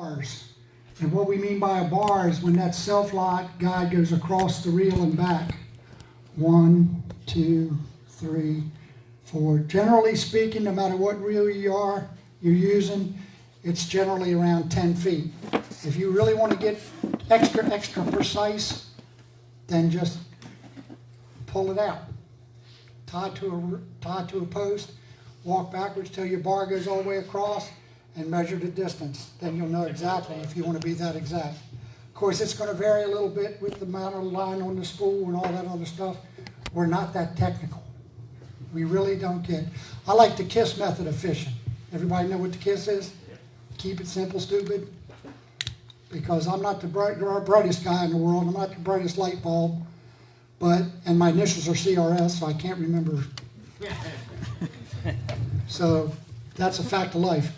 bars. And what we mean by a bar is when that self-lock guide goes across the reel and back. 1, 2, 3, 4. Generally speaking, no matter what reel you're using, it's generally around 10 feet. If you really want to get extra precise, then just pull it out. Tie to a post, walk backwards till your bar goes all the way across, and measure the distance. Then you'll know exactly if you want to be that exact. Of course, it's going to vary a little bit with the amount of line on the spool and all that other stuff. We're not that technical. We really don't get. I like the KISS method of fishing. Everybody know what the KISS is? Keep it simple, stupid. Because I'm not the brightest guy in the world. I'm not the brightest light bulb. And my initials are CRS, so I can't remember. So that's a fact of life.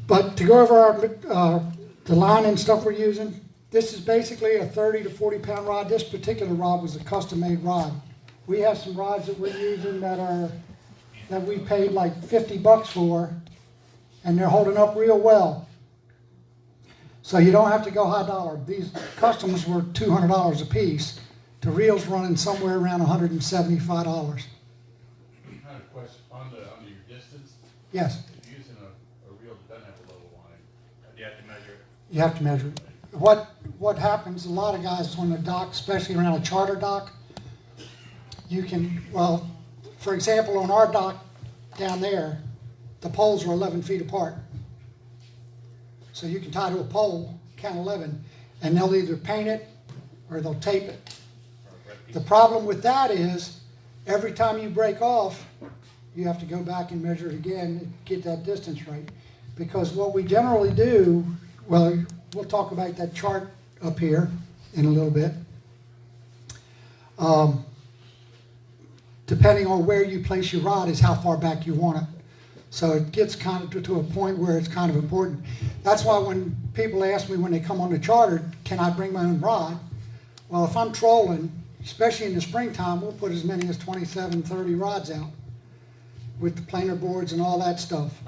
But to go over the line and stuff we're using, this is basically a 30 to 40 pound rod. This particular rod was a custom made rod. We have some rods that we're using that we paid like $50 for, and they're holding up real well. So you don't have to go high dollar. These customs were $200 a piece. The reel's running somewhere around $175. I have a question on your distance. Yes. If you're using a reel that doesn't have a level line, you have to measure it. You have to measure it. What happens, a lot of guys on the dock, especially around a charter dock, for example, on our dock down there, the poles are 11 feet apart. So you can tie to a pole, count 11, and they'll either paint it or they'll tape it. The problem with that is every time you break off, you have to go back and measure it again and get that distance right. Because what we generally do, well, we'll talk about that chart up here in a little bit. Depending on where you place your rod is how far back you want it. So it gets kind of to a point where it's kind of important. That's why when people ask me when they come on the charter, can I bring my own rod? Well, if I'm trolling, especially in the springtime, we'll put as many as 27, 30 rods out with the planer boards and all that stuff.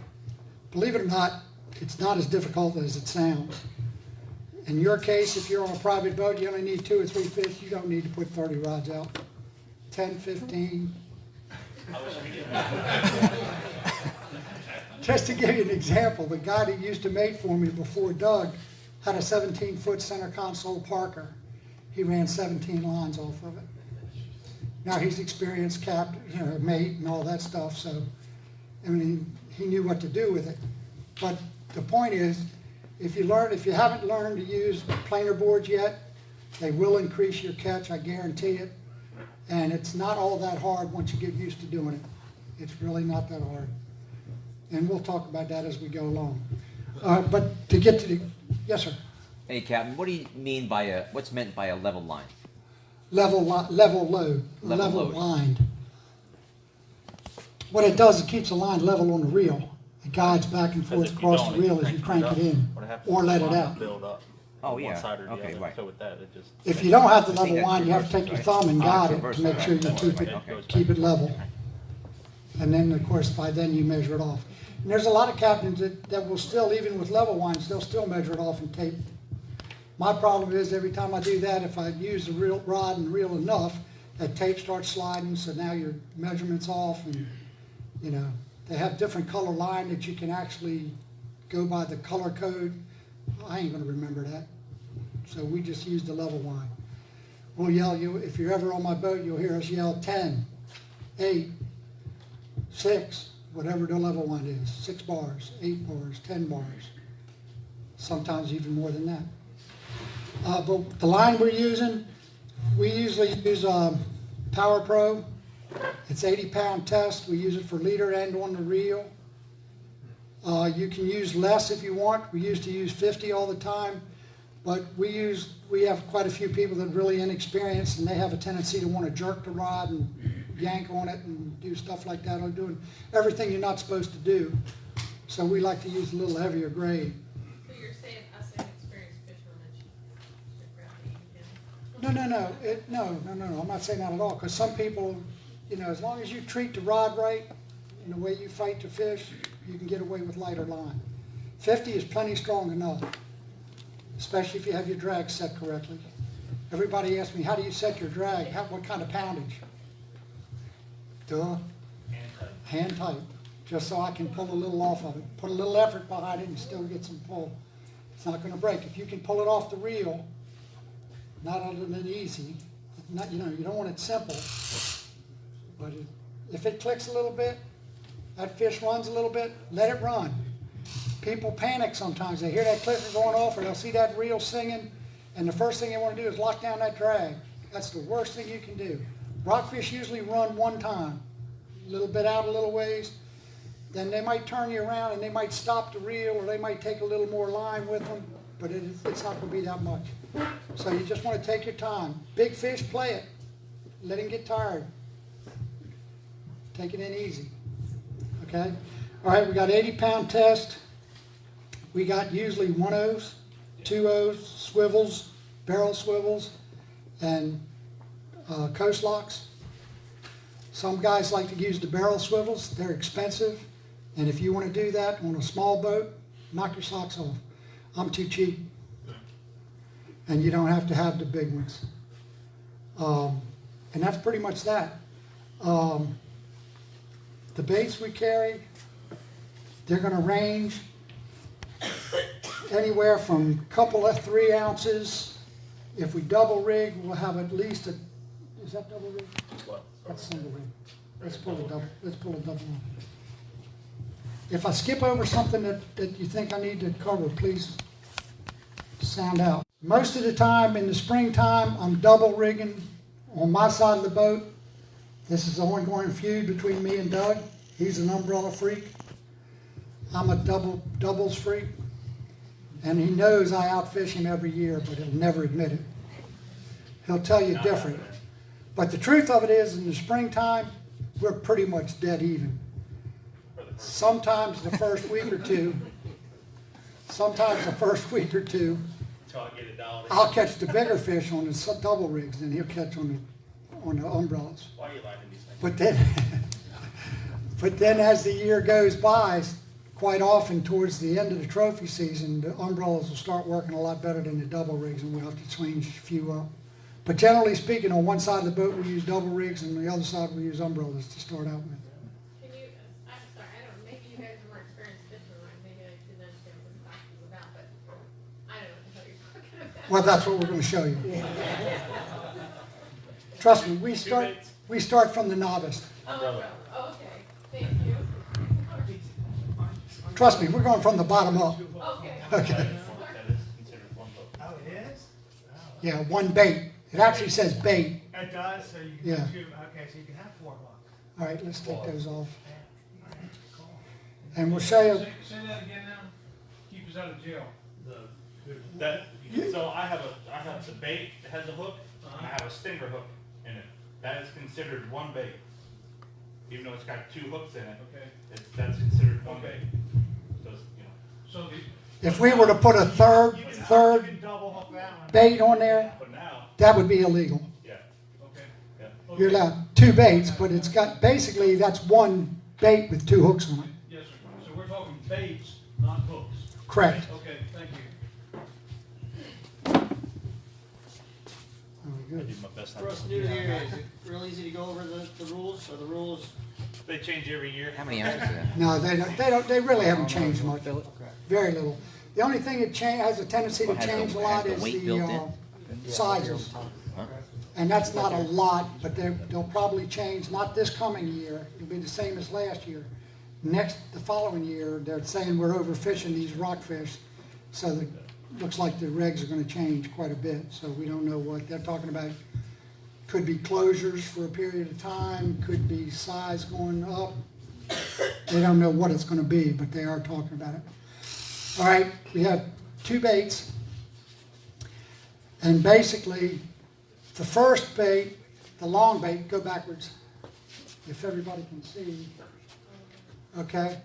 Believe it or not, it's not as difficult as it sounds. In your case, if you're on a private boat, you only need 2 or 3 fish. You don't need to put 30 rods out. 10, 15. Just to give you an example, the guy that used to mate for me before Doug had a 17-foot center console Parker. He ran 17 lines off of it. Now he's experienced captain, mate and all that stuff, so I mean, he knew what to do with it. But the point is, if you haven't learned to use planer boards yet, they will increase your catch, I guarantee it. And it's not all that hard once you get used to doing it. It's really not that hard. And we'll talk about that as we go along. But to get to the, yes, sir. Hey, Captain, what do you mean by what's meant by a level line? Level load, level lined. What it does, it keeps the line level on the reel. It guides back and forth across the reel as you crank it in or let it out. Build up. Oh, yeah. One side or the Okay, other. right. So with that, it just. If you don't have the level that's line, you have to take your thumb and guide it to make sure you keep it level. And then, of course, by then you measure it off. And there's a lot of captains that will still, even with level lines, they'll still measure it off and tape. My problem is every time I do that, if I use the reel rod and reel enough, that tape starts sliding, so now your measurement's off, and they have different color line that you can actually go by the color code. I ain't gonna remember that. So we just use the level line. We'll yell, if you're ever on my boat, you'll hear us yell 10, 8, 6, whatever the level line is, 6 bars, 8 bars, 10 bars, sometimes even more than that. But the line we're using, we usually use Power Pro. It's 80-pound test. We use it for leader and on the reel. You can use less if you want. We used to use 50 all the time, but we have quite a few people that are really inexperienced, and they have a tendency to want to jerk the rod and yank on it and do stuff like that, or doing everything you're not supposed to do. So we like to use a little heavier grade. So you're saying us inexperienced fishermen should grab the No. I'm not saying that at all, because some people, as long as you treat the rod right and the way you fight to fish, you can get away with lighter line. 50 is plenty strong enough, especially if you have your drag set correctly. Everybody asks me, how do you set your drag? What kind of poundage? Duh. Hand tight, just so I can pull a little off of it. Put a little effort behind it and still get some pull. It's not going to break. If you can pull it off the reel, not other than easy, not, you don't want it simple, but if it clicks a little bit, that fish runs a little bit, let it run. People panic sometimes. They hear that clicker going off or they'll see that reel singing, and the first thing they want to do is lock down that drag. That's the worst thing you can do. Rockfish usually run one time, a little bit out a little ways, then they might turn you around and they might stop the reel or they might take a little more line with them, but it's not going to be that much. So you just want to take your time. Big fish, play it. Let him get tired. Take it in easy. Okay? All right, we got 80-pound test. We got usually 1/0s, 2/0s, swivels, barrel swivels, and coast locks. Some guys like to use the barrel swivels. They're expensive. And if you want to do that on a small boat, knock your socks off. I'm too cheap. And you don't have to have the big ones. And that's pretty much that. The baits we carry, they're going to range anywhere from a couple of 3 ounces. If we double rig, we'll have at least is that double rig? What? That's single rig. Let's pull a double one. If I skip over something that you think I need to cover, please sound out. Most of the time in the springtime, I'm double rigging on my side of the boat. This is an ongoing feud between me and Doug. He's an umbrella freak. I'm a doubles freak. And he knows I outfish him every year, but he'll never admit it. He'll tell you different. But the truth of it is, in the springtime, we're pretty much dead even. Sometimes the first week or two, I'll catch the bigger fish on the double rigs than he'll catch on the umbrellas. Why are you liking these things? But then as the year goes by, quite often towards the end of the trophy season, the umbrellas will start working a lot better than the double rigs, and we'll have to change a few up. But generally speaking, on one side of the boat we use double rigs, and on the other side we use umbrellas to start out with. Can you, I'm sorry, I don't know, maybe you guys are more experienced fishermen, maybe I didn't understand what this class was about, but I don't know what the hell you're talking about. Well, that's what we're going to show you. Trust me, we start from the novice. Oh, okay, thank you. Trust me, we're going from the bottom up. Okay. Okay. That is considered one boat. Oh, it is? Yeah, one bait. It actually says bait. It does, so you Yeah. can shoot, okay, so you can have 4 bucks. All right, let's take those off. Yeah. All right, cool. And we'll show you. Say that again now. Keep us out of jail. So I have the bait that has a hook, and I have a stinger hook in it. That is considered one bait. Even though it's got 2 hooks in it, Okay. that's considered one Okay. bait. So, So the, If we were to put a third You can double hook that one. bait on there, but now, that would be illegal. yeah, okay. yeah. You're allowed 2 baits, but it's got, basically, that's one bait with 2 hooks on it. Yes, sir. So we're talking baits, not hooks. Correct. Okay, thank you. Very I good. did my best. For us new here, is it real easy to go over the rules, or the rules? They change every year. How many ounces is that? No, they really haven't changed much. Very little. The only thing that has a tendency to Well, has the- change a lot has the is weight the built in? sizes. Huh? And that's not a lot, but they'll probably change, not this coming year, it'll be the same as last year. The following year, they're saying we're overfishing these rockfish, so it looks like the regs are gonna change quite a bit, so we don't know what they're talking about. Could be closures for a period of time, could be size going up. They don't know what it's gonna be, but they are talking about it. All right, we have 2 baits. And basically, the first bait, the long bait, go backwards, if everybody can see. Okay,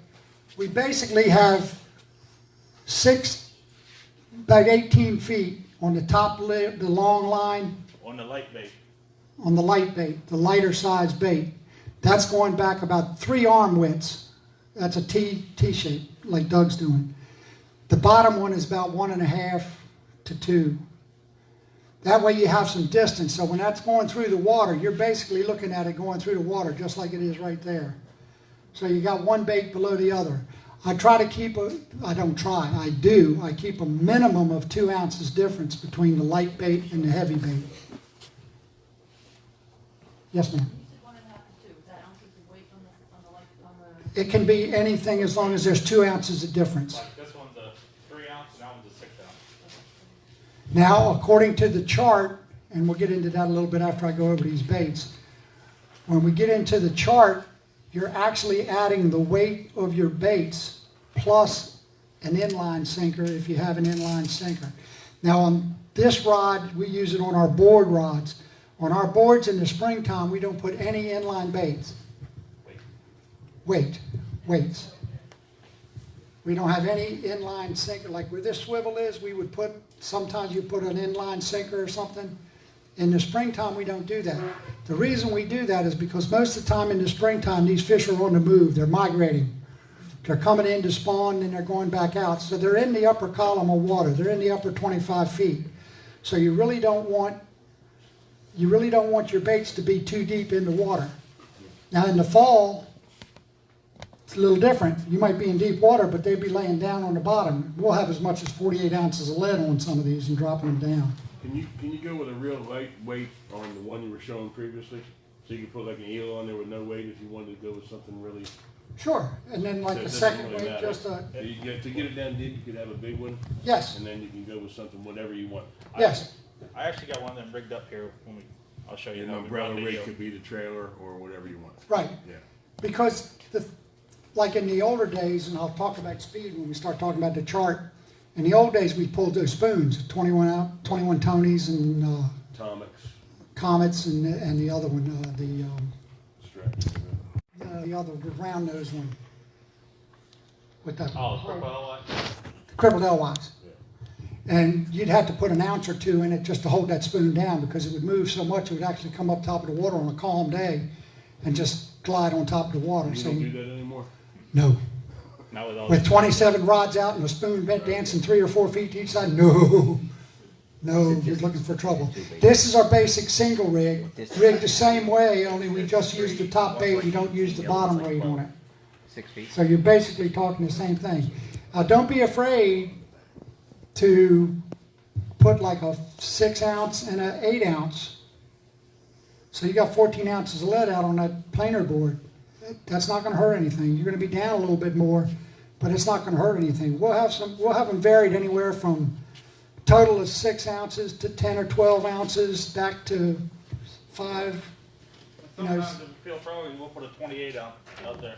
we basically have 6, about 18 feet on the top the long line On the light bait. on the light bait, the lighter size bait. That's going back about 3 arm widths. That's a T shape, like Doug's doing. The bottom one is about 1.5 to 2. That way you have some distance, so when that's going through the water, you're basically looking at it going through the water just like it is right there. So you got one bait below the other. I try to keep I keep a minimum of 2 ounces difference between the light bait and the heavy bait. Yes, ma'am. You said 1.5 to 2. Is that ounces of weight on the It can be anything as long as there's 2 ounces of difference. Like this one's a 3 ounce and that one's a 6 ounce. Now, according to the chart, and we'll get into that a little bit after I go over these baits, when we get into the chart, you're actually adding the weight of your baits plus an inline sinker if you have an inline sinker. Now on this rod, we use it on our board rods. On our boards in the springtime, we don't put any inline baits. Weights. We don't have any inline sinker. Like where this swivel is, we would put, sometimes you put an inline sinker or something. In the springtime, we don't do that. The reason we do that is because most of the time in the springtime, these fish are on the move. They're migrating. They're coming in to spawn and they're going back out. So they're in the upper column of water. They're in the upper 25 feet. So you really don't want your baits to be too deep in the water. Now in the fall, it's a little different. You might be in deep water, but they'd be laying down on the bottom. We'll have as much as 48 ounces of lead on some of these and dropping them down. Can you go with a real light weight on the one you were showing previously? So you could put like an eel on there with no weight if you wanted to go with something really. Sure, and then like a second weight, just a, to get it down deep, you could have a big one, yes, and then you can go with something whatever you want. yes. I actually got one of them rigged up here when I'll show you. An how we umbrella run the rig deal. could be the trailer or whatever you want. Right, Yeah. because like in the older days, and I'll talk about speed when we start talking about the chart, in the old days we pulled those spoons, 21 Tonys and Tomics, Comets and the other one, straps. the round nose one. With that. Oh, purple. Crippled Elwise. And you'd have to put an ounce or 2 in it just to hold that spoon down because it would move so much it would actually come up top of the water on a calm day and just glide on top of the water. You So don't do that anymore? no. Not with all With 27 rods out and a spoon bent dancing 3 or 4 feet to each side, no. No, you're looking for trouble. This is our basic single rig, rigged the same way, only we just use the top bait, we don't use the bottom weight on it. 6 feet. So you're basically talking the same thing. Now don't be afraid to put like a 6 ounce and an 8 ounce. So you got 14 ounces of lead out on that planer board. That's not going to hurt anything. You're going to be down a little bit more, but it's not going to hurt anything. We'll have them varied anywhere from total of 6 ounces to 10 or 12 ounces back to 5. Sometimes if we feel froggy, we'll put a 28 ounce out there.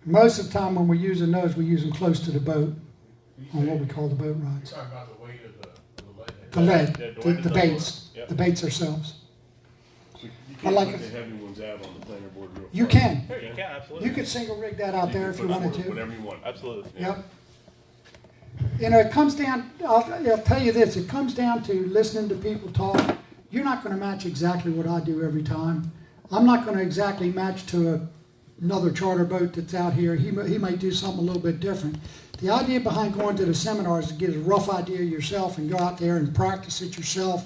Most of the time when we're using those, we use them close to the boat on what we call the boat rods. Talking about the weight of the lead. The lead, The weight the of baits, Yep. the baits ourselves. So you I can't like put it. the heavy ones out on the planer board real You far. can. Sure, you can, absolutely. You could single rig that out there if you can put wanted to. whatever you want. Absolutely. Yep. You know, it comes down, I'll tell you this, it comes down to listening to people talk. You're not going to match exactly what I do every time. I'm not going to exactly match to another charter boat that's out here. He might do something a little bit different. The idea behind going to the seminars is to get a rough idea yourself and go out there and practice it yourself,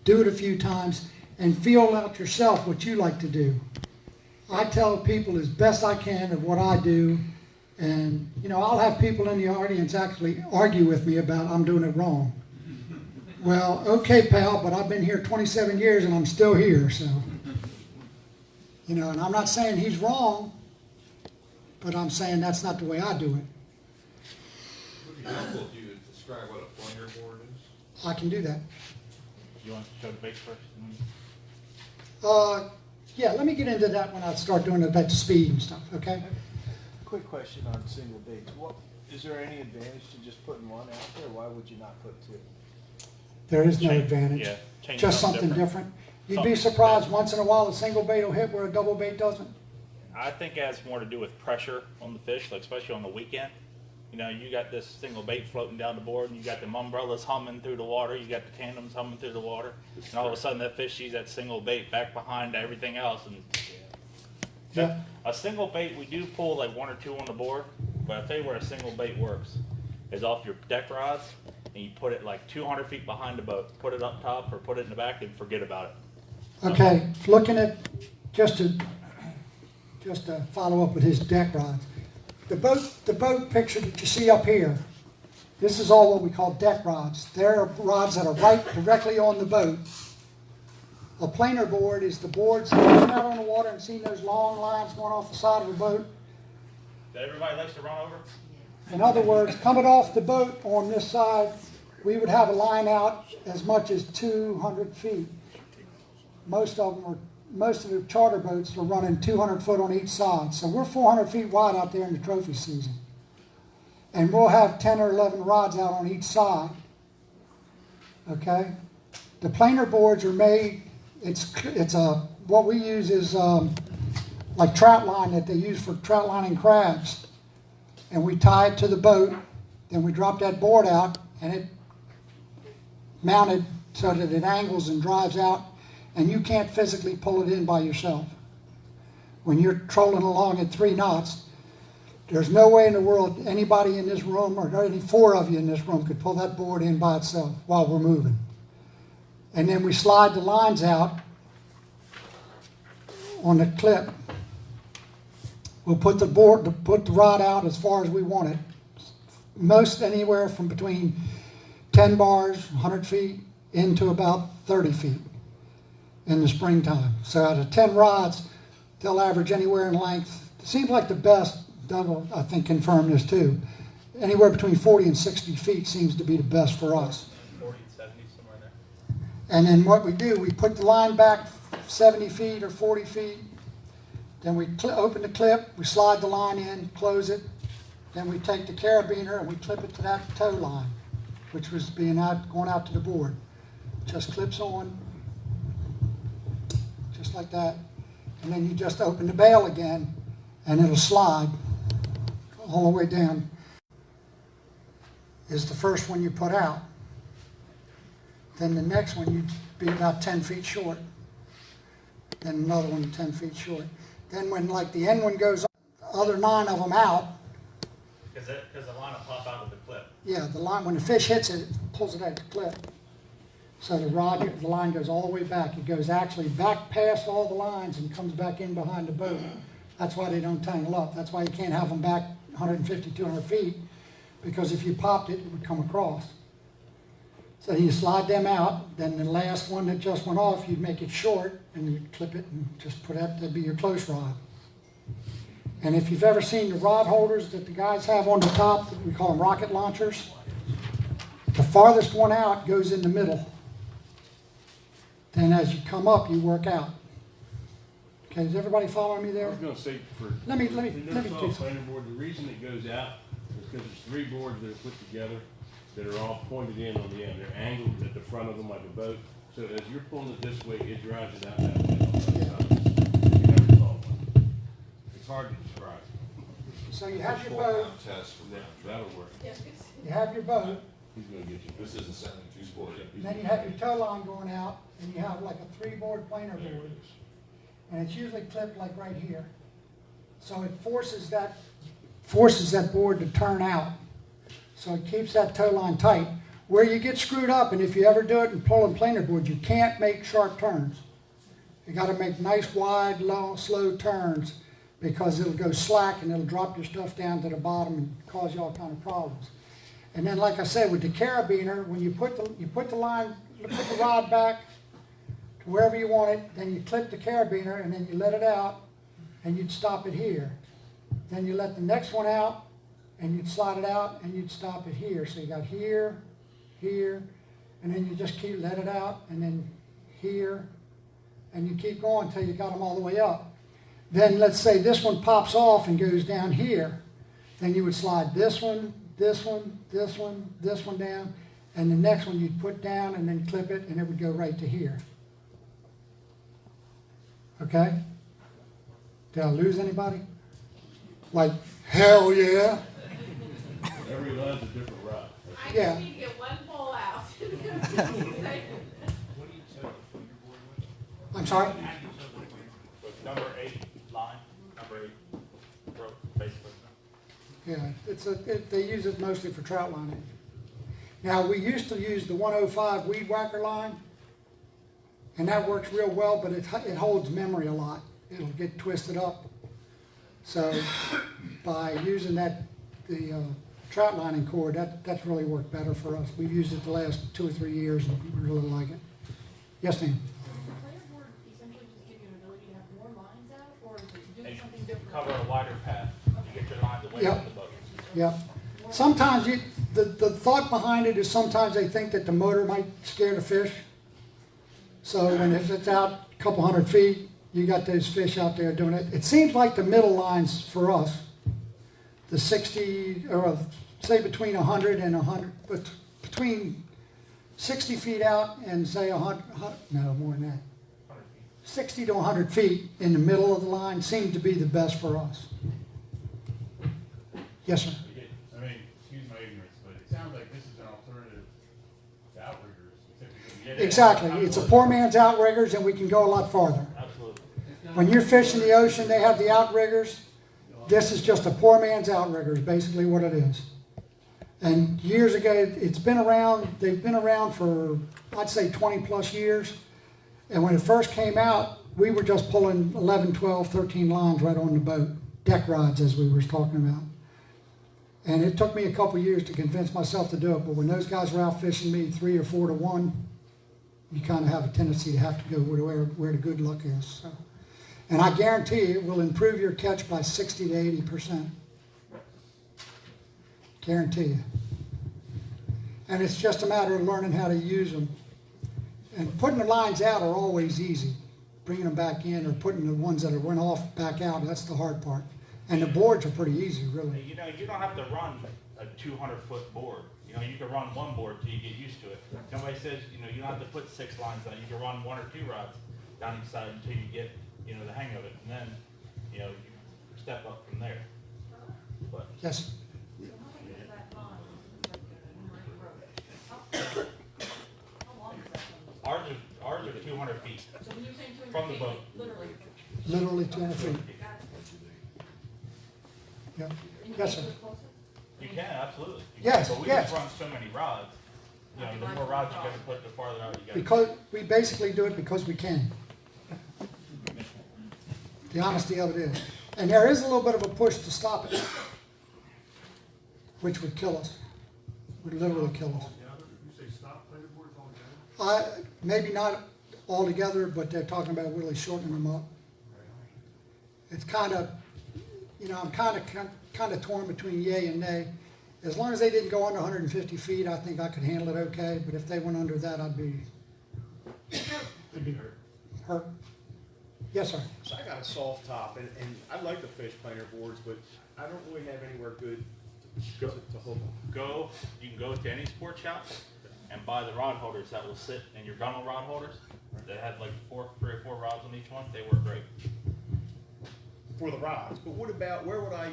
do it a few times, and feel out yourself what you like to do. I tell people as best I can of what I do, and you know, I'll have people in the audience actually argue with me about I'm doing it wrong. Well, okay, pal, but I've been here 27 years and I'm still here, so. You know, and I'm not saying he's wrong, but I'm saying that's not the way I do it. Would it be helpful if you could describe what a planer board is? I can do that. You want to show the baits first? Yeah, let me get into that when I start doing it about the speed and stuff, okay? Quick question on single baits. Is there any advantage to just putting one out there? Why would you not put 2? There is no Change- advantage. yeah, change Just something something different. You'd be Something surprised different. once in a while a single bait will hit where a double bait doesn't. I think it has more to do with pressure on the fish, like especially on the weekend. You know, you got this single bait floating down the board, and you got them umbrellas humming through the water, you got the tandems humming through the water, and all of a sudden that fish sees that single bait back behind everything else. And Yeah. a single bait, we do pull like 1 or 2 on the board, but I'll tell you where a single bait works. is off your deck rods, and you put it like 200 feet behind the boat. Put it up top or put it in the back and forget about it. Okay, looking at, just to follow up with his deck rods. The boat picture that you see up here, this is all what we call deck rods. They're rods that are right directly on the boat. A planer board is the boards that are out on the water and seen those long lines going off the side of the boat. That everybody likes to run over? In other words, coming off the boat on this side, we would have a line out as much as 200 feet. Most of the charter boats are running 200 foot on each side. So we're 400 feet wide out there in the trophy season. And we'll have 10 or 11 rods out on each side. Okay? The planer boards are made, what we use is like trout line that they use for trout lining crabs. And we tie it to the boat, then we drop that board out, and it mounted so that it angles and drives out, and you can't physically pull it in by yourself. When you're trolling along at 3 knots, there's no way in the world anybody in this room, or any 4 of you in this room, could pull that board in by itself while we're moving. And then we slide the lines out on the clip. We'll put the rod out as far as we want it. Most anywhere from between 10 bars, 100 feet, into about 30 feet in the springtime. So out of 10 rods, they'll average anywhere in length. It seems like the best, Doug will, I think, confirm this too. Anywhere between 40 and 60 feet seems to be the best for us. 40 and 70, somewhere there. And then what we do, we put the line back 70 feet or 40 feet. Then we open the clip, we slide the line in, close it. Then we take the carabiner and we clip it to that tow line, which was going out to the board. Just clips on, just like that. And then you just open the bail again, and it'll slide all the way down. Is the first one you put out. Then the next one you'd be about 10 feet short. Then another one 10 feet short. Then when like the end one goes, other 9 of them out. Because the line will pop out of the clip. Yeah, the line, when the fish hits it, it pulls it out the clip. So the line goes all the way back. It goes actually back past all the lines and comes back in behind the boat. That's why they don't tangle up. That's why you can't have them back 150, 200 feet, because if you popped it, it would come across. So you slide them out, then the last one that just went off, you'd make it short, and you'd clip it and just put that, that'd be your close rod. And if you've ever seen the rod holders that the guys have on the top, we call them rocket launchers, the farthest one out goes in the middle. Then as you come up, you work out. Okay, is everybody following me I there? was gonna say, for, Let me if you do never saw a something. planer board, the reason it goes out is because there's 3 boards that are put together that are all pointed in on the end. They're angled at the front of them like a boat. So as you're pulling it this way, it drives it out that way on both sides. You never saw one. It's hard to describe. So you have your boat, Test for Yeah, that'll work. you have your boat, He's gonna get you. This isn't sounding too sporty. and then you have your tow line going out, and you have like a 3-board planer board. And it's usually clipped like right here. So it forces that board to turn out. So it keeps that tow line tight. Where you get screwed up, and if you ever do it in pulling planer board, you can't make sharp turns. You got to make nice, wide, long, slow turns, because it'll go slack and it'll drop your stuff down to the bottom and cause you all kind of problems. And then, like I said, with the carabiner, when you put the rod back to wherever you want it, then you clip the carabiner and then you let it out, and you'd stop it here. Then you let the next one out, and you'd slide it out, and you'd stop it here. So you got here, here, and then you just let it out, and then here, and you keep going until you got them all the way up. Then let's say this one pops off and goes down here. Then you would slide this one, this one, this one, this one down, and the next one you'd put down and then clip it, and it would go right to here. Okay? Did I lose anybody? Like, hell yeah. Every line's a different rod. I Yeah. just need to get one pole out. I'm sorry? Number 8 line, number 8 rope, basically. Yeah, they use it mostly for trout lining. Now, we used to use the 105 weed whacker line, and that works real well, but it holds memory a lot. It'll get twisted up. So by using the trout lining cord, that's really worked better for us. We've used it the last 2 or 3 years and we really like it. Yes, ma'am? Does the player board essentially just give you an ability to have more lines out, or is it doing something different? Cover a wider path. You get your lines away Yep. from the boat. Yep. Sometimes the thought behind it is sometimes they think that the motor might scare the fish. So if it's out a couple 100 feet, you got those fish out there doing it. It seems like the middle lines for us, the 60, or say between 100 and 100, but between 60 feet out and say 100, no, more than that. 60 to 100 feet in the middle of the line seemed to be the best for us. Yes, sir. I mean, excuse my ignorance, but it sounds like this is an alternative to outriggers. Except you can get it Exactly. out It's a outdoors. poor man's outriggers, and we can go a lot farther. Absolutely. When you're fishing the ocean, they have the outriggers. This is just a poor man's outriggers, basically what it is. And years ago, it's been around, they've been around for, I'd say 20 plus years. And when it first came out, we were just pulling 11, 12, 13 lines right on the boat. Deck rods, as we were talking about. And it took me a couple years to convince myself to do it. But when those guys were out fishing me 3 or 4 to 1, you kind of have a tendency to have to go where the good luck is. So. And I guarantee you, it will improve your catch by 60 to 80%. Guarantee you. And it's just a matter of learning how to use them. And putting the lines out are always easy. Bringing them back in or putting the ones that went off back out, that's the hard part. And the boards are pretty easy, really. You know, you don't have to run a 200-foot board. You know, you can run one board till you get used to it. Somebody says, you know, you don't have to put 6 lines on. You can run 1 or 2 rods down each side until you get, you know, the hang of it. And then, you know, you step up from there. But Yes. So how big is that line, like Marina Road? How long is that one? ours are 200 feet. So when you're saying 200 From the feet, boat. literally. Literally 200 feet. Got it. Yep. And you Yes, can't sir. go closer? You can, absolutely. You Yes, can, but we yes. just run so many rods. You know, the more rods you got to put, the farther out you got to Because we basically do it because we can. The honesty of it is. And there is a little bit of a push to stop it, which would kill us. Would literally kill us. You say stop player boards altogether? Maybe not altogether, but they're talking about really shortening them up. It's kind of, you know, I'm kind of torn between yay and nay. As long as they didn't go under 150 feet, I think I could handle it okay. But if they went under that, I'd be hurt. Yes, sir. So I got a soft top, and I like the fish planer boards, but I don't really have anywhere good to hook them. You can go to any sports shop and buy the rod holders that will sit in your gunnel rod holders. They have like 3 or 4 rods on each one. They work great. For the rods, but what about, where would I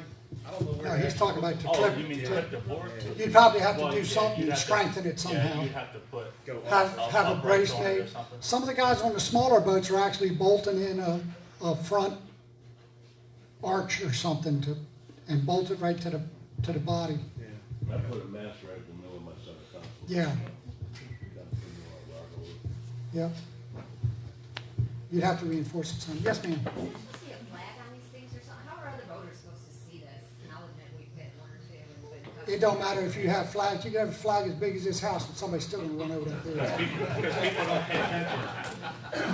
don't know where. No, he's talking about to Oh, clip. you mean to clip the board? You'd probably have to Well, do yeah, something you'd to have to- strengthen it Yeah, somehow. you'd have to put. Have a brace uprights on it or made. something. Some of the guys on the smaller boats are actually bolting in a front arch or something and bolt it right to the body. I put a mast right in the middle of my center console. Yeah. Yep. You'd have to reinforce it some. Yes, ma'am. Did you see a flag on these things or something? How are other voters supposed to see this? And I'll admit we've hit 1 or 2. It don't matter if you have flags. You can have a flag as big as this house and somebody's still gonna run over that there. Because people don't pay attention.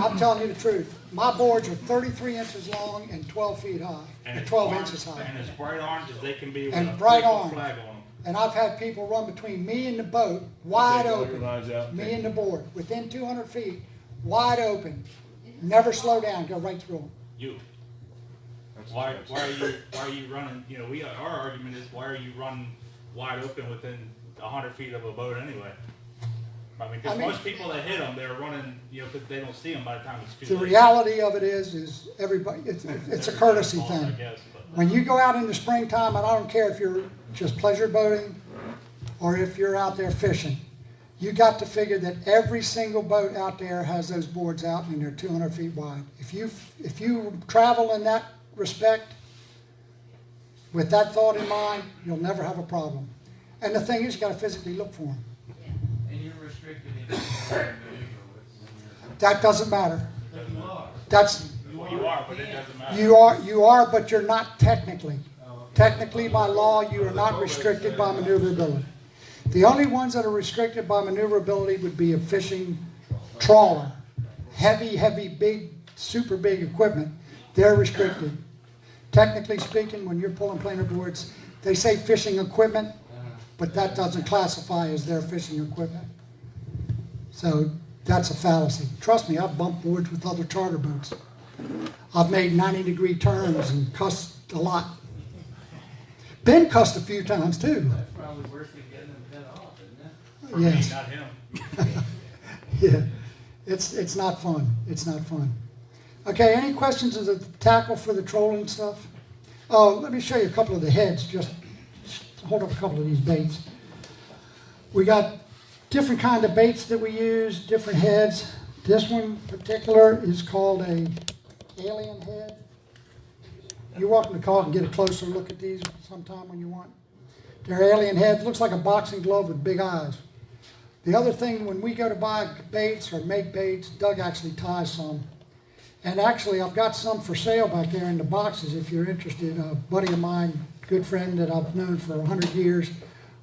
I'm telling you the truth. My boards are 33 inches long and 12 feet high, And it's 12 orange- inches high. And as bright orange as they can be with And a bright 3-foot orange. flag on them. And I've had people run between me and the boat, wide Take all your open. lines out, Me take- and the board, within 200 feet, wide open. Never slow down, go right through them. You. Why are you running, you know, our argument is, why are you running wide open within 100 feet of a boat anyway? I mean, because most people that hit them, they're running, you know, because they don't see them by the time it's too The late. reality of it is everybody, it's a courtesy I thing. guess, but- When you go out in the springtime, and I don't care if you're just pleasure boating or if you're out there fishing, you got to figure that every single boat out there has those boards out and they're 200 feet wide. If you travel in that respect, With that thought in mind, you'll never have a problem. And the thing is, you gotta physically look for them. And you're restricted in your That doesn't matter. You are. That's, You are, but it doesn't matter. you are, but you're not technically. Technically, by law, you are not restricted by maneuverability. The only ones that are restricted by maneuverability would be a fishing trawler. Heavy, big, super big equipment, they're restricted. Technically speaking, when you're pulling planer boards, they say fishing equipment, but that doesn't classify as their fishing equipment. So that's a fallacy. Trust me, I've bumped boards with other charter boats. I've made 90-degree turns and cussed a lot. Been cussed a few times too. That's probably worse than getting them cut off, isn't it? Yes. Not him. Yeah, it's not fun. It's not fun. Okay, any questions of the tackle for the trolling stuff? Oh, let me show you a couple of the heads. Just hold up a couple of these baits. We got different kind of baits that we use, different heads. This one in particular is called a alien head. You're welcome to call it and get a closer look at these sometime when you want. They're alien heads. Looks like a boxing glove with big eyes. The other thing, when we go to buy baits or make baits, Doug actually ties some. And actually, I've got some for sale back there in the boxes if you're interested. A buddy of mine, good friend that I've known for 100 years,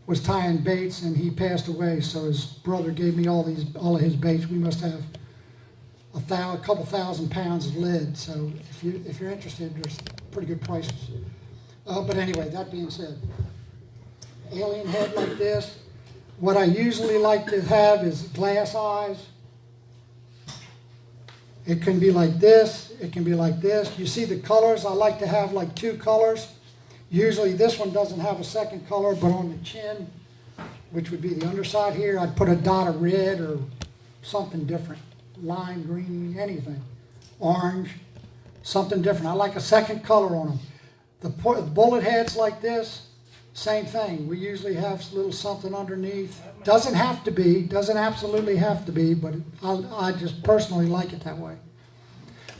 was tying baits and he passed away. So his brother gave me all of his baits. We must have a couple thousand pounds of lead. So if you're interested, there's pretty good prices. But anyway, that being said, alien head like this. What I usually like to have is glass eyes. It can be like this, it can be like this. You see the colors, I like to have like 2 colors. Usually this one doesn't have a second color, but on the chin, which would be the underside here, I'd put a dot of red or something different. Lime green, anything. Orange, something different. I like a second color on them. The bullet heads like this, same thing. We usually have a little something underneath. Doesn't have to be, doesn't absolutely have to be, but I just personally like it that way.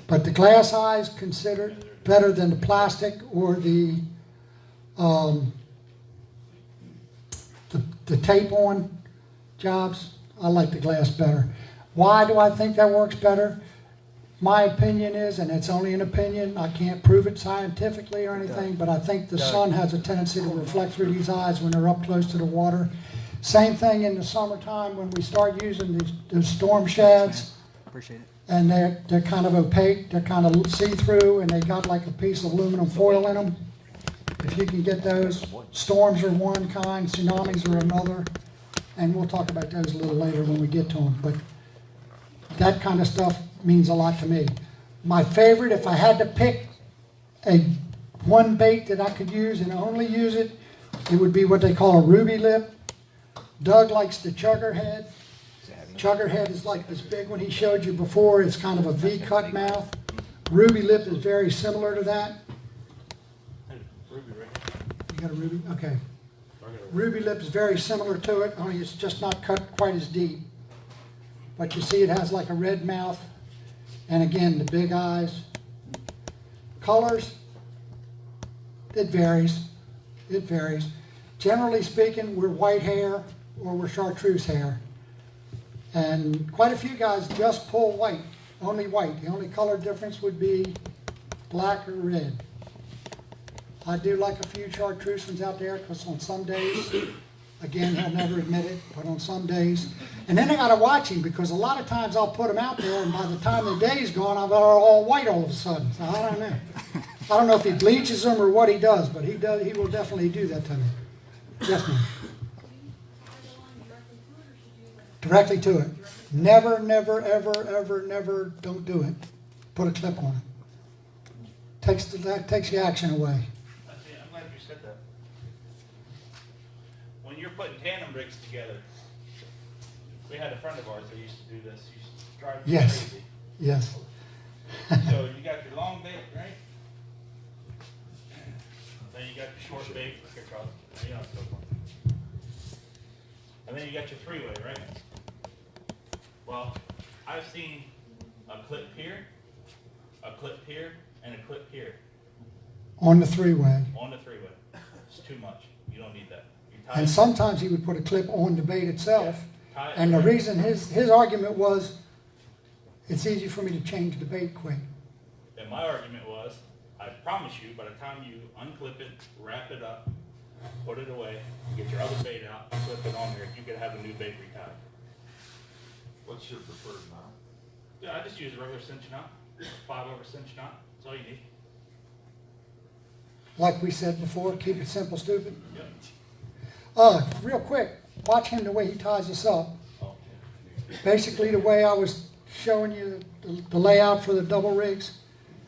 But the glass eye is considered better than the plastic or the tape-on jobs. I like the glass better. Why do I think that works better? My opinion is, and it's only an opinion, I can't prove it scientifically or anything, but I think the sun has a tendency to reflect through these eyes when they're up close to the water. Same thing in the summertime when we start using these storm shads. Appreciate it. And they're kind of opaque, they're kind of see-through, and they got like a piece of aluminum foil in them. If you can get those, storms are one kind, tsunamis are another, and we'll talk about those a little later when we get to them. But that kind of stuff means a lot to me. My favorite, if I had to pick one bait that I could use and only use it, it would be what they call a ruby lip. Doug likes the chugger head. Chugger head is like this big one he showed you before. It's kind of a V-cut mouth. Ruby lip is very similar to that. Ruby, right? You got a ruby? Okay. Ruby lip is very similar to it, only it's just not cut quite as deep. But you see it has like a red mouth. And again, the big eyes. Colors, it varies. It varies. Generally speaking, we're white hair or we're chartreuse hair. And quite a few guys just pull white, only white. The only color difference would be black or red. I do like a few chartreuse ones out there because on some days, again, he'll never admit it, but on some days. And then I got to watch him because a lot of times I'll put them out there and by the time the day's gone, I've got all white all of a sudden. So I don't know. I don't know if he bleaches them or what he does, but he will definitely do that to me. Yes, ma'am. Directly to it. Never, never, ever, ever, never, don't do it. Put a clip on it. Takes the action away. I'm glad you said that. When you're putting tandem rigs together, we had a friend of ours that used to do this. He used to drive me Yes. crazy. Yes. So you got your long bait, right? Then you got your short bait. Here, Charles. You know it's so fun. And then you got your 3-way, right? Well, I've seen a clip here, and a clip here. On the three-way. On the three-way. It's too much. You don't need that. You tie And it- sometimes he would put a clip on the bait itself. tie it And the right- reason his argument was, it's easy for me to change the bait quick. And my argument was, I promise you, by the time you unclip it, wrap it up, put it away, get your other bait out, clip it on there, you could have a new bait retied. What's your preferred knot? Yeah, I just use a regular cinch knot, 5/8" knot, that's all you need. Like we said before, keep it simple, stupid. Yep. Real quick, watch him the way he ties this up. Oh, Basically, the way I was showing you the layout for the double rigs.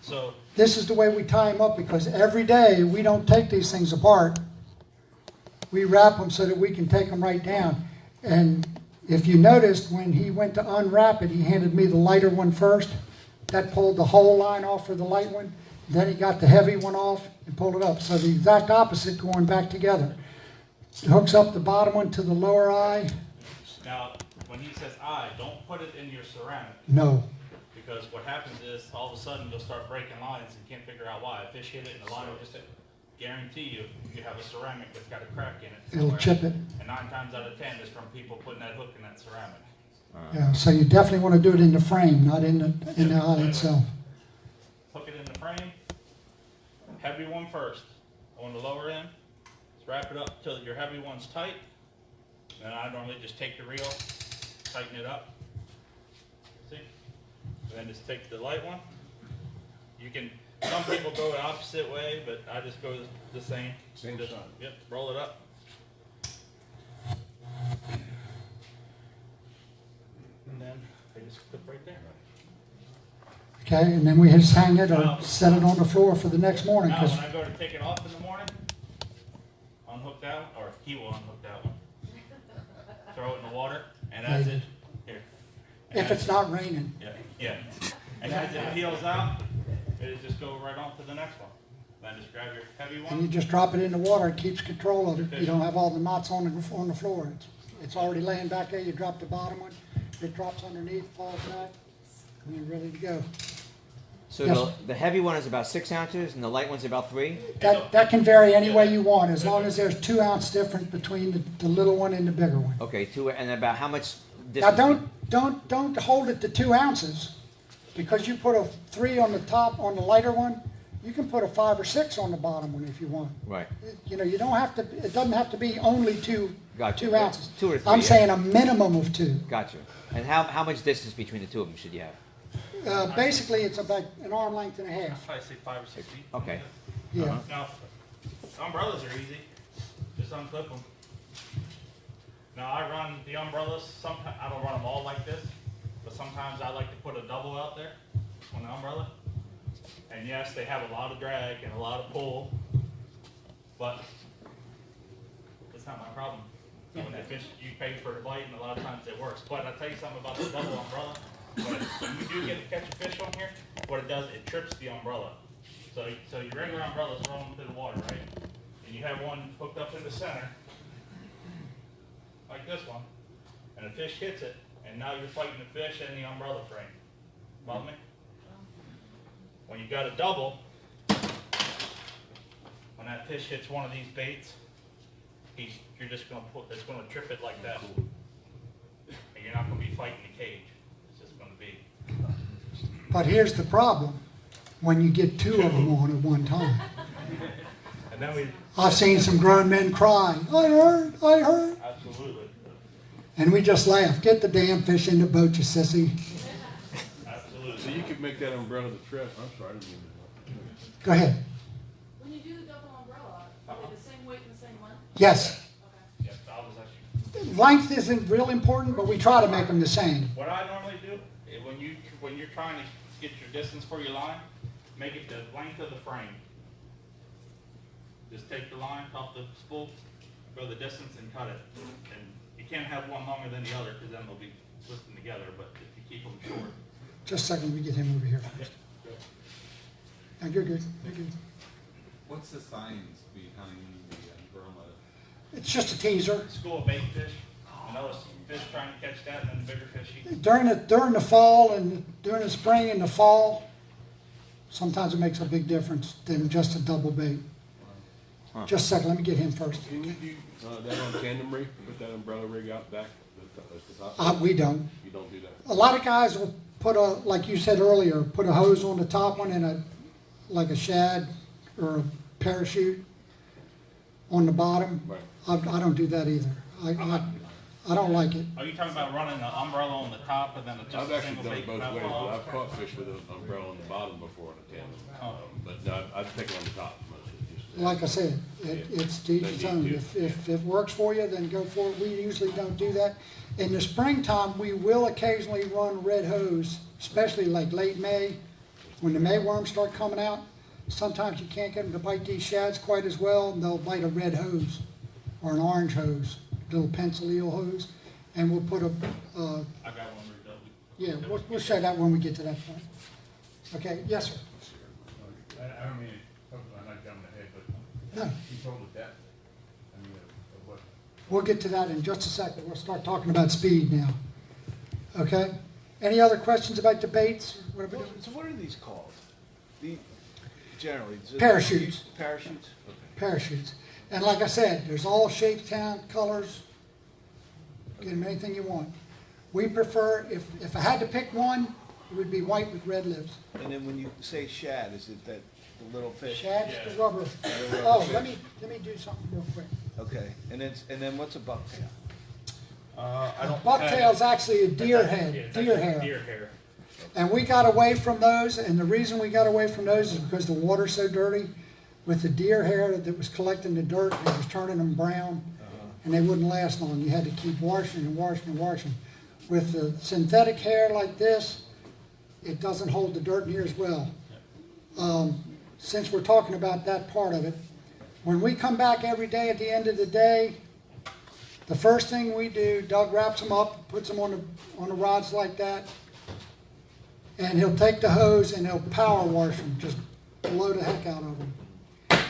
So, This is the way we tie them up, because every day we don't take these things apart. We wrap them so that we can take them right down. And if you noticed, when he went to unwrap it, he handed me the lighter one first. That pulled the whole line off for the light one. Then he got the heavy one off and pulled it up. So the exact opposite going back together. It hooks up the bottom one to the lower eye. now, when he says eye, don't put it in your ceramic. No. Because what happens is, all of a sudden, you'll start breaking lines and can't figure out why. A fish hit it and the line will just hit. Guarantee you, you have a ceramic that's got a crack in it. It'll somewhere. chip it. And 9 times out of 10 is from people putting that hook in that ceramic. Yeah, so you definitely want to do it in the frame, not in the eye itself. Hook it in the frame. Heavy one first on the lower end. Just wrap it up till your heavy one's tight. Then I normally just take the reel, tighten it up. See? And then just take the light one. You can, some people go the opposite way, but I just go the same. Same Just, side. Yep, roll it up. And then they just clip right there. Okay, and then we just hang it or set it on the floor for the next morning. Now, 'Cause when I go to take it off in the morning, unhook that, or he will unhook that one. Throw it in the water, and as it, here. And if as it's it- not raining. Yeah. And as it peels out, it'll just go right on to the next one. Then just grab your heavy And you one. just drop it in the water, it keeps control of it. You don't have all the knots on the floor. It's already laying back there, you drop the bottom one, it drops underneath, falls back, and you're ready to go. So Yes. the heavy one is about 6 ounces and the light one's about 3? That can vary any way you want, as long as there's 2 ounce difference between the little one and the bigger one. Okay, 2, and about how much Now, distance? don't hold it to 2 ounces, because you put a 3 on the top on the lighter one, you can put a 5 or 6 on the bottom one if you want. Right. You know, you don't have to, it doesn't have to be only Gotcha. 2 ounces. 2 or 3. I'm yeah. saying a minimum of 2. Gotcha. And how much distance between the two of them should you have? Basically, it's about an arm length and a I'd half. probably say 5 or 6 feet. Okay. Yeah. Now, umbrellas are easy. Just unclip them. Now, I run the umbrellas, sometimes, I don't run them all like this, but sometimes I like to put a double out there on the umbrella. And yes, they have a lot of drag and a lot of pull, but it's not my problem. When they fish, you pay for the bite, and a lot of times it works. But I'll tell you something about the double umbrella. When you do get to catch a fish on here, what it does, it trips the umbrella. So your regular umbrella is thrown into the water, right? And you have one hooked up in the center, like this one, and a fish hits it, and now you're fighting the fish and the umbrella frame. Follow me? When you got a double, when that fish hits one of these baits, you're just gonna it's gonna trip it like that. And you're not gonna be fighting the cage. It's just gonna be. But here's the problem, when you get 2 of them on at one time. And then I've seen some grown men cry, I heard. Absolutely. And we just laugh, get the damn fish in the boat, you sissy. Absolutely. So you could make that umbrella the trap. I'm sorry, I didn't mean to. Go ahead. When you do the double umbrella, are they the same weight and the same length? Yes. Okay. Yes, I was actually. Length isn't real important, but we try to make them the same. What I normally do, when you're trying to get your distance for your line, make it the length of the frame. Just take the line off the spool, go the distance and cut it. And you can't have one longer than the other, because then they'll be twisting together, but if you keep them short. Just a second, we get him over here first. No, you're good, you're good. What's the science behind the umbrella? It's just a teaser. School of bait fish, and those fish trying to catch that, and then the bigger fish eat. During the fall and during the spring and the fall, Sometimes it makes a big difference than just a double bait. Just a second, let me get him first. Can you do, that on tandem rig, put that umbrella rig out back? The top? We don't. You don't do that? A lot of guys will put a, like you said earlier, put a hose on the top one and like a shad or a parachute on the bottom. Right. I don't do that either. I don't like it. Are you talking about running the umbrella on the top and then just I've a actually single done bait it both without ways, ball? but I've caught fish with an umbrella on the bottom before on a tandem. But no, I'd take it on the top mostly. Just, Like I said, it's to each its own. If it works for you, then go for it. We usually don't do that. In the springtime, we will occasionally run red hose, especially like late May, when the mayworms start coming out. Sometimes you can't get them to bite these shads quite as well, and they'll bite a red hose or an orange hose, little pencil eel hose, and we'll put a, I got one rigged up. yeah, we'll show that when we get to that point. Okay, yes, sir. I don't mean, I'm not jumping ahead, but No, you told the depth, I mean, of what, we'll get to that in just a second. We'll start talking about speed now. Okay? Any other questions about the baits? What are we doing? So what are these called? Generally? is it- Parachutes. Parachutes? Okay. Parachutes. And like I said, there's all shapes, sound, colors. Get them anything you want. We prefer, if I had to pick one, it would be white with red lips. And then when you say shad, is it that the little fish? Shad's the rubber. The rubber Oh, fish. let me do something real quick. Okay, and then what's a bucktail? I don't. Bucktail's actually a deer head, deer hair. Deer hair. And we got away from those, and the reason we got away from those is because the water's so dirty. With the deer hair that was collecting the dirt, it was turning them brown, and they wouldn't last long. You had to keep washing and washing and washing. With the synthetic hair like this, it doesn't hold the dirt near as well. Since we're talking about that part of it, when we come back every day at the end of the day, the first thing we do, Doug wraps them up, puts them on the rods like that, and he'll take the hose and he'll power wash them, just blow the heck out of them.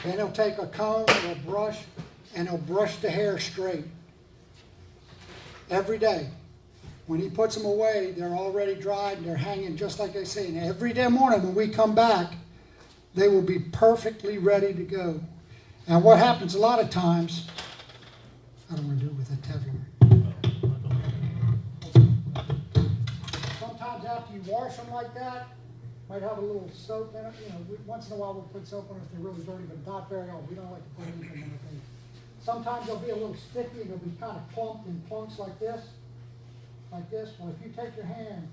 Then he'll take a comb or a brush and he'll brush the hair straight. Every day. When he puts them away, they're already dried and they're hanging just like I say. And every day morning when we come back, they will be perfectly ready to go. And what happens a lot of times, I don't want to do it with a Teflon. Sometimes after you wash them like that, might have a little soap in it. You know, once in a while we'll put soap on it if they're really dirty, but not very often. We don't like to put anything in it. Sometimes they'll be a little sticky and they'll be kind of clumped in clumps like this. Like this. Well, if you take your hand,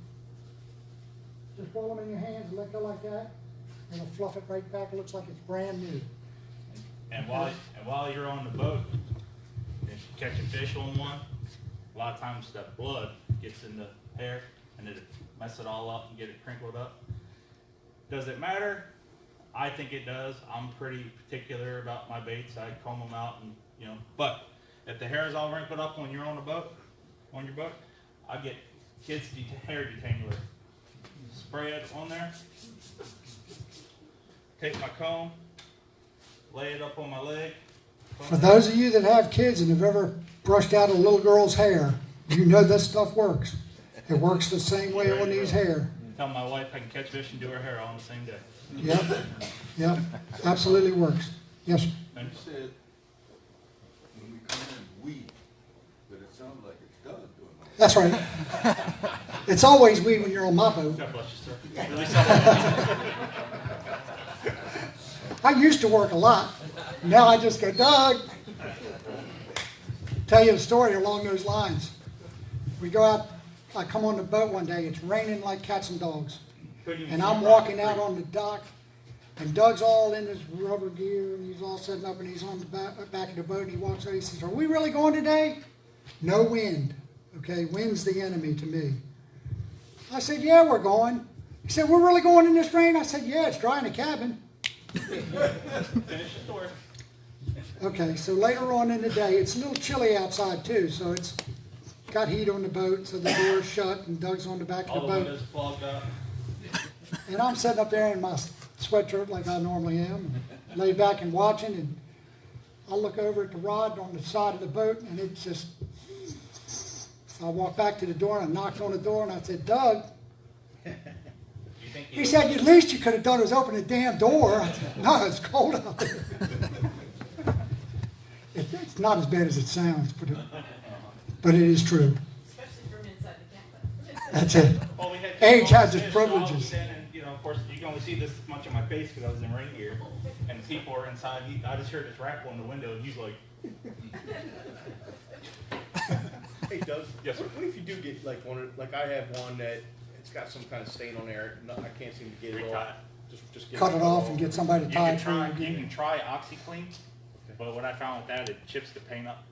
just roll them in your hands and let go like that, and it'll fluff it right back. It looks like it's brand new. And while you're on the boat, if you catch a fish on one, a lot of times that blood gets in the hair and it mess it all up and get it crinkled up. Does it matter? I think it does. I'm pretty particular about my baits. I comb them out and, you know, but if the hair is all wrinkled up when you're on the boat, on your boat, I get kids' hair detangler. Spray it on there. Take my comb, lay it up on my leg. For those of you that have kids and have ever brushed out a little girl's hair, you know this stuff works. It works the same way on these hair. Tell my wife I can catch fish and do her hair all on the same day. Yep, absolutely works. Yes, sir. You said, when we come in, we, but it sounds like it's Doug doing all That's right. It's always we when you're on my boat. God bless you, sir. At least I I used to work a lot. Now I just go, Doug. Tell you a story along those lines. We go out, I come on the boat one day, it's raining like cats and dogs. And I'm walking out on the dock, and Doug's all in his rubber gear, and he's all setting up, and he's on the back of the boat, and he walks over, he says, are we really going today? No wind. Okay, wind's the enemy to me. I said, yeah, we're going. He said, we're really going in this rain? I said, yeah, it's dry in the cabin. finish the story. Okay, so later on in the day, it's a little chilly outside too, so it's got heat on the boat, so the door's shut, and Doug's on the back of All the the boat. windows fogged up. And I'm sitting up there in my sweatshirt like I normally am, laid back and watching, and I look over at the rod on the side of the boat, and it's just, so I walked back to the door, and I knocked on the door, and I said, Doug. Do you think He said, at least you could have done was open the damn door. I said, no, it's cold out there. It's not as bad as it sounds, but it is true. Especially from inside the cabin. That's it. Well, we had Age has its fish, so I was privileges. in, and, you know, of course, you can only see this much of my face because I was in rain gear, and people are inside. I just heard this rattle in the window, and he's like, Hey Doug, Yes, sir. what if you do get like like I have one that it's got some kind of stain on there, I can't seem to get it Retie off. it. Just get Cut it off and get somebody to You tie can it for you try, you again. can try OxyClean, but what I found with that, it chips the paint up.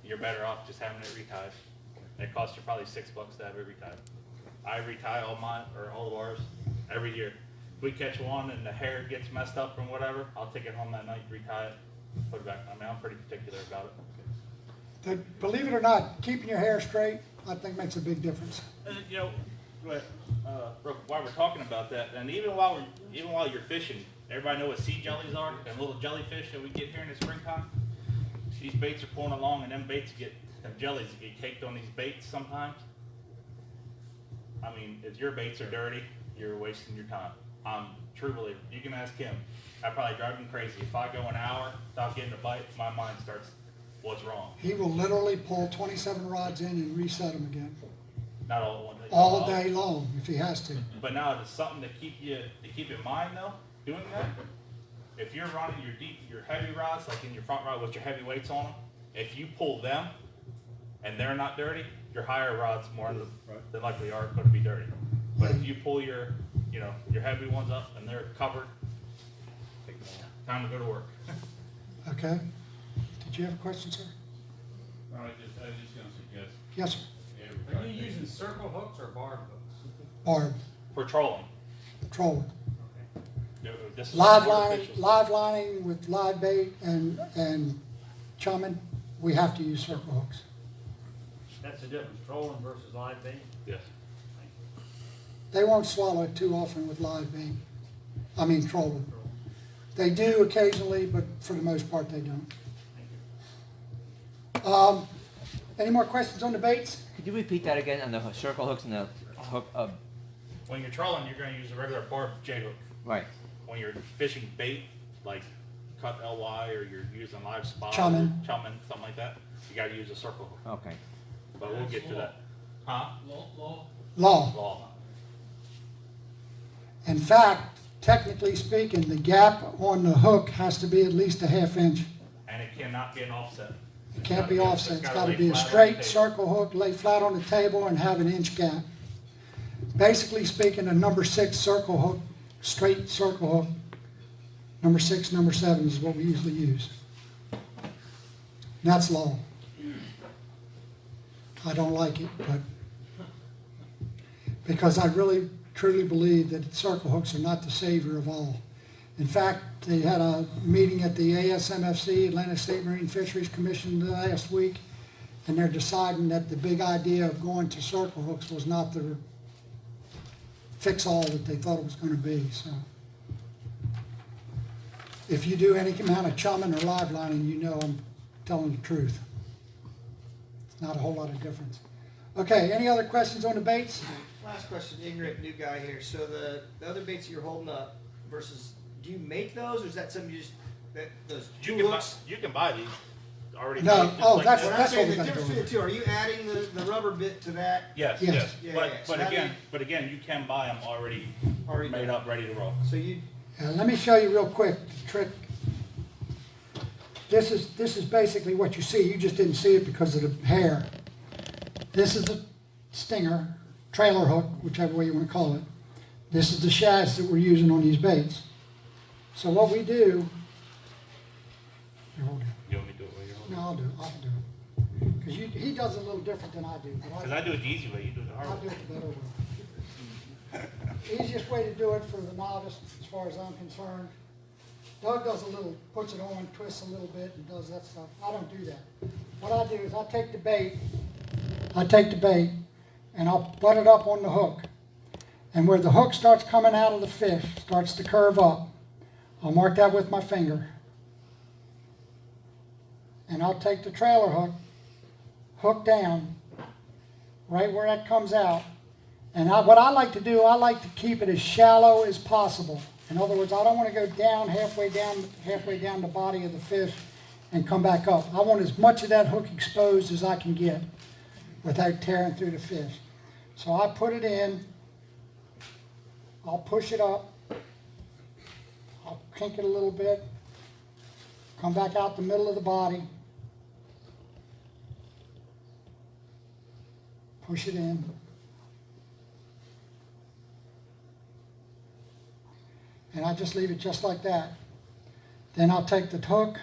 You're better off just having it retied. It costs you probably $6 to have it retied. I retie all mine, or all of ours, every year. If we catch one and the hair gets messed up and whatever, I'll take it home that night, retie it, put it back. I mean, I'm pretty particular about it. Believe it or not, keeping your hair straight, I think makes a big difference. You know, but, while we're talking about that, and even while you're fishing, everybody know what sea jellies are, and little jellyfish that we get here in the springtime. These baits are pulling along, and them jellies get caked on these baits sometimes. I mean, if your baits are dirty, you're wasting your time. I'm true believer. You can ask him. I probably drive him crazy. If I go an hour without getting a bite, my mind starts, what's wrong? He will literally pull 27 rods in and reset them again. Not all at one day. All day long, if he has to. But now it's something to keep in mind though, doing that. If you're running your heavy rods, like in your front rod with your heavy weights on them, if you pull them and they're not dirty, your higher rods more than likely are going to be dirty. But if you pull your heavy ones up and they're covered, time to go to work. Okay. Did you have a question, sir? I was just gonna suggest. Yes, sir. Are you using circle hooks or barb hooks? Barb, For trolling. trolling. This is Live artificial. lining with live bait and chumming, we have to use circle hooks. That's the difference, trolling versus live bait. Yes. They won't swallow it too often with live bait. I mean trolling. They do occasionally, but for the most part they don't. Any more questions on the baits? Could you repeat that again on the circle hooks and the hook? When you're trolling, you're going to use a regular barb J hook. Right. When you're fishing bait, like cut LY, or you're using live spot, Chumming. something like that, you got to use a circle hook. Okay. But we'll get to that. Huh? Law? Law. In fact, technically speaking, the gap on the hook has to be at least a half inch. And it cannot be an offset. It can't be offset. It's got to be a straight circle hook, lay flat on the table and have an inch gap. Basically speaking, a number 6 circle hook, straight circle hook, number 6, number 7 is what we usually use. And that's law. I don't like it, but because I really truly believe that circle hooks are not the savior of all. In fact, they had a meeting at the ASMFC, Atlantic State Marine Fisheries Commission, last week, and they're deciding that the big idea of going to circle hooks was not the fix-all that they thought it was going to be. So, if you do any amount of chumming or live lining, you know I'm telling the truth. It's not a whole lot of difference. Okay, any other questions on the baits? Last question, ignorant new guy here. So the other baits that you're holding up versus, do you make those, or is that something you just, those You two can, hooks? you can buy these already. No, made, just oh, like that's- this. What I'm saying, what the we difference gotta between the two, are you adding the rubber bit to that? Yes, Yes. yes. Yeah, But, yeah. So but how do again, you can buy them already made done? up, ready to roll. So you, Let me show you real quick the trick. This is basically what you see. You just didn't see it because of the hair. This is a stinger, trailer hook, whichever way you want to call it. This is the shad that we're using on these baits. So what we do, here, hold it. You want me to do it while you're holding? No, I'll do it. I'll do it. Because he does it a little different than I do. Because I do it the easy way, you do it the hard I'll way. do it the better way. Easiest way to do it for the novice, as far as I'm concerned. Doug does a little, puts it on, twists a little bit, and does that stuff. I don't do that. What I do is I take the bait, and I'll butt it up on the hook. And where the hook starts coming out of the fish, starts to curve up, I'll mark that with my finger. And I'll take the trailer hook, hook down, right where that comes out, And what I like to do, I like to keep it as shallow as possible. In other words, I don't want to go down halfway down the body of the fish and come back up. I want as much of that hook exposed as I can get without tearing through the fish. So I put it in, I'll push it up, I'll kink it a little bit, come back out the middle of the body, push it in. And I just leave it just like that. Then I'll take the hook,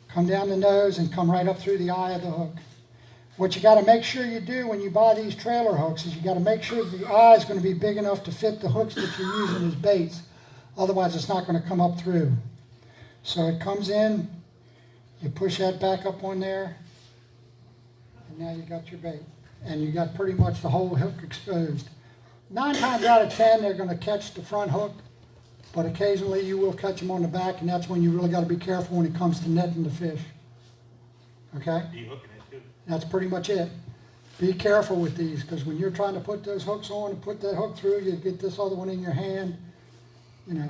come down the nose and come right up through the eye of the hook. What you got to make sure you do when you buy these trailer hooks is you got to make sure the eye is going to be big enough to fit the hooks that you're using as baits. Otherwise, it's not going to come up through. So it comes in, you push that back up on there, and now you got your bait. And you got pretty much the whole hook exposed. 9 times out of 10, they're going to catch the front hook, but occasionally you will catch them on the back, and that's when you really got to be careful when it comes to netting the fish. Okay? De-hooking it too. That's pretty much it. Be careful with these, because when you're trying to put those hooks on and put that hook through, you get this other one in your hand. You know,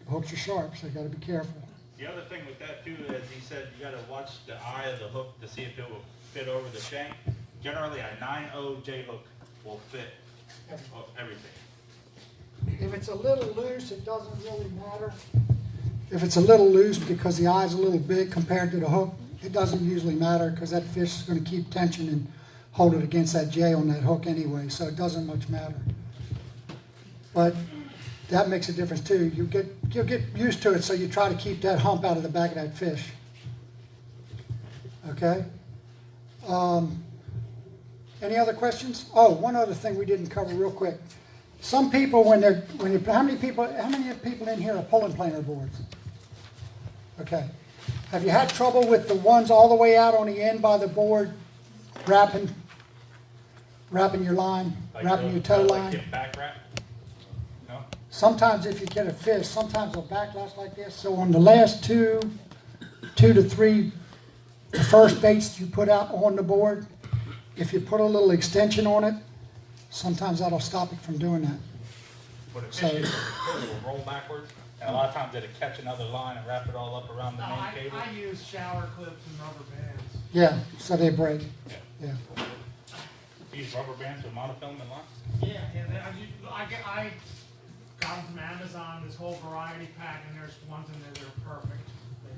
the hooks are sharp, so you got to be careful. The other thing with that too is he said you got to watch the eye of the hook to see if it will fit over the shank. Generally, a 9/0 J hook will fit everything. If it's a little loose, it doesn't really matter. If it's a little loose because the eye's a little big compared to the hook, it doesn't usually matter because that fish is going to keep tension and hold it against that J on that hook anyway, so it doesn't much matter. But that makes a difference too. You'll get used to it, so you try to keep that hump out of the back of that fish. Okay? Any other questions? Oh, one other thing we didn't cover real quick. Some people, how many people in here are pulling planer boards? Okay. Have you had trouble with the ones all the way out on the end by the board, wrapping your line, wrapping your tow line? Like back wrap? No? Sometimes if you get a fish, sometimes they'll backlash like this. So on the last two to three, the first baits you put out on the board, if you put a little extension on it, sometimes that'll stop it from doing that. But a fish will roll backwards, and a lot of times it'll catch another line and wrap it all up around the No, main cable. I use shower clips and rubber bands. Yeah, so they break. Yeah. You use rubber bands with monofilament lines? Yeah, I got them from Amazon, this whole variety pack, and there's ones in there that are perfect.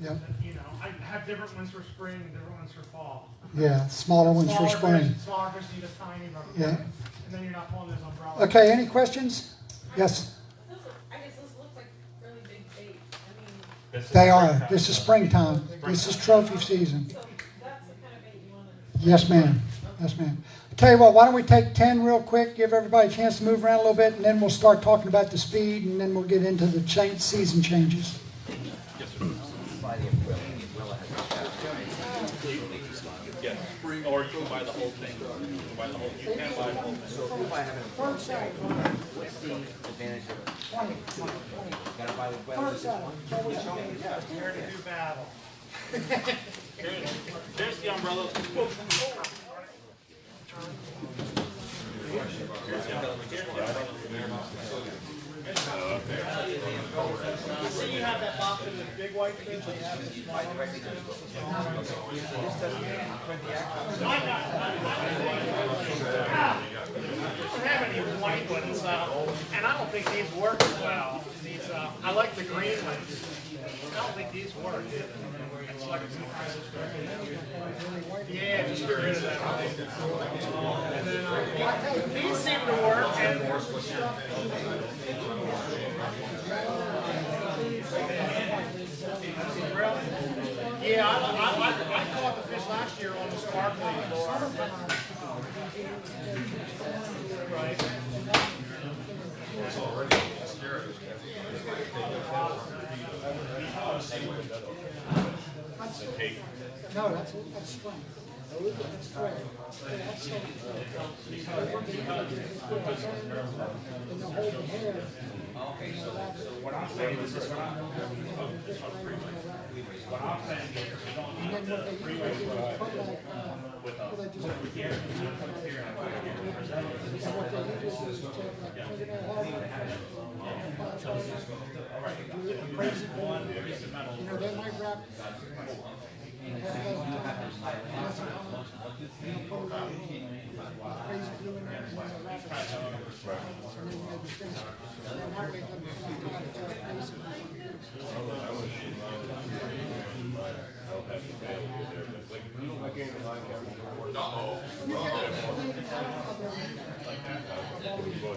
Yep. You know, I have different ones for spring and different ones for fall. Yeah, smaller ones for spring. Smaller fish need a tiny rubber Yeah. band, and then you're not pulling those umbrellas. Okay, any questions? Yes, I guess this looks like really big bait. I mean, they are. This is springtime. This is trophy season. so that's the kind of bait you want to. Yes, ma'am. Yes, ma'am. Tell you what, why don't we take 10 real quick, give everybody a chance to move around a little bit, and then we'll start talking about the speed, and then we'll get into the season changes. Yes. Or you can buy the whole thing. You can buy the whole thing. What's the advantage of it? Gotta buy the well. Here to do battle. There's the umbrella. So you have that box of the big white fish, and you have the small one. I don't have any white ones, and I don't think these work as well. These, I like the green ones. I don't think these work. It's like yeah, just get rid of that. And then these seem to work. And yeah, I caught the fish last year on the sparkling lure. Right. No, that's spring. That's thread. That's and you hold the hair. Okay, so what I'm saying is this one. What I'm saying is, we don't And need then what they the usually do freeway is put like, with well, they us. just, and what they usually do is take like fingernail hardware, crazy glue. You know, they might wrap. Crazy glue in there, and then they wrap it. And then they just finish it. And then that way it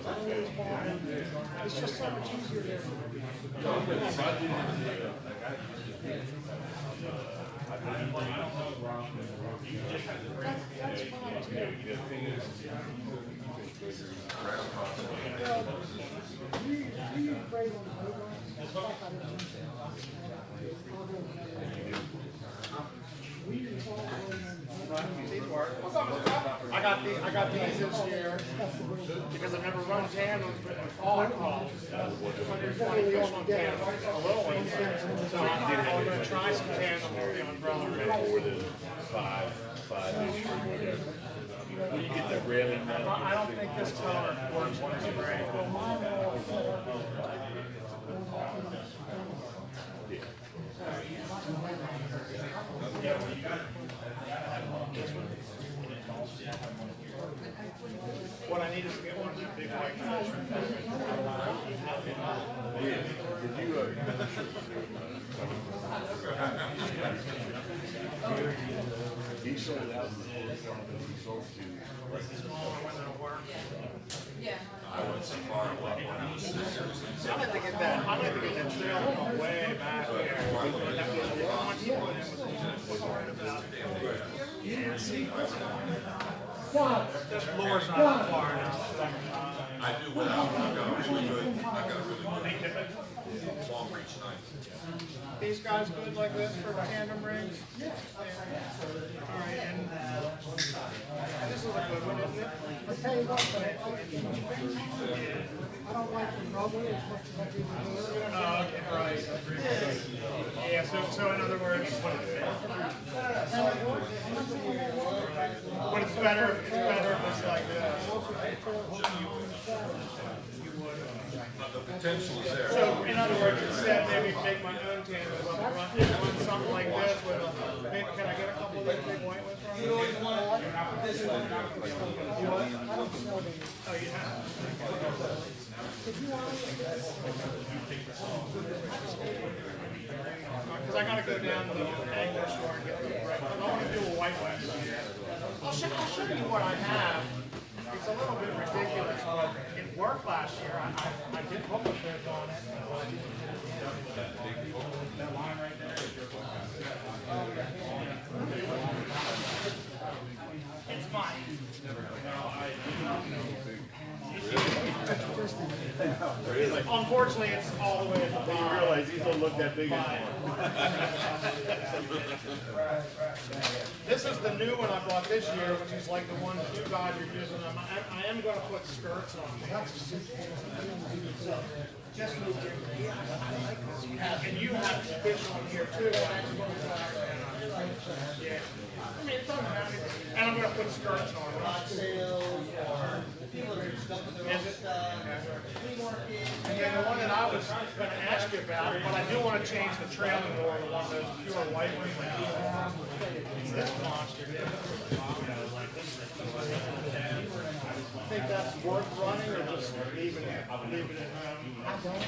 doesn't come out until it's just so much easier there. That's fine too. Well, you break on the boat, it's like I didn't do that. We use all the way I got these this year because I've never run tandems with my fall call. 120 fish on tandem, a little one. So I'm going to try some tandems with the umbrella. More than five-ish or whatever. When you get that railing I don't think this color works on this spray. What I need is to get one of the big white fish. Did you, he sold out he sold Yeah. I went so far, when I was 6 years old. I'd like to get that trail way back there. That was the one he put in was worried about. Yeah, see. This lure's not far enough. I do well. I've got a really good long reach knife. These guys good like this for tandem rigs? Yeah. All right, and this is a good one, isn't it? I'll tell you what, I don't like the rubber as much as I do the leather. Oh, okay, right. Yeah, so in other words, but it's better if it's like this. The potential is there. So in other words, instead maybe make my own tandem, run something like this with a, maybe, can I get a couple of those big white ones from you? Oh, you have? Because I gotta go down to the angler store and get the right. I want to do a white wax here. I'll show you what I have. It's a little bit ridiculous, but it worked last year. I did hook a fish on it. That line right there is your hook. It's fine. Unfortunately, it's all the way at the bottom. You realize these don't look that big anymore. This is the new one I bought this year, which is like the one that you guys are using. I am going to put skirts on these. Just move here. And you have fish on here too. Yeah. I mean, it doesn't matter. And I'm going to put skirts on it. And then the one that I was going to ask you about, but I do want to change the trailing oar to one of those pure white ones. It's this monster. I think that's worth running or just leaving it at home? I don't.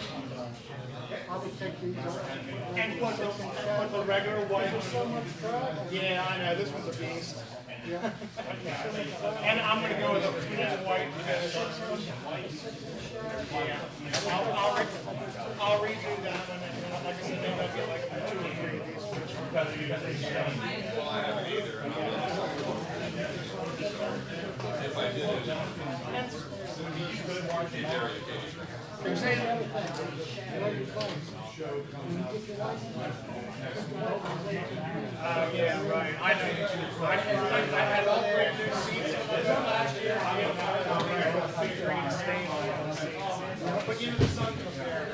I would take these off. And put the regular white one. So much drag. Yeah, I know, this one's a beast. And I'm going to go with a clean white fish. Yeah. I'll redo that one, and like I said, maybe I'll get like 2 or 3 of these fish. Well, I haven't either. And if I did it, be there occasionally. They're saying, yeah, right. I had all brand new seats last year. I had a big green stain on the seats. But you know, the sun was there.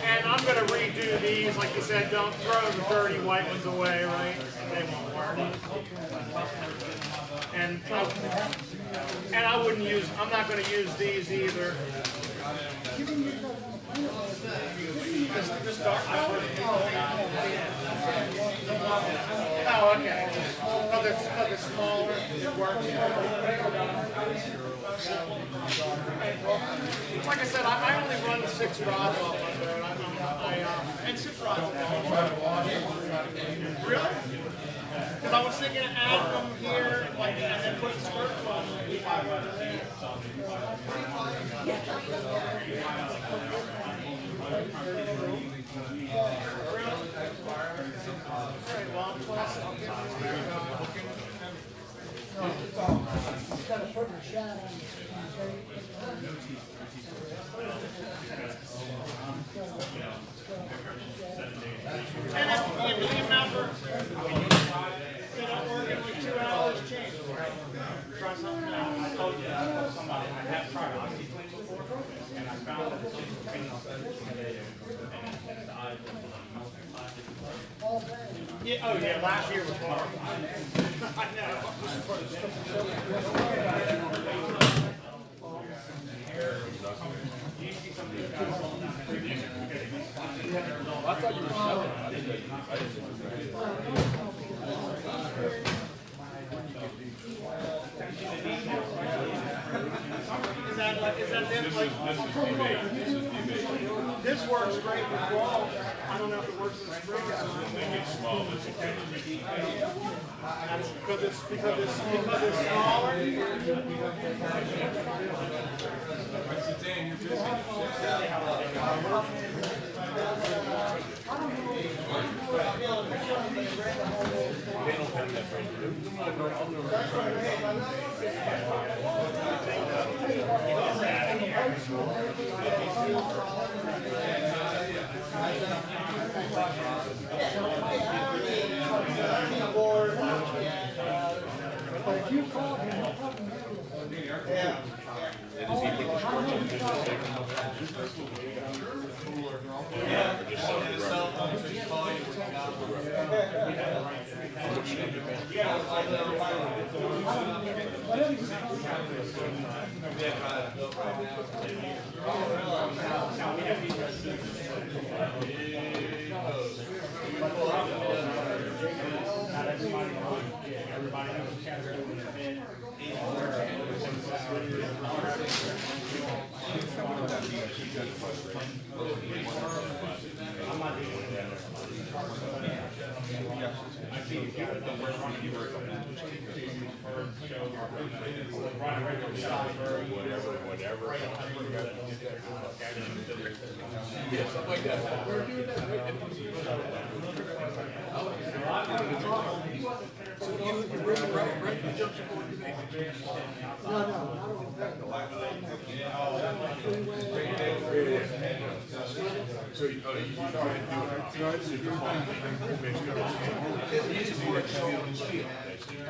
And I'm said, don't throw the dirty white ones away, right? They won't work. And I wouldn't use, I'm not going to use these either. This dark color? Oh, okay. Because it's smaller, it works. Like I said, I only run 6 rods off my boat. And 6 rods. Really? Because I was thinking of adding them here, like, and then put the skirt on them. And if you remember, working like 2 hours change. Try something out. I told you, I told somebody, I have tried OxyClean before, and I found that it's yeah, oh yeah, last year was horrible. I know. I thought you were selling. Is that it? Like, this works great with fall. I don't know if it works in the spring. That's because it's smaller. But if you call him,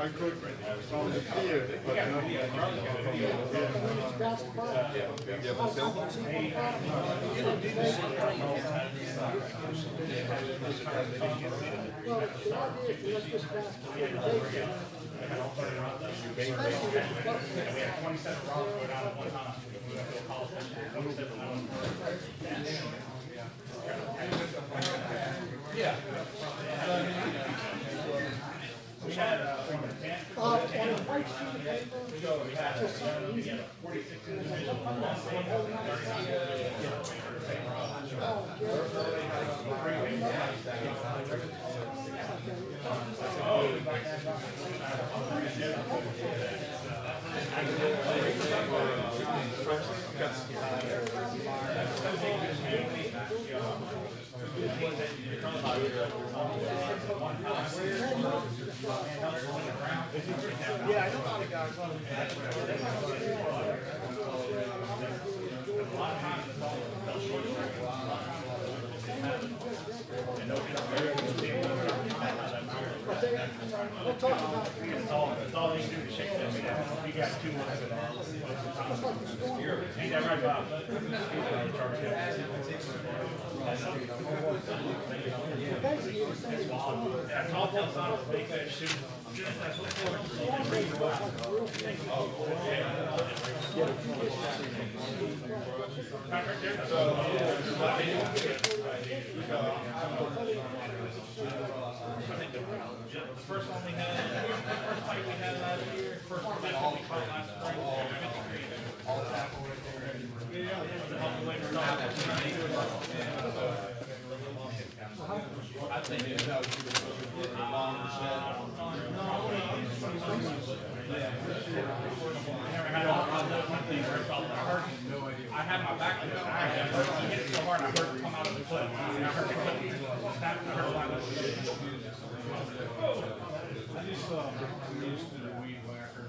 I could from the pier, but not Yeah. Yeah, I know a lot of guys on We'll talk about it. It's all they can do to shake them. You got 2 months of that. Ain't that right, Bob? Yeah, tall tail's not a big fish, too. The first one we had, first fight we had last year, first one we caught last spring. All tackle right there. I think it's I had my back to it. I hit it so hard I heard it come out of the clip. I heard the clip. I just, I'm used to the weed whacker.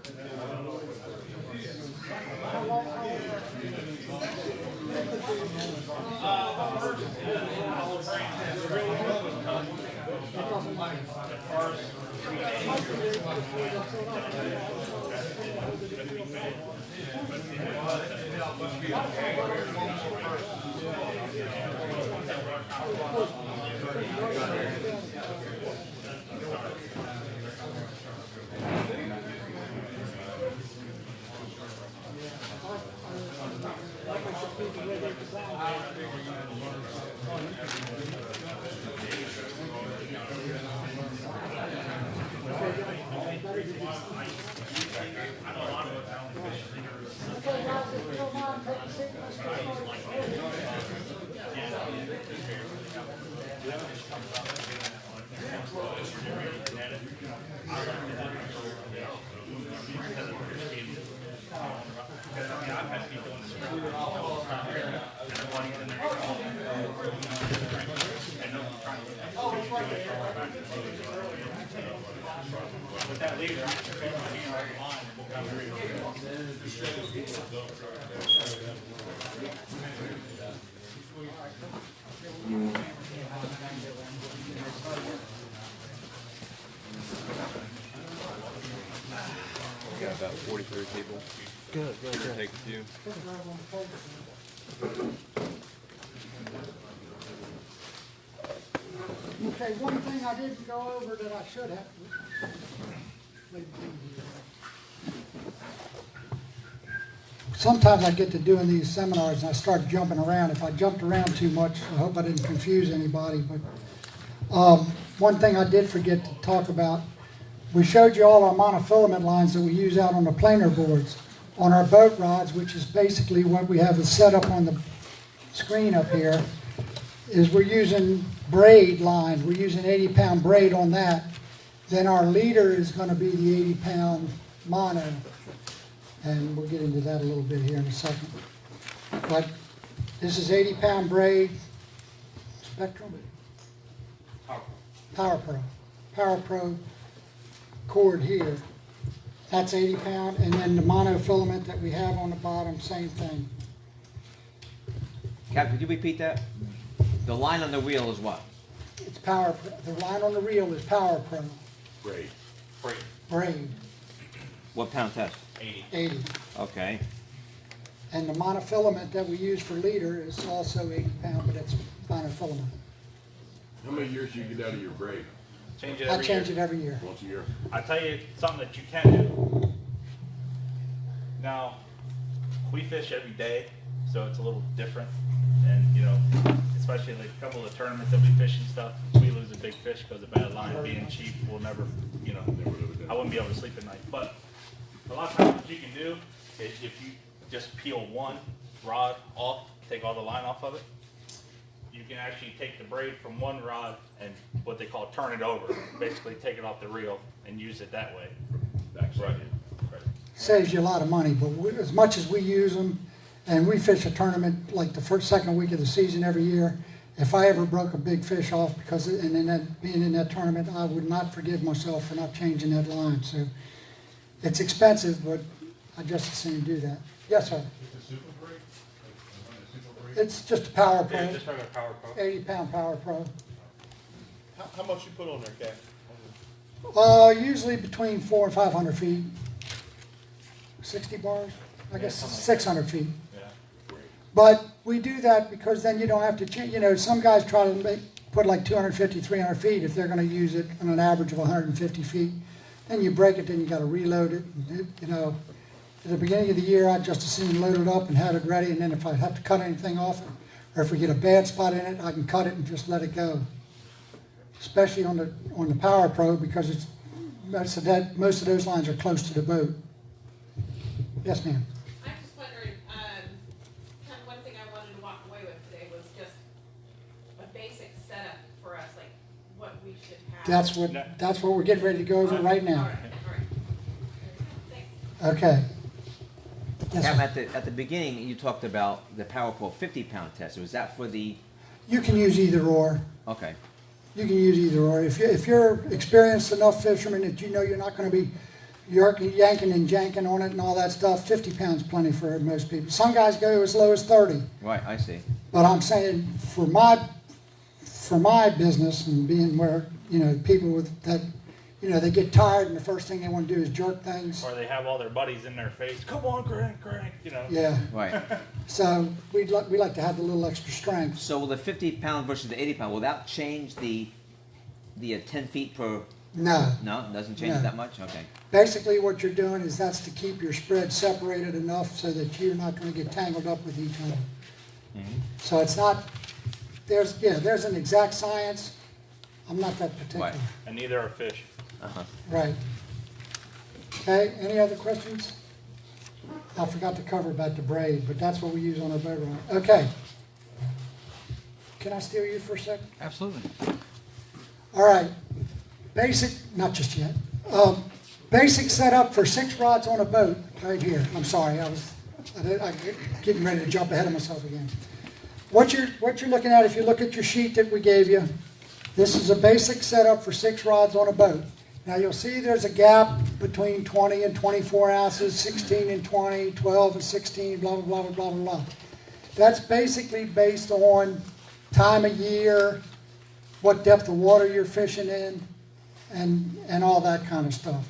With that leader, we'll come Got about 43 people. Good, good, good. Take a few. Okay, one thing I didn't go over that I should have. Sometimes I get to doing these seminars and I start jumping around. If I jumped around too much, I hope I didn't confuse anybody. But one thing I did forget to talk about, we showed you all our monofilament lines that we use out on the planer boards. On our boat rods, which is basically what we have is set up on the screen up here, is we're using braid line. We're using 80-pound braid on that. Then our leader is going to be the 80-pound mono. And we'll get into that a little bit here in a second. But this is 80-pound braid, Spectrum? Power Pro cord here. That's 80 pound. And then the monofilament that we have on the bottom, same thing. Cap, could you repeat that? The line on the wheel is what? It's Power Pro. The line on the reel is Power Pro. Great. Braid. What pound test? 80. Okay. And the monofilament that we use for leader is also 80 pound, but it's monofilament. How many years do you get out of your braid? Change it I every change year. it every year. Once a year. I tell you something that you can do. Now, we fish every day, so it's a little different. And, you know, especially like a couple of the tournaments that we fish and stuff, we lose a big fish because of bad line. Being cheap, we'll never, you know, I wouldn't be able to sleep at night. But a lot of times what you can do is if you just peel one rod off, take all the line off of it, you can actually take the braid from one rod and what they call turn it over. Basically take it off the reel and use it that way. Backside. Right. Saves you a lot of money, but as much as we use them, and we fish a tournament like the second week of the season every year, if I ever broke a big fish off because being in that tournament, I would not forgive myself for not changing that line. So it's expensive, but I just as soon do that. Yes, sir. It's just a Power Pro. Yeah, just like a Power Pro. 80-pound Power Pro. How much you put on there, Cat? Usually between 400 and 500 feet. 60 bars, I guess 600 feet. Yeah. But we do that because then you don't have to change, some guys try to put like 250, 300 feet if they're gonna use it on an average of 150 feet. Then you break it, then you gotta reload it. At the beginning of the year, I just as soon load it up and have it ready, and then if I have to cut anything off, or if we get a bad spot in it, I can cut it and just let it go. Especially on the Power Pro, because most of those lines are close to the boat. Yes, ma'am. I'm just wondering, kind of one thing I wanted to walk away with today was just a basic setup for us, like what we should have. That's what we're getting ready to go over right now. All right. Thanks. Okay. Yes, Captain, sir. at the beginning, you talked about the Power Pro 50-pound test. Was that for the? You can use either or. Okay. You can use either or. If you're experienced enough fisherman that you know you're not going to be yanking and janking on it and all that stuff, 50 pounds plenty for most people. Some guys go as low as 30. Right, I see. But I'm saying for my business and being where, people with that, they get tired and the first thing they want to do is jerk things. Or they have all their buddies in their face. Come on, crank. Yeah. Right. So we like to have the little extra strength. So will the 50-pound versus the 80-pound, will that change the 10 feet per? No. No, it doesn't change it that much? Okay. Basically what you're doing is that's to keep your spread separated enough so that you're not going to get tangled up with each other. Mm-hmm. So it's not, there's an exact science. I'm not that particular. Right. And neither are fish. Uh-huh. Right. Okay, any other questions? I forgot to cover about the braid, but that's what we use on our boat ride. Okay. Can I steal you for a second? Absolutely. All right. Basic, not just yet. Basic setup for 6 rods on a boat, right here. I'm sorry, I'm getting ready to jump ahead of myself again. What you're looking at, if you look at your sheet that we gave you, this is a basic setup for 6 rods on a boat. Now you'll see there's a gap between 20 and 24 ounces, 16 and 20, 12 and 16, blah, blah, blah, blah, blah, blah. That's basically based on time of year, what depth of water you're fishing in, and all that kind of stuff.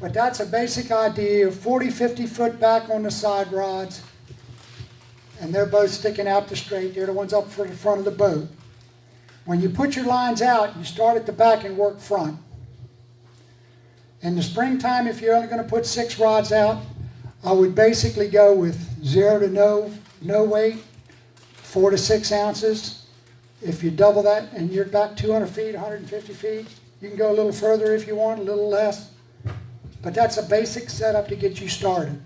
But that's a basic idea of 40, 50 foot back on the side rods, and they're both sticking out to straight. They're the ones up for the front of the boat. When you put your lines out, you start at the back and work front. In the springtime, if you're only going to put 6 rods out, I would basically go with 0 to no weight, 4 to 6 ounces. If you double that and you're about 200 feet, 150 feet, you can go a little further if you want, a little less. But that's a basic setup to get you started.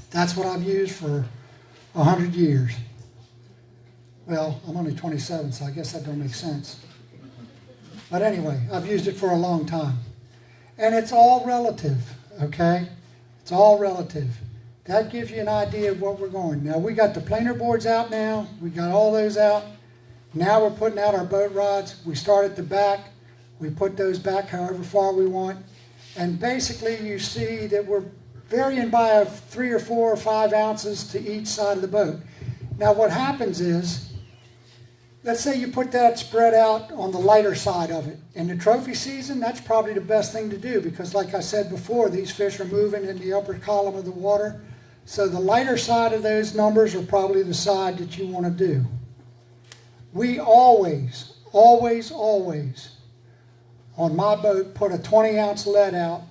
That's what I've used for 100 years. Well, I'm only 27, so I guess that don't make sense. But anyway, I've used it for a long time. And it's all relative, okay? It's all relative. That gives you an idea of what we're going. Now, we got the planer boards out now. We got all those out. Now we're putting out our boat rods. We start at the back. We put those back however far we want. And basically, you see that we're varying by 3 or 4 or 5 ounces to each side of the boat. Now, what happens is, let's say you put that spread out on the lighter side of it. In the trophy season, that's probably the best thing to do because like I said before, these fish are moving in the upper column of the water. So the lighter side of those numbers are probably the side that you want to do. We always, always, always, on my boat, put a 20-ounce lead out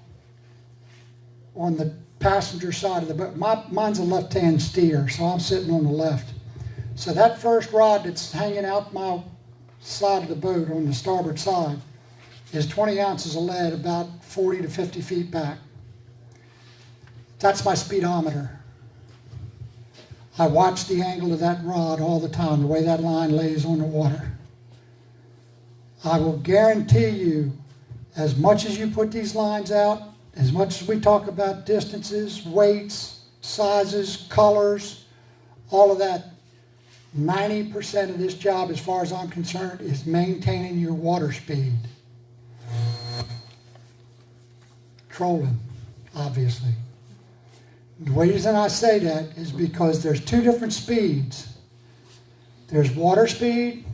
on the passenger side of the boat. Mine's a left-hand steer, so I'm sitting on the left. So that first rod that's hanging out my side of the boat on the starboard side is 20 ounces of lead about 40 to 50 feet back. That's my speedometer. I watch the angle of that rod all the time, the way that line lays on the water. I will guarantee you, as much as you put these lines out, as much as we talk about distances, weights, sizes, colors, all of that, 90% of this job, as far as I'm concerned, is maintaining your water speed. Trolling, obviously. The reason I say that is because there's 2 different speeds. There's water speed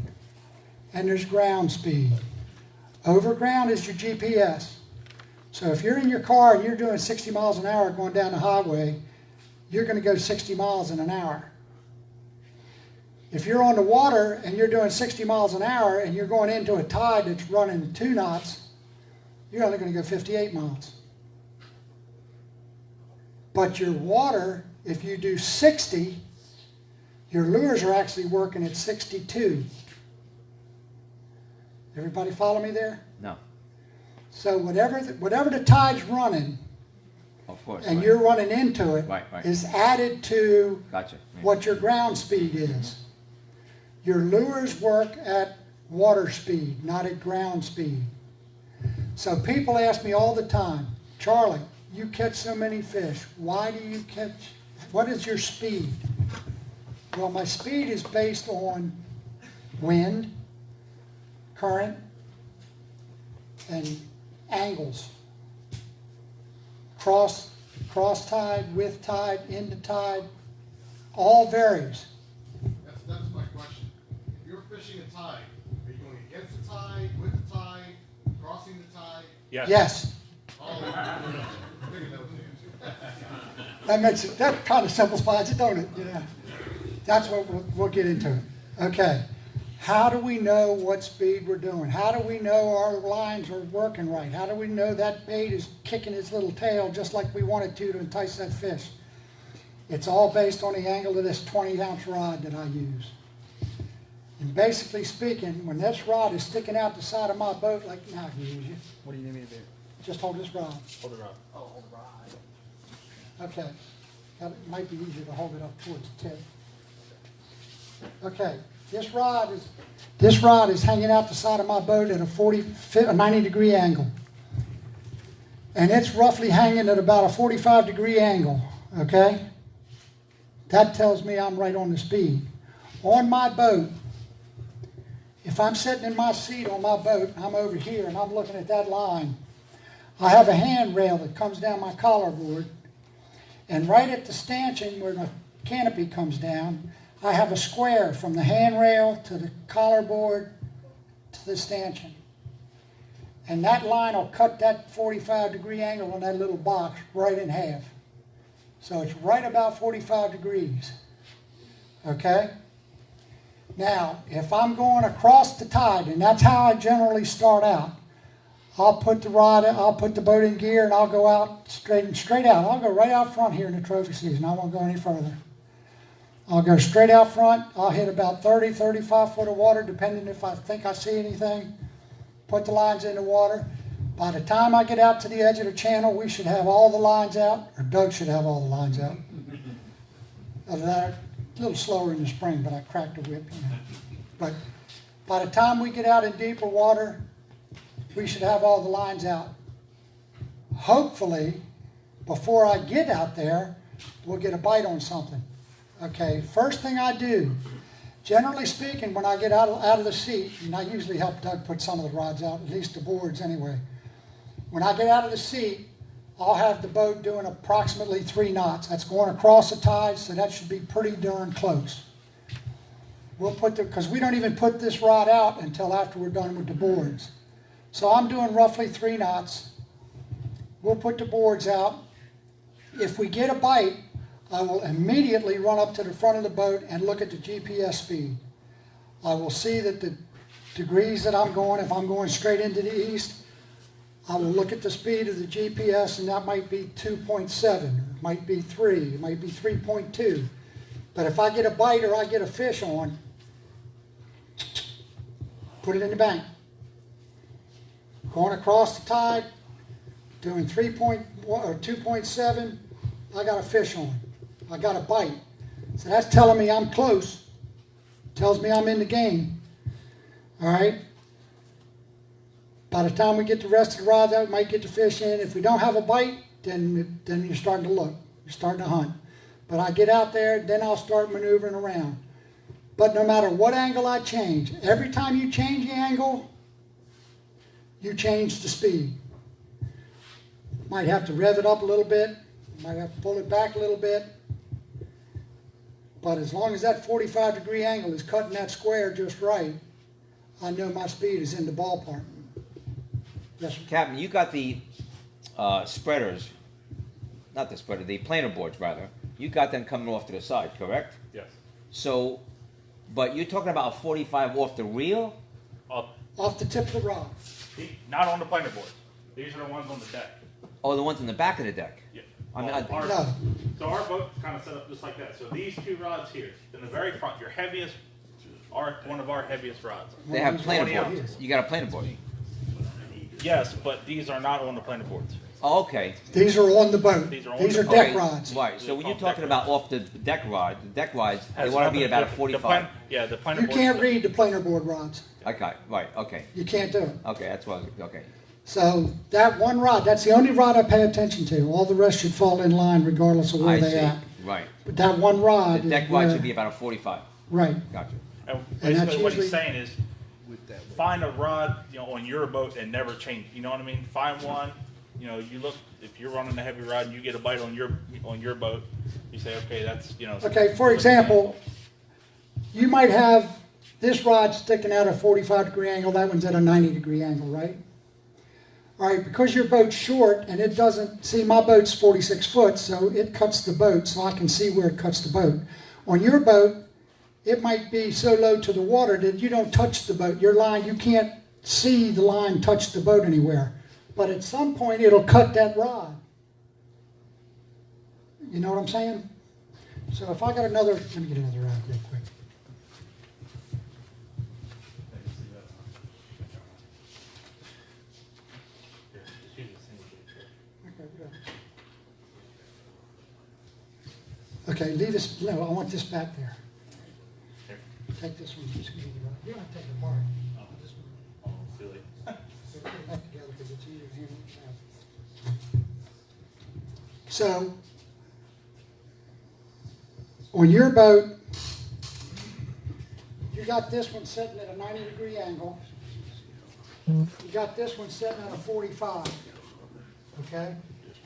and there's ground speed. Overground is your GPS. So if you're in your car and you're doing 60 miles an hour going down the highway, you're going to go 60 miles in an hour. If you're on the water and you're doing 60 miles an hour and you're going into a tide that's running 2 knots, you're only going to go 58 miles. But your water, if you do 60, your lures are actually working at 62. Everybody follow me there? No, So whatever the tide's running, of course. and right. you're running into it, Right, right. is added to Gotcha. Yeah. what your ground speed is. Your lures work at water speed, not at ground speed. So people ask me all the time, Charlie, you catch so many fish. Why do you catch, what is your speed? Well, my speed is based on wind, current, and angles. Cross tide, with tide, into tide, all varies. That's my question. If you're fishing a tide, are you going against the tide, with the tide, crossing the tide? Yes. Yes. All of it. Figured that was the answer. That makes it, that kind of simplifies it, don't it? Yeah. That's what we'll get into it. Okay. How do we know what speed we're doing? How do we know our lines are working right? How do we know that bait is kicking its little tail just like we want it to entice that fish? It's all based on the angle of this 20-ounce rod that I use. And basically speaking, when this rod is sticking out the side of my boat, like now, can you use it? What do you need me to do? Just hold this rod. Hold it up. Oh, hold the rod. Okay. It might be easier to hold it up towards the tip. Okay. This rod is hanging out the side of my boat at a 90-degree angle. And it's roughly hanging at about a 45-degree angle, okay? That tells me I'm right on the speed. On my boat, if I'm sitting in my seat on my boat, I'm over here and I'm looking at that line, I have a handrail that comes down my collar board, and right at the stanchion where the canopy comes down, I have a square from the handrail to the collar board to the stanchion. And that line will cut that 45-degree angle on that little box right in half. So it's right about 45 degrees. Okay? Now, if I'm going across the tide, and that's how I generally start out, I'll put the boat in gear and I'll go out straight out. I'll go right out front here in the trophy season. I won't go any further. I'll go straight out front. I'll hit about 30, 35 foot of water, depending if I think I see anything. Put the lines in the water. By the time I get out to the edge of the channel, we should have all the lines out, or Doug should have all the lines out. Other than that, a little slower in the spring, but I cracked the whip. You know. But by the time we get out in deeper water, we should have all the lines out. Hopefully, before I get out there, we'll get a bite on something. Okay, first thing I do, generally speaking, when I get out of the seat, and I usually help Doug put some of the rods out, at least the boards anyway. When I get out of the seat, I'll have the boat doing approximately 3 knots. That's going across the tide, so that should be pretty darn close. We'll because we don't even put this rod out until after we're done with the boards. So I'm doing roughly 3 knots. We'll put the boards out. If we get a bite, I will immediately run up to the front of the boat and look at the GPS speed. I will see that the degrees that I'm going, if I'm going straight into the east, I will look at the speed of the GPS, and that might be 2.7, it might be 3, it might be 3.2. But if I get a bite or I get a fish on, put it in the bank. Going across the tide, doing 3.1 or 2.7, I got a fish on. I got a bite. So that's telling me I'm close. Tells me I'm in the game. All right? By the time we get the rest of the rods out, we might get the fish in. If we don't have a bite, then you're starting to look. You're starting to hunt. But I get out there, then I'll start maneuvering around. But no matter what angle I change, every time you change the angle, you change the speed. Might have to rev it up a little bit. Might have to pull it back a little bit. But as long as that 45-degree angle is cutting that square just right, I know my speed is in the ballpark. Yes, sir. Captain, you got the spreaders, not the spreader, the planer boards rather. You got them coming off to the side, correct? Yes. So, but you're talking about a 45 off the reel? Off the tip of the rod. Not on the planer boards. These are the ones on the deck. Oh, the ones in the back of the deck? Yeah. I mean, No. So our boat's kind of set up just like that. So these two rods here, in the very front, your heaviest, are one of our heaviest rods. They have planer 20 boards. ounces. You got a planer board? Yes, but these are not on the planer boards. Oh, okay. These are on the boat. These are These on are the deck Okay, rods. Right, so when you're Off talking deck about off the deck rods, they Has want to be nothing about a do- the 45. Yeah, the planer You boards. can't read the planer board rods. Okay, right, okay. You can't do it. Okay, that's what, okay. So that one rod, that's the only rod I pay attention to. All the rest should fall in line regardless of where I they see, at. right. But that one rod The deck is rod where- should be about a 45. Right. Gotcha. And And that's basically what he's usually- saying is, find a rod, on your boat and never change. You know what I mean? Find one. You look, if you're running a heavy rod and you get a bite on your boat, you say, okay, that's. Okay, for example, you might have this rod sticking out at a 45-degree angle, that one's at a 90-degree angle, right? All right, because your boat's short and it doesn't, see, my boat's 46 foot, so it cuts the boat, so I can see where it cuts the boat. On your boat, it might be so low to the water that you don't touch the boat. Your line, you can't see the line touch the boat anywhere. But at some point, it'll cut that rod. You know what I'm saying? So if I got another, let me get another rod real quick. Okay, leave this, no, I want this back there. Take this one, just give me the rod. You don't have to take it apart. This one. Silly. So put it back together because it's easier to handle. So, on your boat, you got this one sitting at a 90-degree angle. You got this one sitting at a 45. Okay?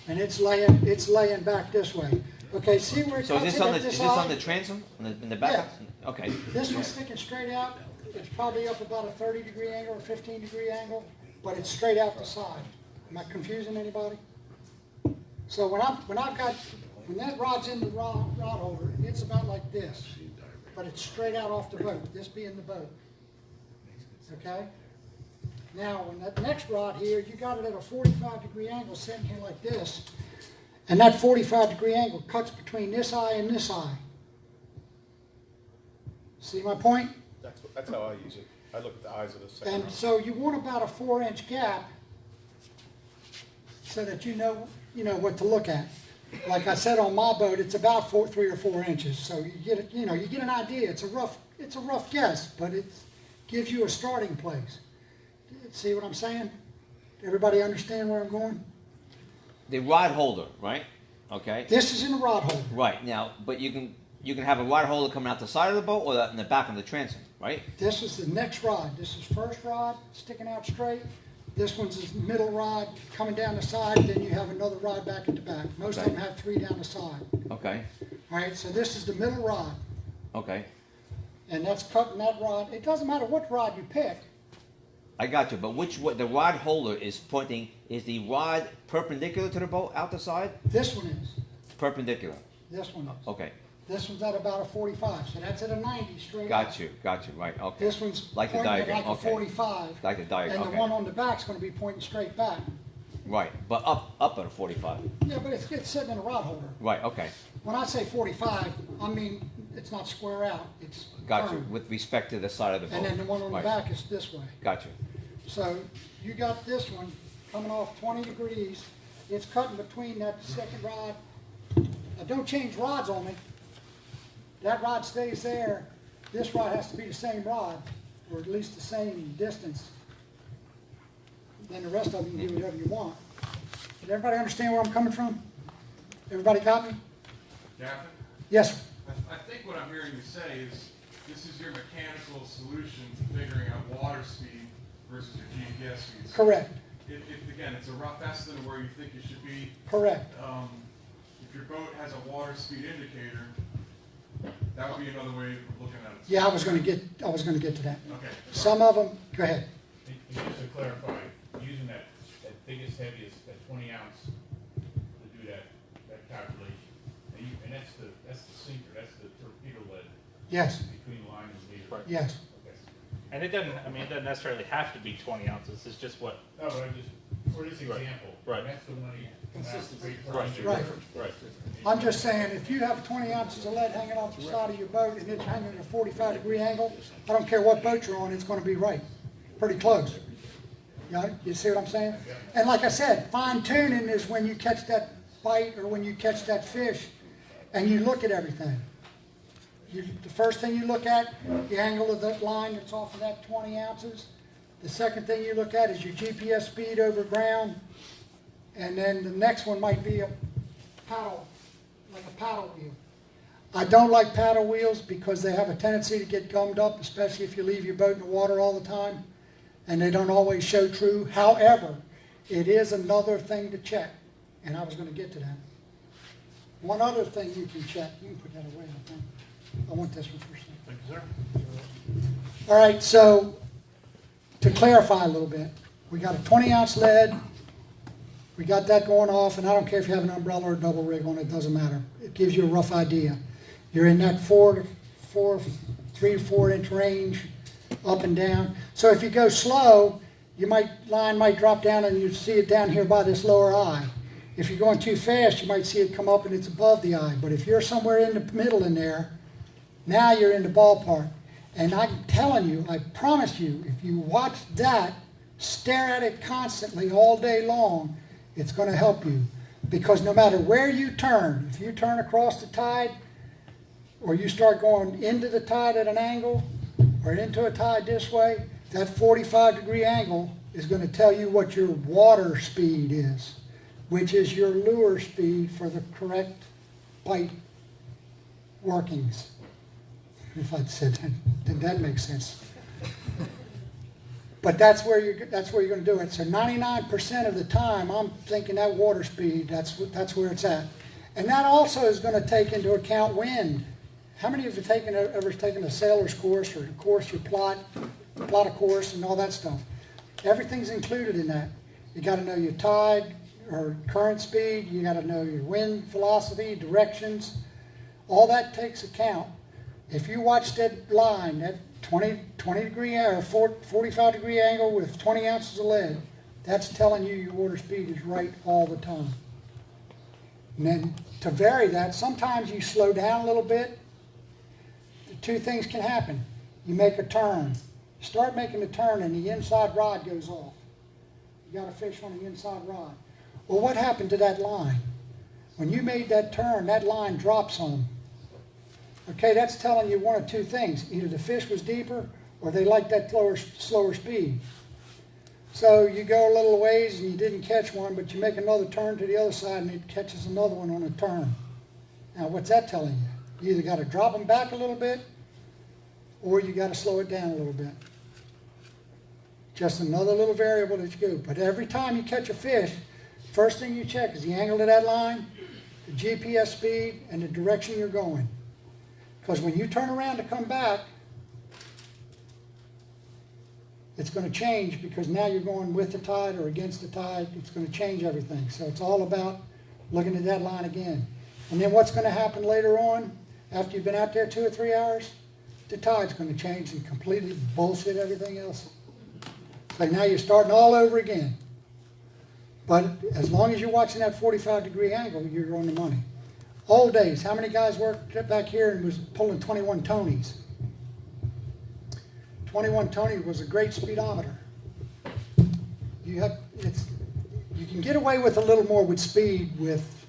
And it's laying back this way. Okay, see where it So cuts is in at this this on side? the transom, in the back? Okay. This one's sticking straight out. It's probably up about a 30-degree angle or 15-degree angle, but it's straight out the side. Am I confusing anybody? So when that rod's in the rod holder, it's about like this, but it's straight out off the boat. This being the boat. Okay. Now, when that next rod here, you got it at a 45-degree angle, sitting here like this, and that 45-degree angle cuts between this eye and this eye. See my point? That's how I use it. I look at the eyes of the second. And so you want about a 4-inch gap so that you know what to look at. Like I said on my boat, it's about 3 or 4 inches. So you get it, you get an idea. It's a rough guess, but it gives you a starting place. See what I'm saying? Everybody understand where I'm going? The rod holder, right? Okay. This is in a rod holder. Right, now, but you can have a rod holder coming out the side of the boat or in the back of the transom, right? This is the next rod. This is first rod sticking out straight. This one's the middle rod coming down the side. Then you have another rod back at the back. Most of them have 3 down the side. Okay. All right, so this is the middle rod. Okay. And that's cutting that rod. It doesn't matter what rod you pick. I got you, but the rod holder is pointing, is the rod perpendicular to the boat out the side? This one is. Perpendicular. This one is. Okay. This one's at about a 45, so that's at a 90 straight Got out. you, right, okay. This one's like the pointing diagram, like a okay. 45. Like the diagram, And okay. the one on the back's going to be pointing straight back. Right, but up at a 45. Yeah, but it's sitting in a rod holder. Right, okay. When I say 45, I mean it's not square out. It's Got you, firm. with respect to the side of the boat. And then the one on Right. the back is this way. Got you. So you got this one coming off 20 degrees. It's cutting between that second rod. Now don't change rods on me. That rod stays there. This rod has to be the same rod, or at least the same distance. Then the rest of them you can do whatever you want. Did everybody understand where I'm coming from? Everybody got me? Captain? Yes, sir. I think what I'm hearing you say is this is your mechanical solution to figuring out water speed versus your GPS speed. Correct. Again, it's a rough estimate of where you think you should be. Correct. If your boat has a water speed indicator, that would be another way of looking at it. Yeah, I was going to get to that. Okay. Some of them, go ahead. And just to clarify, using that biggest, heaviest, at 20 ounce to do that calculation. And that's the sinker, that's the torpedo lead. Yes. Between line and leader. Right. Yes. Okay. And it doesn't necessarily have to be 20 ounces. It's just what. No, but I'm just, for this Right. example, Right. that's the money. Consistency. Right. Right. I'm just saying, if you have 20 ounces of lead hanging off the side of your boat and it's hanging at a 45-degree angle, I don't care what boat you're on, it's going to be right, pretty close. You see what I'm saying? And like I said, fine tuning is when you catch that bite or when you catch that fish and you look at everything. The first thing you look at, the angle of that line that's off of that 20 ounces. The second thing you look at is your GPS speed over ground. And then the next one might be a paddle, like a paddle wheel. I don't like paddle wheels because they have a tendency to get gummed up, especially if you leave your boat in the water all the time, and they don't always show true. However, it is another thing to check, and I was going to get to that. One other thing you can check, you can put that away, I think. I want this one first. Thank you, sir. All right, so to clarify a little bit, we got a 20-ounce lead. We got that going off, and I don't care if you have an umbrella or a double rig on it, doesn't matter. It gives you a rough idea. You're in that 3 to 4 inch range, up and down. So if you go slow, line might drop down and you see it down here by this lower eye. If you're going too fast, you might see it come up and it's above the eye. But if you're somewhere in the middle in there, now you're in the ballpark. And I'm telling you, I promise you, if you watch that, stare at it constantly all day long, it's going to help you. Because no matter where you turn, if you turn across the tide, or you start going into the tide at an angle, or into a tide this way, that 45-degree angle is going to tell you what your water speed is, which is your lure speed for the correct bite workings. If I'd said that, then that makes sense. But that's where you're going to do it. So 99% of the time, I'm thinking that water speed, that's where it's at. And that also is going to take into account wind. How many of you ever taken a sailor's course or a course you plot a course and all that stuff? Everything's included in that. You got to know your tide or current speed. You got to know your wind velocity, directions. All that takes account. If you watch that line, that 20 degree or 45 degree angle with 20 ounces of lead, that's telling you your water speed is right all the time. And then to vary that, sometimes you slow down a little bit. Two things can happen. You make a turn. Start making a turn and the inside rod goes off. You got a fish on the inside rod. Well, what happened to that line? When you made that turn, that line drops on. Okay, that's telling you one of two things. Either the fish was deeper or they liked that slower speed. So you go a little ways and you didn't catch one, but you make another turn to the other side and it catches another one on a turn. Now, what's that telling you? You either got to drop them back a little bit or you got to slow it down a little bit. Just another little variable that you go. But every time you catch a fish, first thing you check is the angle of that line, the GPS speed, and the direction you're going. Because when you turn around to come back, it's going to change because now you're going with the tide or against the tide. It's going to change everything. So it's all about looking at that line again. And then what's going to happen later on, after you've been out there 2 or 3 hours, the tide's going to change and completely bullshit everything else. So now you're starting all over again. But as long as you're watching that 45-degree angle, you're on the money. Old days, how many guys worked back here and was pulling 21 Tonys? 21 Tony was a great speedometer. You can get away with a little more with speed with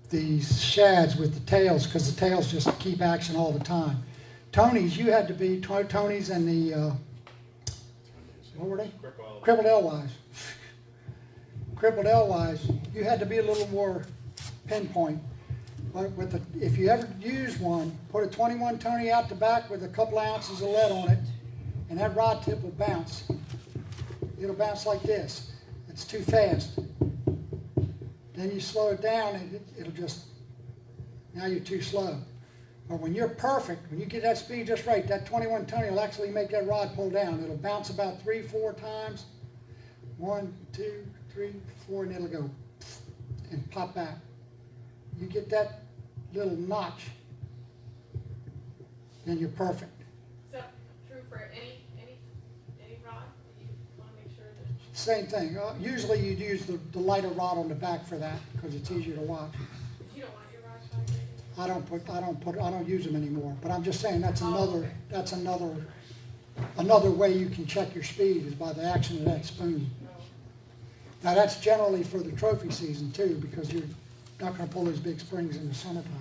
these shads with the tails because the tails just keep action all the time. Tonys, you had to be Tonys and the what were they? Crippled Alewives. Crippled Alewives, you had to be a little more pinpoint. But if you ever use one, put a 21 Tony out the back with a couple ounces of lead on it, and that rod tip will bounce. It'll bounce like this. It's too fast. Then you slow it down, and it'll just, now you're too slow. But when you're perfect, when you get that speed just right, that 21 Tony will actually make that rod pull down. It'll bounce about 3-4 times. 1, 2, 3, 4, and it'll go and pop back. You get that little notch, then you're perfect. So, true for any rod, you wanna make sure that. Same thing. Usually you'd use the lighter rod on the back for that because it's easier to watch. You don't want your rod shot rated? I don't use them anymore. But I'm just saying that's Oh, another way you can check your speed is by the action of that spoon. Now that's generally for the trophy season too, because you're not going to pull those big springs in the summertime.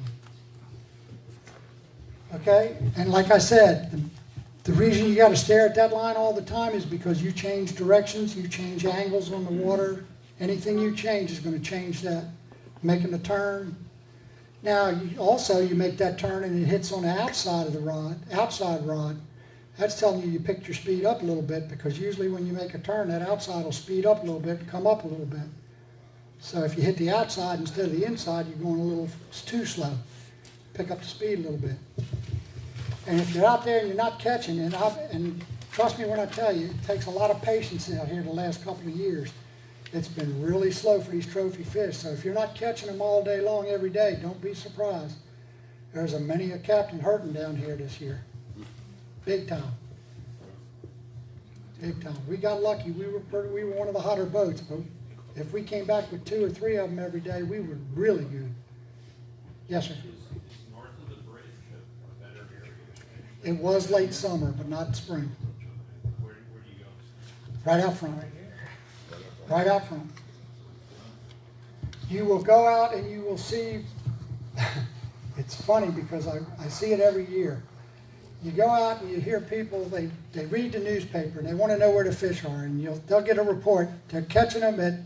Okay, and like I said, the reason you got to stare at that line all the time is because you change directions, you change angles on the water. Anything you change is going to change that. Making a turn. Now, you make that turn and it hits on the outside of the rod, outside rod. That's telling you picked your speed up a little bit, because usually when you make a turn, that outside will speed up a little bit and come up a little bit. So if you hit the outside instead of the inside, you're going a little too slow. Pick up the speed a little bit. And if you're out there and you're not catching, and trust me when I tell you, it takes a lot of patience out here the last couple of years. It's been really slow for these trophy fish. So if you're not catching them all day long every day, don't be surprised. There's many a captain hurting down here this year. Big time. Big time. We got lucky. We were one of the hotter boats, but if we came back with 2 or 3 of them every day, we were really good. Yes, sir. North of the bridge, a better area. It was late summer, but not spring. Where do you go? Right out front. Right out front. You will go out and you will see, it's funny because I see it every year. You go out and you hear people, they read the newspaper and they want to know where the fish are, and they'll get a report. They're catching them at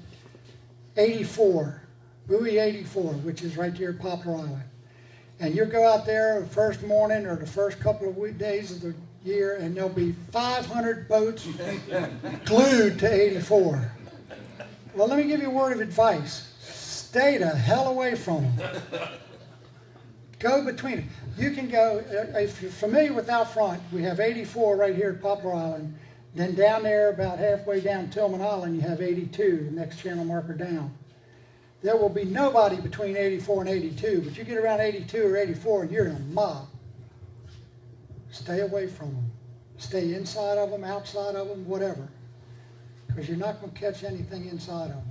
84, buoy 84, which is right there at Poplar Island. And you go out there the first morning or the first couple of days of the year, and there'll be 500 boats glued to 84. Well, let me give you a word of advice. Stay the hell away from them. Go between them. You can go, if you're familiar with out front, we have 84 right here at Poplar Island. Then down there, about halfway down Tillman Island, you have 82, the next channel marker down. There will be nobody between 84 and 82, but you get around 82 or 84 and you're in a mob. Stay away from them. Stay inside of them, outside of them, whatever. Because you're not going to catch anything inside of them.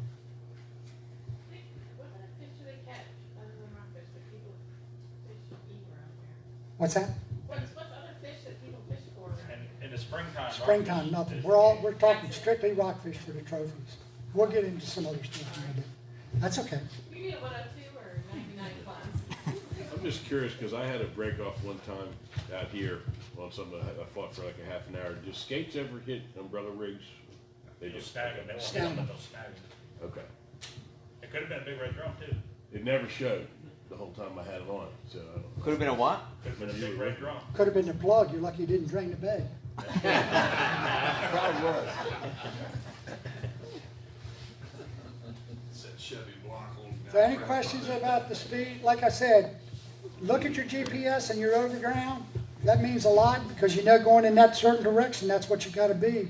What kind of fish do they catch other than rockfish that people fish eat around here? What's that? What's other fish that people fish for around here? In the springtime. Springtime, nothing. We're talking strictly rockfish for the trophies. We'll get into some other stuff in a bit. That's okay. You need a 102 or 99 class? I'm just curious, because I had a break off one time out here on something I fought for like a half an hour. Do skates ever hit umbrella rigs? They They'll just snag them. They won't Snag hit them, them. but they'll snag them. Okay. It could have been a big red drum too. It never showed the whole time I had it on, so I don't. Could have been a what? Could have been a big red drum. Could have been the plug. You're lucky you didn't drain the bed. Probably was. Said Chevy block holding down. So any questions about the speed? Like I said, look at your GPS and you're over ground. That means a lot, because you know going in that certain direction, that's what you got to be.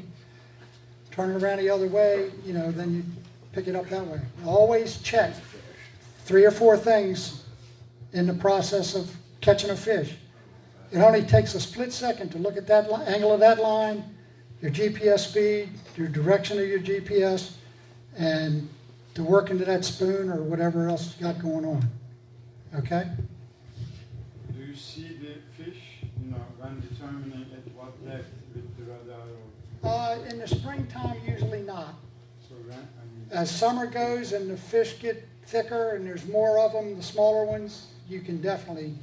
Turn it around the other way, then you pick it up that way. Always check 3 or 4 things in the process of catching a fish. It only takes a split second to look at that angle of that line, your GPS speed, your direction of your GPS, and to work into that spoon or whatever else you got going on. Okay? Do you see the fish, when determining at what depth with the radar? In the springtime, usually not. So, As summer goes and the fish get thicker and there's more of them, the smaller ones, you can definitely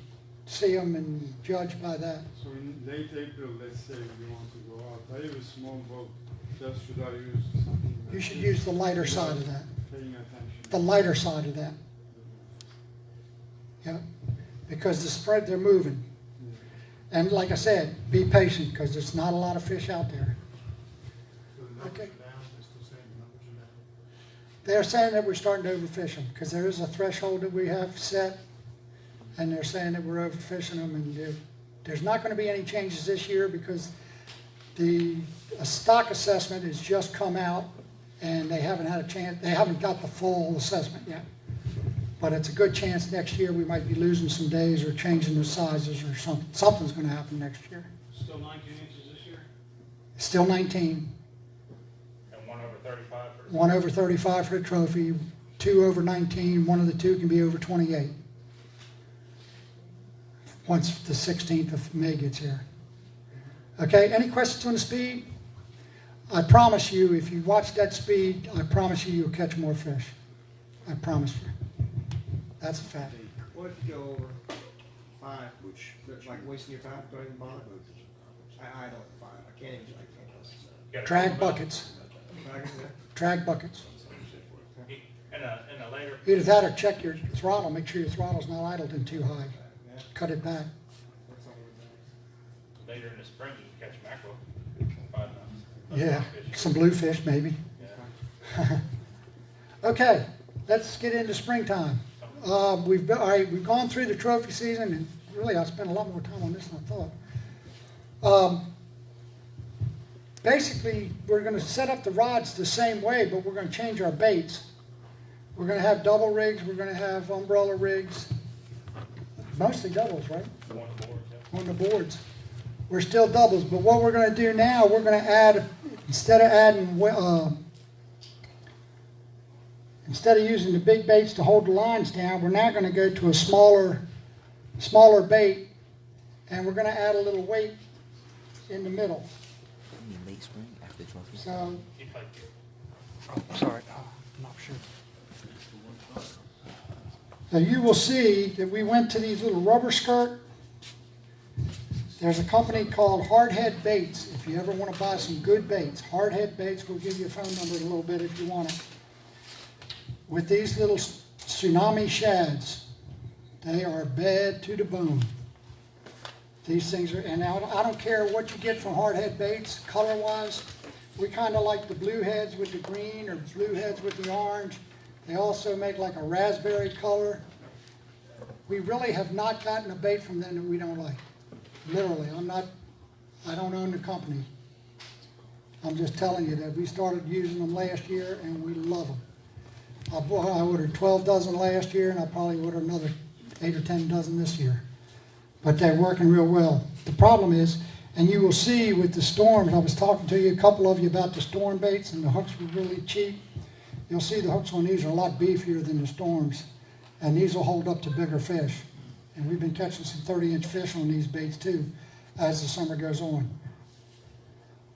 see them and judge by that. So in late April, let's say you want to go out, I have a small boat, just should I use something? You should use the lighter side of that. Paying attention. The lighter side of that. Yeah, because the spread, they're moving. And like I said, be patient, because there's not a lot of fish out there. Okay. They're saying that we're starting to overfish them, because there is a threshold that we have set, and they're saying that we're overfishing them, and there's not going to be any changes this year because the stock assessment has just come out, and they haven't had a chance, they haven't got the full assessment yet. But it's a good chance next year we might be losing some days or changing the sizes or something. Something's gonna happen next year. Still 19 inches this year? Still 19. And 1 over 35 for the 1 over 35 for the trophy, 2 over 19, one of the two can be over 28. Once the 16th of May gets here. Okay, any questions on the speed? I promise you, if you watch that speed, I promise you, you'll catch more fish. I promise you. That's a fact. What if you go over 5, which, like wasting your time, don't even bother? I don't find, I can't even. Drag buckets. Drag buckets. In a later. Either that or check your throttle, make sure your throttle's not idled in too high. Cut it back. Later in the spring, you can catch mackerel. 5 pounds. Yeah, some bluefish maybe. Yeah. Okay, let's get into springtime. We've gone through the trophy season, and really I spent a lot more time on this than I thought. Basically, we're going to set up the rods the same way, but we're going to change our baits. We're going to have double rigs. We're going to have umbrella rigs. Mostly doubles, right? On the boards. We're still doubles, but what we're going to do now, we're going to add, instead of using the big baits to hold the lines down, we're now going to go to a smaller bait, and we're going to add a little weight in the middle. Late spring after trophy. So, sorry, I'm not sure. Now you will see that we went to these little rubber skirt. There's a company called Hardhead Baits. If you ever want to buy some good baits, Hardhead Baits, we'll give you a phone number in a little bit if you want it. With these little tsunami shads, they are bad to the bone. These things are, and now I don't care what you get from Hardhead Baits, color-wise. We kind of like the blue heads with the green or blue heads with the orange. They also make like a raspberry color. We really have not gotten a bait from them that we don't like. Literally, I don't own the company. I'm just telling you that we started using them last year and we love them. I ordered 12 dozen last year and I probably ordered another 8 or 10 dozen this year. But they're working real well. The problem is, and you will see with the storms, I was talking to you, a couple of you about the storm baits, and the hooks were really cheap. You'll see the hooks on these are a lot beefier than the storms, and these will hold up to bigger fish. And we've been catching some 30-inch fish on these baits too, as the summer goes on.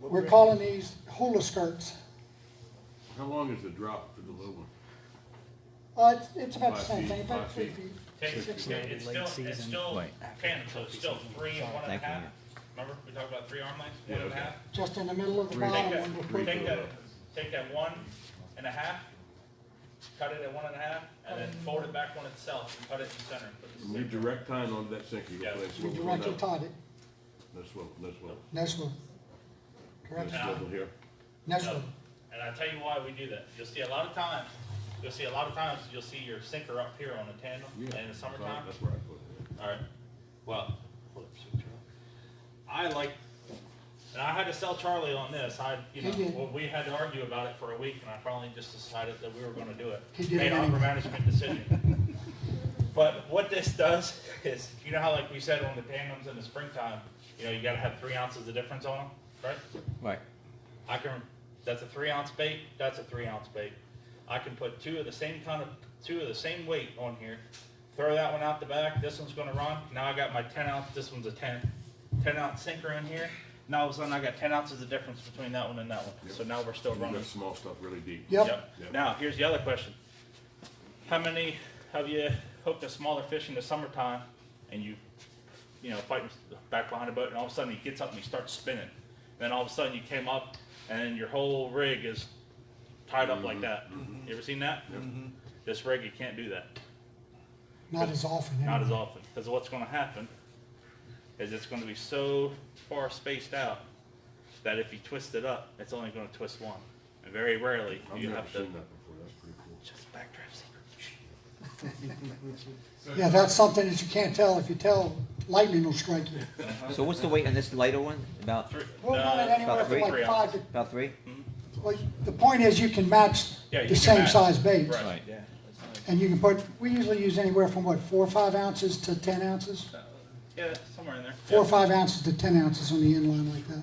We're calling these hula skirts. How long is the drop for the low one? It's about the 5 same feet, thing, about 5 3 feet. feet. It's still tandem, so it's still 3 and 1 Thank you. 1/2. Remember, we talked about 3 arm lengths, 1 1/2. Just in the middle of the Three. bottom Take one, we'll that, put take that 1 1/2, cut it at 1 1/2, and then fold it back on itself and cut it in center. When you direct time onto that sinker, you'll play we swivel. directly tied it. No swivel, no swivel. No swivel. No Correct. swivel here. No swivel. And I'll tell you why we do that. You'll see a lot of times, you'll see your sinker up here on the tandem in the summertime. That's where I put it. All right. Well, I like, and I had to sell Charlie on this. We had to argue about it for a week, and I finally just decided that we were going to do it. He did Made it an upper anyway. management decision. But what this does is, you know how like we said on the tandems in the springtime, you got to have 3 ounces of difference on them, right? Right. That's a 3 ounce bait. That's a 3 ounce bait. I can put 2 of the same weight on here. Throw that one out the back. This one's going to run. Now I got my 10 ounce. This one's a 10 ounce sinker in here. Now all of a sudden I got 10 ounces of difference between that one and that one. Yep. So now we're still You running. got small stuff really deep. Yep. Now here's the other question. How many have you hooked a smaller fish in the summertime and you fighting back behind a boat and all of a sudden he gets up and he starts spinning. And then all of a sudden you came up and your whole rig is tied up like that. You ever seen that? This rig, you can't do that. Not as often. Not as anyway. often. Because what's going to happen is it's going to be so far spaced out that if you twist it up, it's only going to twist one. And very rarely I've you never have to. seen that before. That's pretty cool. Just backdraft secret. Yeah, that's something that you can't tell. If you tell, lightning will strike you. So what's the weight on this lighter one? About We'll run it anywhere about from three? like 5 to about 3? Well, the point is you can match Yeah, you the can same match. size baits. Right. Yeah. And you can put, we usually use anywhere from what, 4 or 5 ounces to 10 ounces? Yeah, somewhere in there. 4 or 5 ounces to 10 ounces on the inline like that.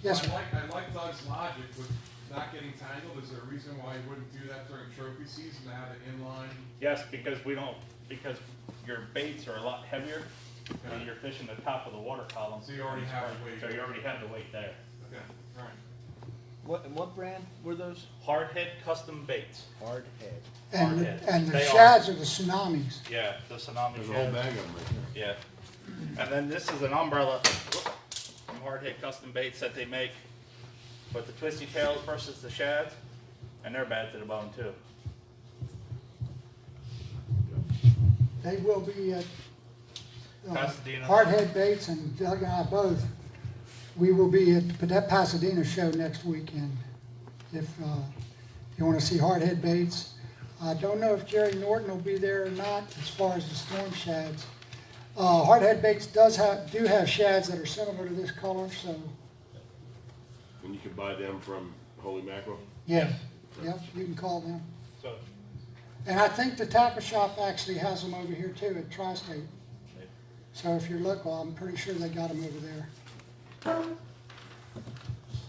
Yes, sir. I like Doug's logic with not getting tangled. Is there a reason why you wouldn't do that during trophy season to have it inline? Yes, because your baits are a lot heavier, and you're fishing the top of the water column. So you already have the weight. So you already have the weight there. Okay, all right. What brand were those? Hardhead custom baits. Hard head. And, Hardhead. and the They shads are the tsunamis. Yeah, the tsunami There's a whole shad. bag of them right there. Yeah. And then this is an umbrella from Hardhead custom baits that they make. But the twisty tails versus the shads, and they're bad to the bone too. They will be at Pasadena. Hardhead Baits and Doug and I both. We will be at that Pasadena show next weekend. If you want to see Hardhead Baits. I don't know if Jerry Norton will be there or not as far as the storm shads. Hardhead Baits do have shads that are similar to this color, so And you can buy them from Holy Mackerel? yeah, yep, you can call them. So And I think the tackle shop actually has them over here too at Tri-State. So if you're local, I'm pretty sure they got them over there.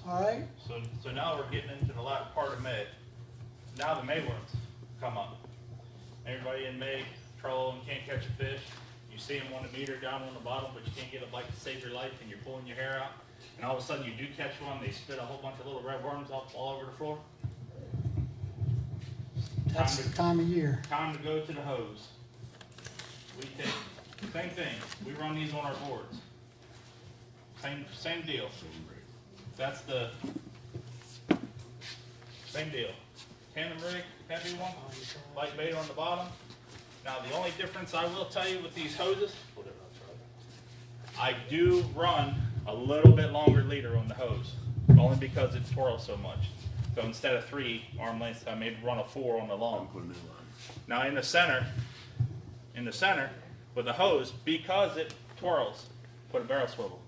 All right, So now we're getting into the latter part of May. Now the May worms come up. Everybody in May trolling, can't catch a fish. You see them on the meter down on the bottom, but you can't get a bite to save your life, and you're pulling your hair out. And all of a sudden you do catch one, they spit a whole bunch of little red worms all over the floor. that's the time of year. Time to go to the hose. We take, same thing, we run these on our boards. Same deal. That's the, same deal. Tandem rig, heavy one, light bait on the bottom. Now the only difference I will tell you with these hoses, I do run a little bit longer leader on the hose, only because it twirls so much. So instead of 3 arm lengths, I may run a 4 on the long. Now in the center, with the hose, because it twirls, put a barrel swivel.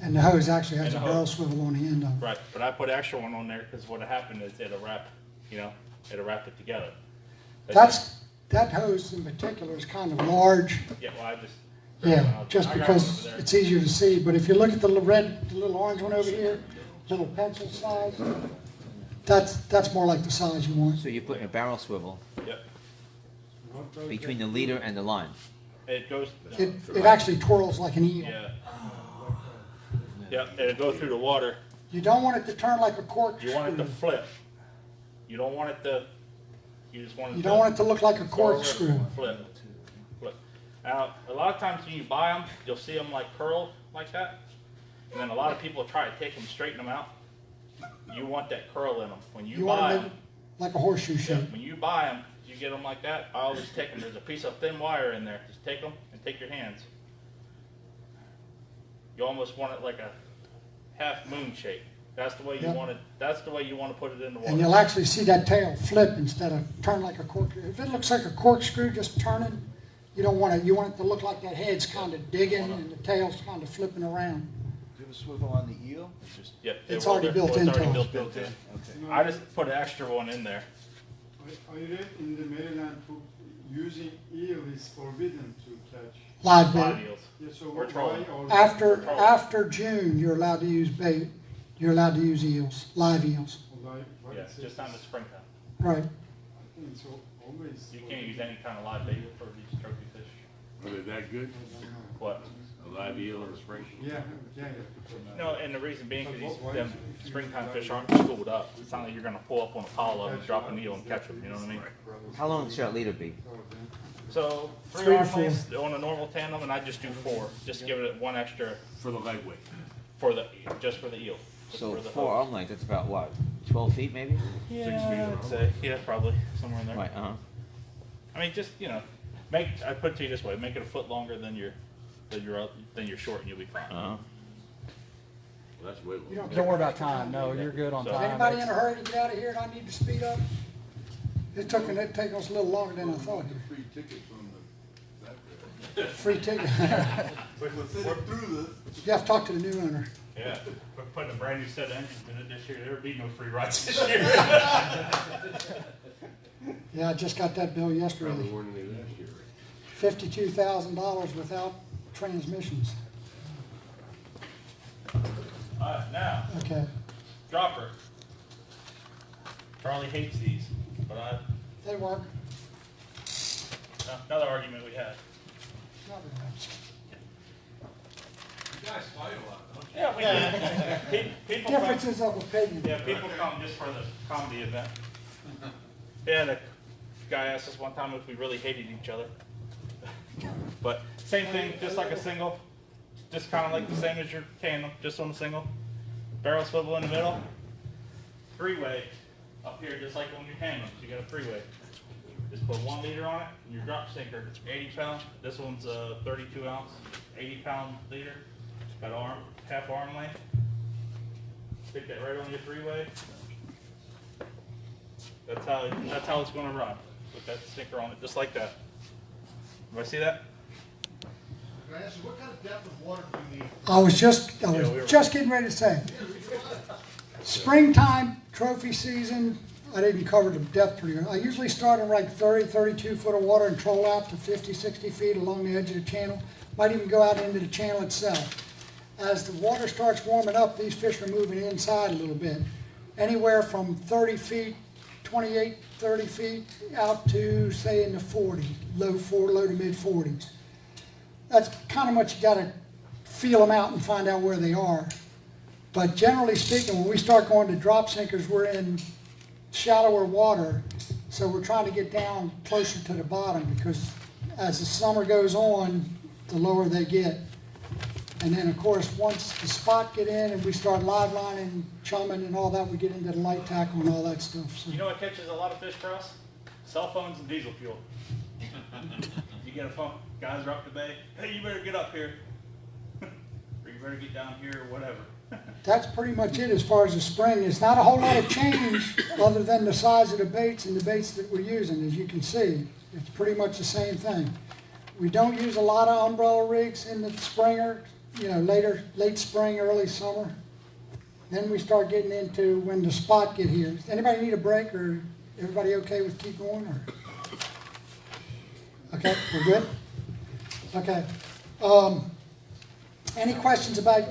And the hose actually has And a the barrel hose. swivel on the end of it. Right, but I put extra one on there because what happened is it'll wrap it together. That hose in particular is kind of large. Yeah, well, I just. Yeah, just I got because one over there. it's easier to see. But if you look at the little orange one over here, little pencil size, that's more like the size you want. So you're putting a barrel swivel Yep. between the leader and the line. It goes. It actually twirls like an eel. Yeah. Yep, it'll go through the water. You don't want it to turn like a corkscrew. You want it to flip. You don't want it to. You just want it. You don't want it to look like a corkscrew. Flip. Now, a lot of times when you buy them, you'll see them like curled like that, and then a lot of people try to take them, straighten them out. You want that curl in them. When you want buy to make them, it like a horseshoe shape. when you buy them, you get them like that. I always take them. There's a piece of thin wire in there. Just take them and take your hands. You almost want it like a half moon shape. That's the way you Yep. want it. That's the way you want to put it in the water. And you'll actually see that tail flip instead of turn like a corkscrew. If it looks like a corkscrew just turning, you don't want it. You want it to look like that head's kind of digging and the tail's kind of flipping around. Do you have a swivel on the eel? It's just Yep, It's will already there. built It's into already it. built in. Okay. I just put an extra one in there. I read in the Maryland book, using eel is forbidden to catch. Live Live bait. eels. Yeah, so Or why trolling. all After June, you're allowed to use bait. You're allowed to use eels, live eels. Yes, just on the springtime. Right. I think it's always. You can't use any kind of live bait for these trophy fish. Are they that good? What? A live eel in the spring? Yeah. No, and the reason being because Why- them springtime fish aren't schooled up. It's not like you're gonna pull up on a pile of them, drop a needle and catch them, you know what I mean? How long should that leader be? So, 3 3 to arm 4. lengths on a normal tandem, and I just do 4. Just give it one extra For the leg weight. just for the eel. Just So for the 4 hook. arm length, that's about what, 12 feet maybe? Yeah, I'd say, yeah, probably, somewhere in there. Right, I mean, just, I put it to you this way, make it a foot longer than your short and you'll be fine. Well, that's way You don't Don't worry about time. No, you're good on So- Is time. anybody in a hurry to get out of here and I need to speed up? It took us a little longer than I thought. Free ticket from the Backdraft. Free ticket. We're through this. You have to talk to the new owner. Yeah, we're putting a brand new set of engines in it this year. There'll be no free rides this year. Yeah, I just got that bill yesterday. Probably more than they last year. $52,000 without transmissions. Alright, now, Okay. dropper. Charlie hates these, but They work. another argument we had. You guys fight a lot, don't you? Yeah, we do. People Differences of opinion. Yeah, people come just for the comedy event. Yeah, the guy asked us one time if we really hated each other. But same thing, just like a single, just kind of like the same as your tandem, just on the single. Barrel swivel in the middle. Three-way up here, just like on your tandem. You got a three-way. Just put 1 liter on it, and your drop sinker, 80 pound. This one's a 32 ounce, 80 pound leader. Got arm, half arm length. Stick that right on your three-way. That's how it's going to run. Put that sticker on it, just like that. Everybody see that? Can I ask you, what kind of depth of water do you need? I was just getting ready to say. Springtime, trophy season, I didn't cover the depth pretty good. I usually start in like 30, 32 foot of water and troll out to 50, 60 feet along the edge of the channel. Might even go out into the channel itself. As the water starts warming up, these fish are moving inside a little bit. Anywhere from 30 feet, 28, 30 feet, out to, say, in the 40s, low to mid 40s. That's kind of what you got to feel them out and find out where they are. But generally speaking, when we start going to drop sinkers, we're in shallower water, so we're trying to get down closer to the bottom because as the summer goes on, the lower they get. And then, of course, once the spot get in and we start live lining, chumming and all that, we get into the light tackle and all that stuff. So. You know what catches a lot of fish for us? Cell phones and diesel fuel. You get a phone, guys are up the bay, hey, you better get up here. Or you better get down here or whatever. That's pretty much it as far as the spring. It's not a whole lot of change other than the size of the baits and the baits that we're using, as you can see. It's pretty much the same thing. We don't use a lot of umbrella rigs in the springer, you know, late spring, early summer. Then we start getting into when the spot get here. Does anybody need a break, or everybody okay with keep going? Or? Okay, we're good? Okay. Any questions about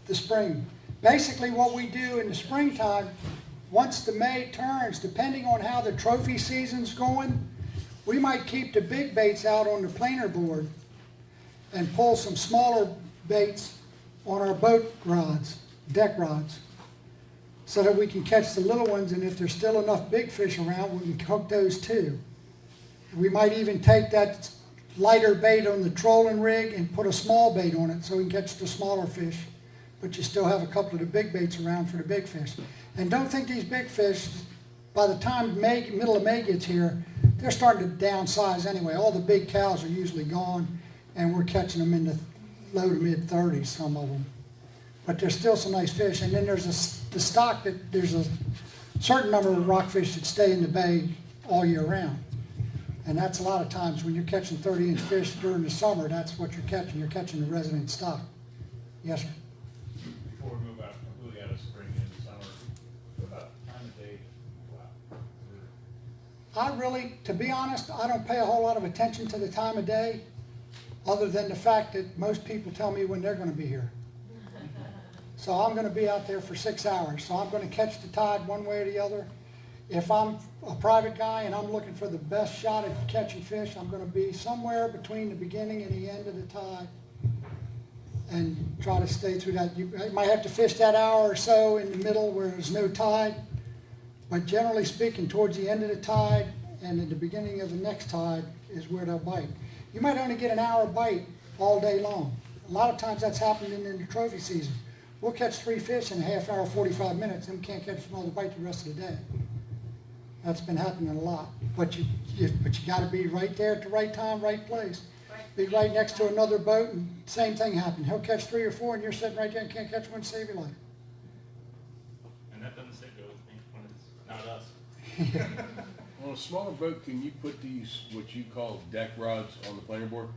the spring? Basically what we do in the springtime, once the May turns, depending on how the trophy season's going, we might keep the big baits out on the planer board and pull some smaller baits on our boat rods, deck rods, so that we can catch the little ones, and if there's still enough big fish around, we can hook those too. We might even take that lighter bait on the trolling rig and put a small bait on it so we can catch the smaller fish, but you still have a couple of the big baits around for the big fish. And don't think these big fish, by the time middle of May gets here, they're starting to downsize anyway. All the big cows are usually gone, and we're catching them in the low to mid 30s, some of them. But there's still some nice fish. And then there's the stock that there's a certain number of rockfish that stay in the bay all year round. And that's a lot of times when you're catching 30-inch fish during the summer, that's what you're catching. You're catching the resident stock. Yes, sir? Before we move out, completely out of spring into summer, what about time of day? Wow. I really, to be honest, I don't pay a whole lot of attention to the time of day, other than the fact that most people tell me when they're going to be here. So I'm going to be out there for 6 hours. So I'm going to catch the tide one way or the other. If I'm a private guy and I'm looking for the best shot at catching fish, I'm going to be somewhere between the beginning and the end of the tide and try to stay through that. You might have to fish that hour or so in the middle where there's no tide, but generally speaking, towards the end of the tide and at the beginning of the next tide is where they'll bite. You might only get an hour bite all day long. A lot of times that's happening in the trophy season. We'll catch 3 fish in a half hour, 45 minutes, and we can't catch another bite the rest of the day. That's been happening a lot. But you got to be right there at the right time, right place. Be right next to another boat, and same thing happened. He'll catch 3 or 4, and you're sitting right there and can't catch one to save your life. And that doesn't sit good with me when it's not us. On a smaller boat, can you put these, what you call deck rods, on the planer board?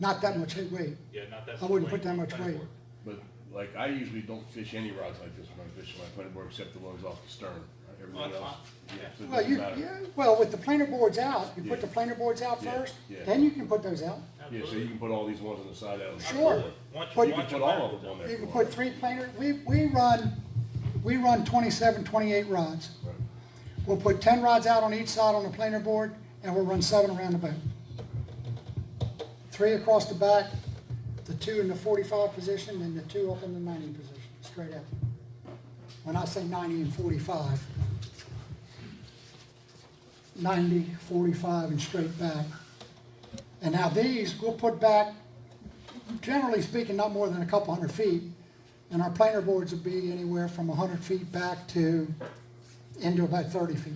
Not that much weight. Yeah, not that I much wouldn't weight put that on the much planer weight. board. But like, I usually don't fish any rods like this when I'm fishing my planer board, except the ones off the stern. Everything Well, else, yeah, so it Well, doesn't matter. well, with the planer boards out, you Yeah. put the planer boards out Yeah, first, yeah. then you can put those out. Yeah, so you can put all these ones on the side out. Sure. You can put all of them on there. You can put 3 planer, we run 27, 28 rods. Right. We'll put 10 rods out on each side on the planer board, and we'll run 7 around the boat. 3 across the back, the 2 in the 45 position, and the 2 up in the 90 position, straight up. When I say 90 and 45, 90, 45, and straight back. And now these, we'll put back, generally speaking, not more than a couple hundred feet. And our planer boards will be anywhere from 100 feet back to into about 30 feet.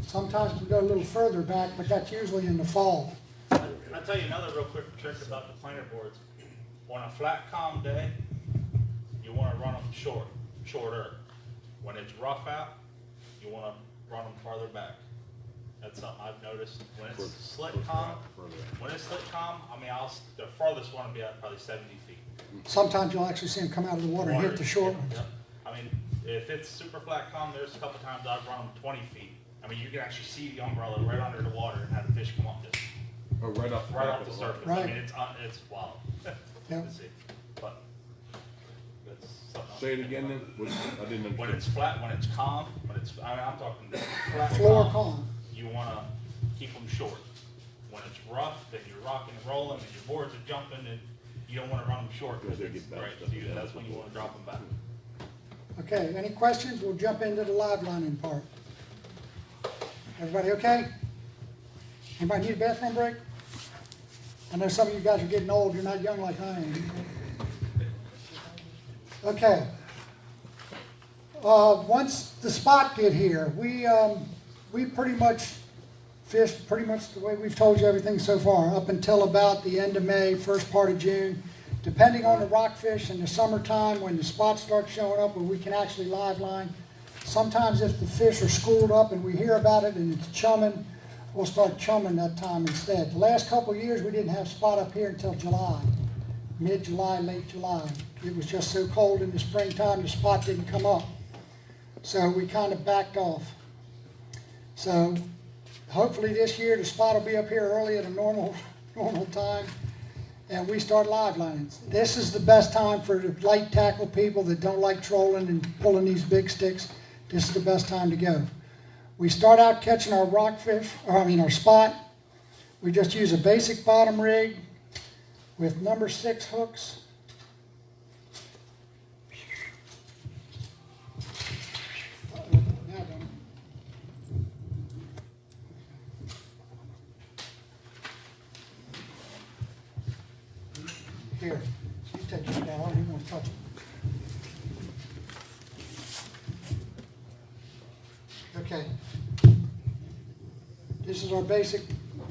Sometimes we go a little further back, but that's usually in the fall. I'll tell you another real quick trick about the planer boards. On a flat, calm day, you want to run them shorter. When it's rough out, you want to run them farther back. That's something I've noticed. When it's slick calm, I mean, the farthest one will be out probably 70 feet. Sometimes you'll actually see them come out of the water and hit the short ones. Yep. I mean, if it's super flat calm, there's a couple times I've run them 20 feet. I mean, you can actually see the umbrella right under the water and have the fish come up just Oh, right off the surface. Right. I mean, it's wild Yep. to see. But that's something. Say it again then? I didn't understand. When it's flat, when it's calm, I'm talking flat Floor calm. you want to keep them short. When it's rough, then you're rocking and rolling, and your boards are jumping, and you don't want to run them short because They it's get bounced right. up. That's when you want to drop them back. Okay, any questions? We'll jump into the live lining part. Everybody okay? Anybody need a bathroom break? I know some of you guys are getting old, you're not young like I am. Okay. Once the spot get here, we pretty much fished pretty much the way we've told you everything so far, up until about the end of May, first part of June. Depending on the rockfish in the summertime, when the spots start showing up, where we can actually live line. Sometimes if the fish are schooled up and we hear about it and it's chumming, we'll start chumming that time instead. The last couple of years, we didn't have spot up here until July, mid-July, late July. It was just so cold in the springtime, the spot didn't come up. So we kind of backed off. So hopefully this year, the spot will be up here early at a normal time, and we start live lining. This is the best time for the light tackle people that don't like trolling and pulling these big sticks. This is the best time to go. We start out catching our rockfish, our spot. We just use a basic bottom rig with number 6 hooks. Here, you take it down. I don't even want to touch it. Okay. This is our basic,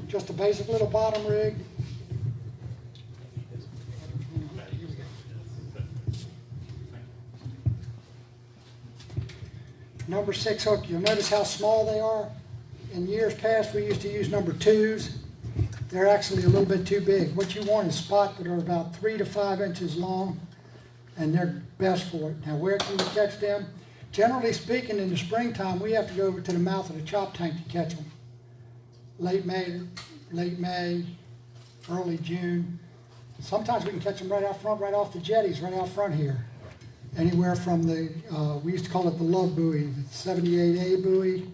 just a basic little bottom rig. Number 6 hook, you'll notice how small they are. In years past, we used to use number 2s. They're actually a little bit too big. What you want is spots that are about 3 to 5 inches long, and they're best for it. Now, where can you catch them? Generally speaking, in the springtime, we have to go over to the mouth of the chop tank to catch them. Late May, early June. Sometimes we can catch them right out front, right off the jetties, right out front here. Anywhere from the, we used to call it the Love Buoy, the 78A buoy,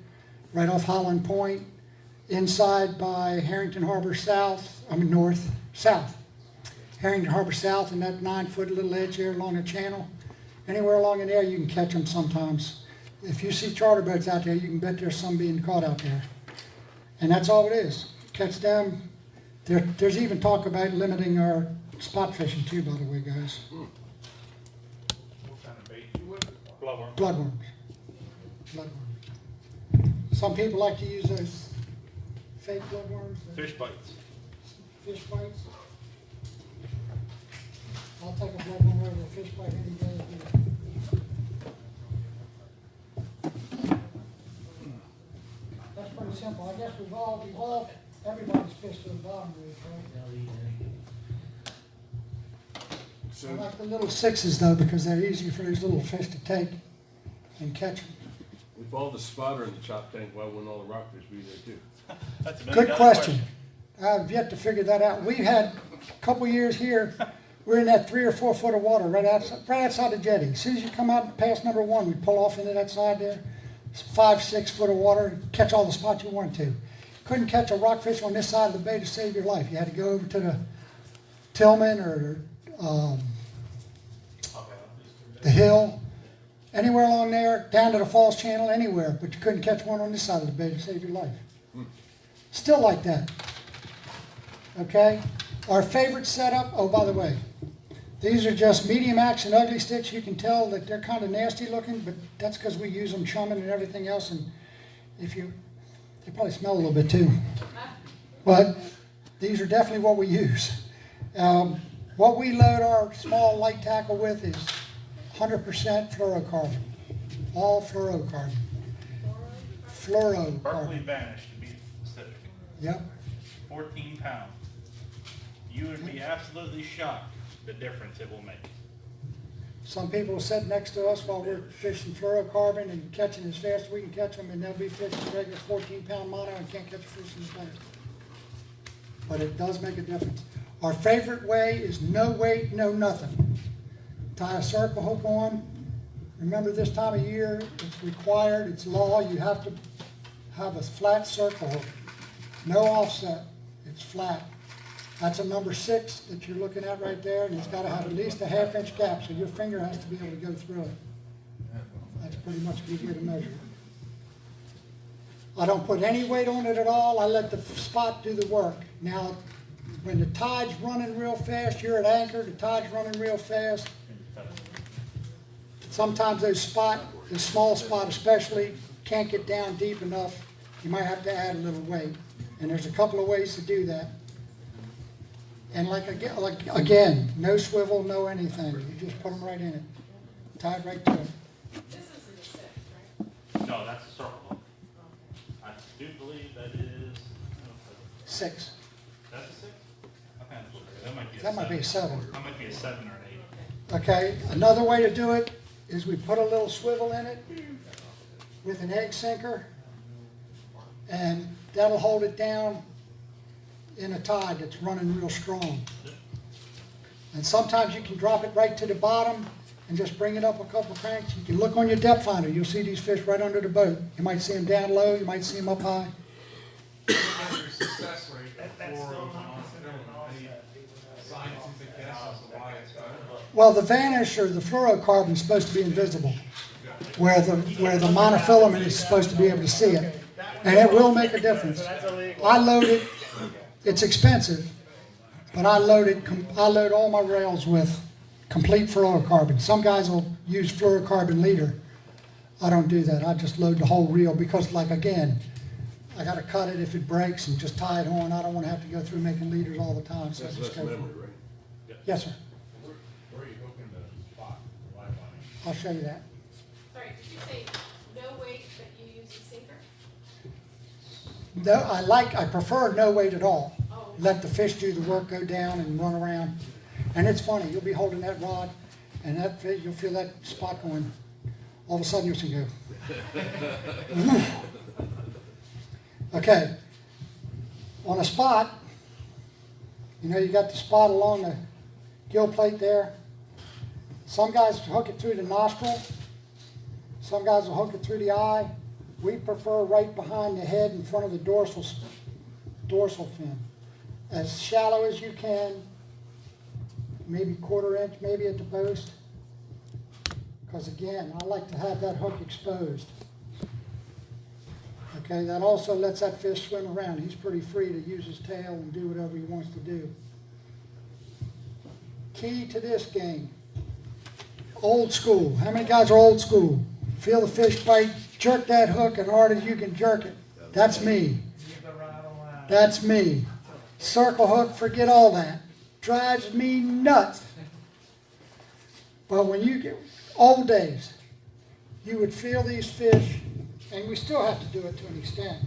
right off Holland Point, inside by Herrington Harbour South. Herrington Harbour South, and that 9-foot little edge there along the channel. Anywhere along in there, you can catch them sometimes. If you see charter boats out there, you can bet there's some being caught out there. And that's all it is. Catch them. There's even talk about limiting our spot fishing too, by the way, guys. What kind of bait you would? Bloodworm. Bloodworms. Some people like to use those fake bloodworms. Fish bites. Fish bites. I'll take a bloodworm over a fish bite any day. That's pretty simple. I guess everybody's fished to the bottom of it, right? I like the little 6s though, because they're easy for these little fish to take and catch them. If all the spotter in the chop tank, why wouldn't all the rockfish be there too? That's a Good million-dollar question. I've yet to figure that out. We had a couple years here, we're in that 3 or 4 foot of water right outside the jetty. As soon as you come out past number 1, we pull off into that side there. It's 5, 6 foot of water, catch all the spots you wanted to. Couldn't catch a rockfish on this side of the bay to save your life. You had to go over to the Tillman or the hill, anywhere along there, down to the Falls Channel, anywhere, but you couldn't catch one on this side of the bay to save your life. Still like that. Okay? Our favorite setup, oh, by the way, these are just medium action ugly sticks. You can tell that they're kind of nasty looking, but that's because we use them chumming and everything else, and they probably smell a little bit too. But these are definitely what we use. What we load our small light tackle with is 100% fluorocarbon. All fluorocarbon. Fluorocarbon. Berkeley Vanish, to be specific. Yep. 14 pounds. You would be absolutely shocked the difference it will make. Some people will sit next to us while we're fishing fluorocarbon and catching as fast as we can catch them, and they'll be fishing regular 14-pound mono and can't catch a fish in the tank. But it does make a difference. Our favorite way is no weight, no nothing. Tie a circle hook on. Remember, this time of year, it's required, it's law, you have to have a flat circle hook. No offset, it's flat. That's a number 6 that you're looking at right there, and it's got to have at least a 1/2 inch gap, so your finger has to be able to go through it. That's pretty much a good way to measure it. I don't put any weight on it at all. I let the spot do the work. Now, when the tide's running real fast, you're at anchor, the tide's running real fast. Sometimes the small spot especially, can't get down deep enough. You might have to add a little weight. And there's a couple of ways to do that. And like again, no swivel, no anything. You just put them right in it. Tied right to it. This isn't a 6, right? No, that's a circle hook. I do believe that is 6. That's a 6? Okay, that might be a That might be a 7. That might be a 7 or an 8. Okay, another way to do it is we put a little swivel in it with an egg sinker, and that'll hold it down in a tide that's running real strong. And sometimes you can drop it right to the bottom and just bring it up a couple cranks. You can look on your depth finder. You'll see these fish right under the boat. You might see them down low. You might see them up high. Your success rate before any scientific guess as to why it's better? Well, the vanish or the fluorocarbon is supposed to be invisible, where the monofilament is supposed to be able to see it. And it will make a difference. I load it. It's expensive, but I load all my rails with complete fluorocarbon. Some guys will use fluorocarbon leader. I don't do that. I just load the whole reel because, like, again, I got to cut it if it breaks and just tie it on. I don't want to have to go through making leaders all the time. So That's I just less go. memory, right? Yes, sir. Where are you hooking the spot, the live line? I'll show you that. Sorry, did you say no weight, but you use a sinker? No, I prefer no weight at all. Oh. Let the fish do the work, go down and run around. And it's funny, you'll be holding that rod, and that fish, you'll feel that spot going. All of a sudden, you'll see go. Okay. On a spot, you got the spot along the gill plate there. Some guys hook it through the nostril. Some guys will hook it through the eye. We prefer right behind the head in front of the dorsal fin. As shallow as you can, maybe 1/4 inch, maybe at the post. Because again, I like to have that hook exposed. Okay, that also lets that fish swim around. He's pretty free to use his tail and do whatever he wants to do. Key to this game, old school. How many guys are old school? Feel the fish bite, jerk that hook as hard as you can jerk it. That's me. That's me. Circle hook, forget all that. Drives me nuts. But when you get old days, you would feel these fish, and we still have to do it to an extent.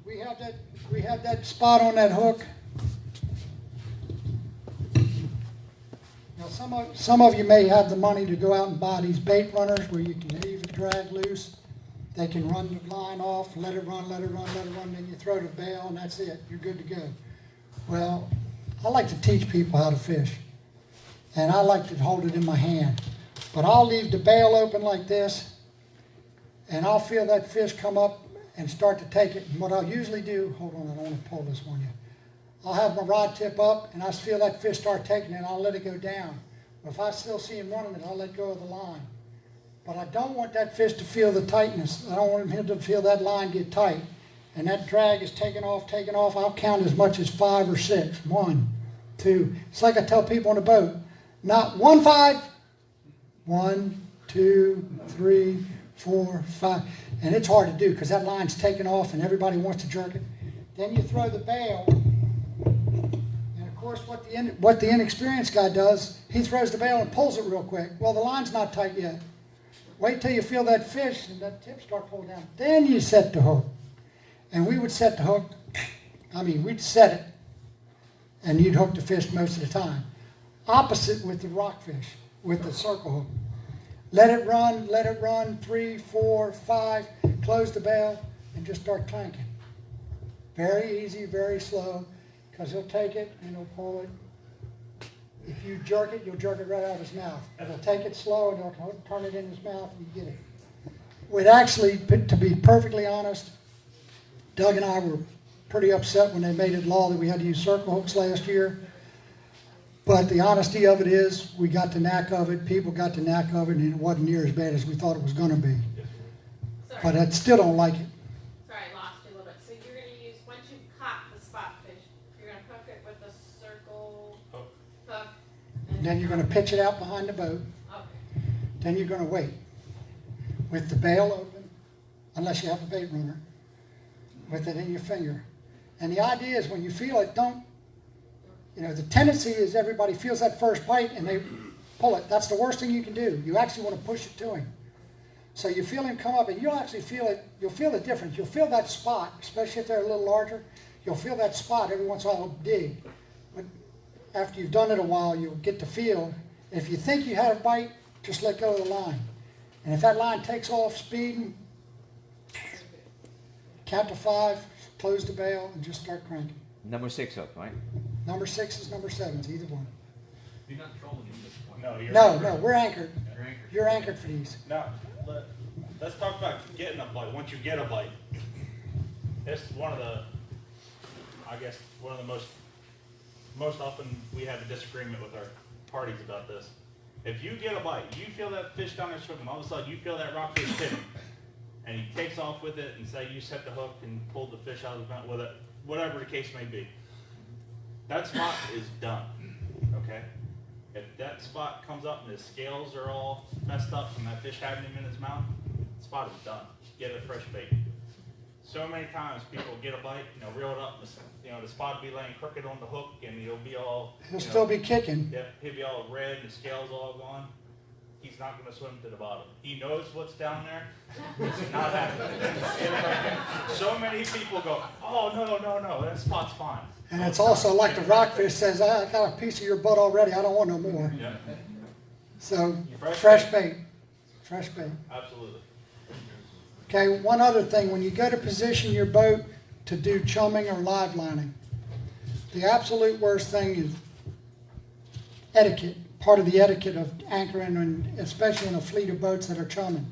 We have that spot on that hook. Now, some of you may have the money to go out and buy these bait runners where you can leave the drag loose. They can run the line off, let it run, let it run, let it run, then you throw the bail and that's it. You're good to go. Well, I like to teach people how to fish. And I like to hold it in my hand. But I'll leave the bail open like this, and I'll feel that fish come up and start to take it. And what I'll usually do, hold on, I don't want to pull this on you. I'll have my rod tip up, and I feel that fish start taking it, and I'll let it go down. But if I still see him running it, I'll let go of the line. But I don't want that fish to feel the tightness. I don't want him to feel that line get tight. And that drag is taking off. I'll count as much as 5 or 6. 1, 2. It's like I tell people on the boat. Not 1, 5. 1, 2, 3, 4, 5. And it's hard to do because that line's taking off and everybody wants to jerk it. Then you throw the bail. And of course what the inexperienced guy does, he throws the bail and pulls it real quick. Well, the line's not tight yet. Wait till you feel that fish and that tip start pulling down. Then you set the hook. And we would set the hook. We'd set it. And you'd hook the fish most of the time. Opposite with the rockfish, with the circle hook. Let it run, 3, 4, 5, close the bail, and just start clanking. Very easy, very slow, because he'll take it and he'll pull it. If you jerk it, you'll jerk it right out of his mouth. He'll take it slow and he'll turn it in his mouth and you get it. We'd actually, to be perfectly honest, Doug and I were pretty upset when they made it law that we had to use circle hooks last year. But the honesty of it is, we got the knack of it, people got the knack of it, and it wasn't near as bad as we thought it was going to be. Sorry. But I still don't like it. Sorry, I lost you a little bit. So you're going to use, once you've caught the spot fish, you're going to hook it with a circle hook. Then you're going to pitch it out behind the boat. Okay. Then you're going to wait with the bail open, unless you have a bait runner, with it in your finger. And the idea is when you feel it, the tendency is everybody feels that first bite and they pull it. That's the worst thing you can do. You actually want to push it to him. So you feel him come up and you'll actually feel it. You'll feel the difference. You'll feel that spot, especially if they're a little larger. You'll feel that spot every once in a while dig. But after you've done it a while, you'll get the feel. If you think you had a bite, just let go of the line. And if that line takes off speeding, count to 5, close the bail, and just start cranking. Number 6 hook, right? Number 6 is number 7, either one. You're not trolling at this point. No, we're anchored. You're anchored. You're anchored for these. Now, let's talk about getting a bite. Once you get a bite, it's one of the most often we have a disagreement with our parties about this. If you get a bite, you feel that fish down there swimming, all of a sudden you feel that rockfish hitting, and he takes off with it, and say you set the hook and pulled the fish out of the mouth with it, whatever the case may be. That spot is done, okay? If that spot comes up and the scales are all messed up from that fish having him in his mouth, the spot is done. Get a fresh bait. So many times people get a bite, reel it up, the spot will be laying crooked on the hook, and he'll be all... He'll still be kicking. Yeah, he'll be all red and the scales all gone. He's not going to swim to the bottom. He knows what's down there. It's not happening. So many people go, oh, no, that spot's fine. And it's also like the rockfish says, I got a piece of your butt already, I don't want no more. Yeah. So, fresh bait. Fresh bait. Absolutely. Okay, one other thing, when you go to position your boat to do chumming or live lining, the absolute worst thing is etiquette, part of the etiquette of anchoring, and especially in a fleet of boats that are chumming.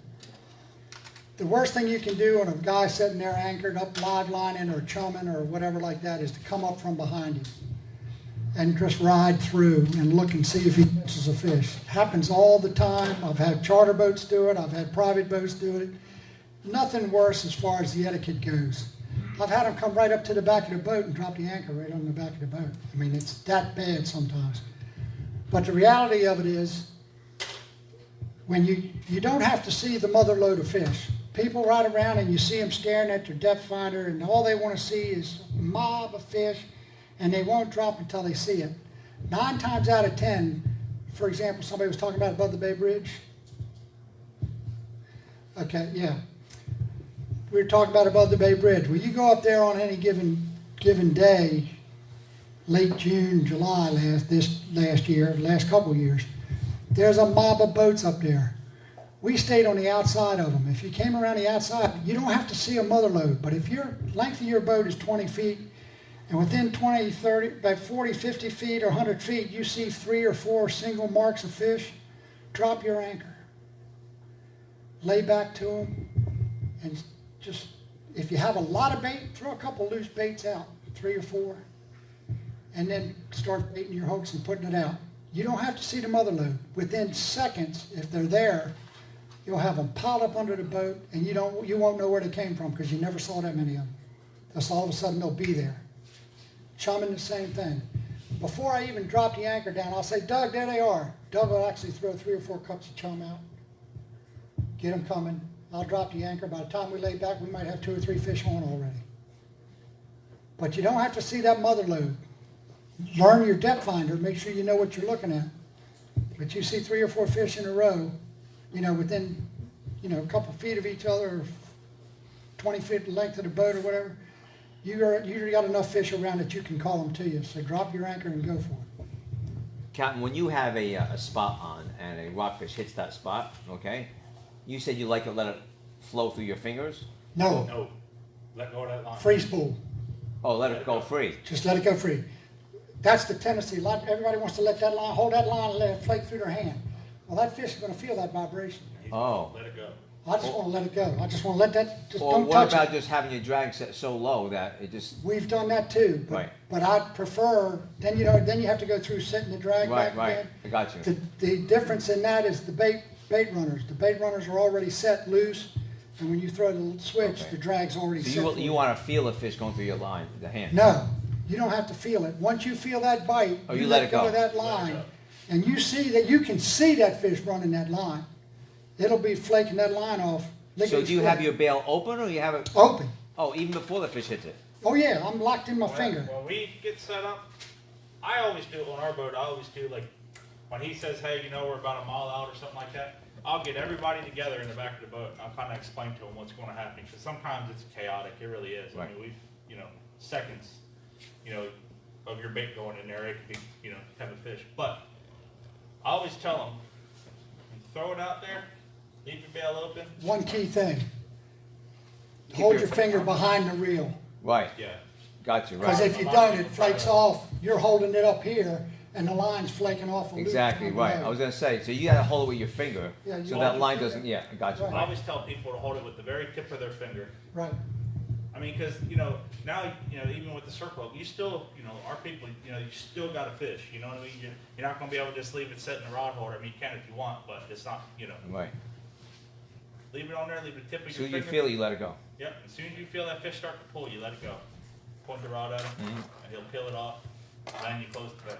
The worst thing you can do on a guy sitting there anchored up live lining or chumming or whatever like that is to come up from behind him and just ride through and look and see if he catches a fish. It happens all the time. I've had charter boats do it. I've had private boats do it. Nothing worse as far as the etiquette goes. I've had them come right up to the back of the boat and drop the anchor right on the back of the boat. I mean, it's that bad sometimes. But the reality of it is, when you don't have to see the mother load of fish. People ride around and you see them staring at their depth finder, and all they want to see is a mob of fish, and they won't drop until they see it. 9 times out of 10, for example, somebody was talking about above the Bay Bridge. Okay, yeah. We were talking about above the Bay Bridge. Well, you go up there on any given day, late June, July last couple of years. There's a mob of boats up there. We stayed on the outside of them. If you came around the outside, you don't have to see a mother load, but if your length of your boat is 20 feet, and within 20, 30, about 40, 50 feet or 100 feet, you see 3 or 4 single marks of fish, drop your anchor. Lay back to them, and just, if you have a lot of bait, throw a couple loose baits out, 3 or 4, and then start baiting your hooks and putting it out. You don't have to see the mother load. Within seconds, if they're there, you'll have them piled up under the boat, and you won't know where they came from because you never saw that many of them. Just all of a sudden they'll be there. Chumming, the same thing. Before I even drop the anchor down, I'll say, Doug, there they are. Doug will actually throw 3 or 4 cups of chum out. Get them coming. I'll drop the anchor. By the time we lay back, we might have 2 or 3 fish on already. But you don't have to see that mother load. Learn your depth finder. Make sure you know what you're looking at. But you see 3 or 4 fish in a row, within, a couple feet of each other, or 20 feet length of the boat or whatever, you got enough fish around that you can call them to you. So drop your anchor and go for it. Captain, when you have a spot on and a rockfish hits that spot, okay, you said you like to let it flow through your fingers? No. No. Let go of that line. Free spool. Oh, let it go free. Just let it go free. That's the tendency. Everybody wants to let that line, hold that line and let it flake through their hand. Well, that fish is going to feel that vibration. Oh. Let it go. I just want to let it go. I just want to let that, just Or don't what touch about it. just having your drag set so low that it just... We've done that too. But, Right. but I prefer, then you have to go through setting the drag back Right, again. I got you. The difference in that is the bait runners. The bait runners are already set loose, and when you throw the switch, Okay. the drag's already set. So for you want to feel the fish going through your line, the hand? No, you don't have to feel it. Once you feel that bite, Oh, you let it go. of that line, and you can see that fish running that line. It'll be flaking that line off. So do you have your bail open or you have it? Open. Oh, even before the fish hits it? Oh yeah, I'm locked in my finger. When we get set up, I always do it on our boat. I always do, like, when he says, hey, we're about a mile out or something like that, I'll get everybody together in the back of the boat and I'll kind of explain to them what's going to happen. Because sometimes it's chaotic. It really is. Right. I mean, seconds, of your bait going in there, it could be, have a fish. But I always tell them, throw it out there, leave your bail open. One key thing. Hold your finger behind the reel. Right. Yeah. Got you, right. Because if you don't, it flakes off. You're holding it up here, and the line's flaking off. Exactly, right. I was going to say, so you got to hold it with your finger, Yeah, you so hold that your line finger. doesn't, yeah, I got you. I always tell people to hold it with the very tip of their finger. Right. I mean, because, now, even with the circle, you still, our people, you still got to fish, you know what I mean? You're not going to be able to just leave it set in the rod holder. I mean, you can if you want, but it's not, Right. Leave it on there, leave the tip of So your you finger. feel it, you let it go. Yep, as soon as you feel that fish start to pull, you let it go. Point the rod at him, and he'll peel it off, and then you close the bail.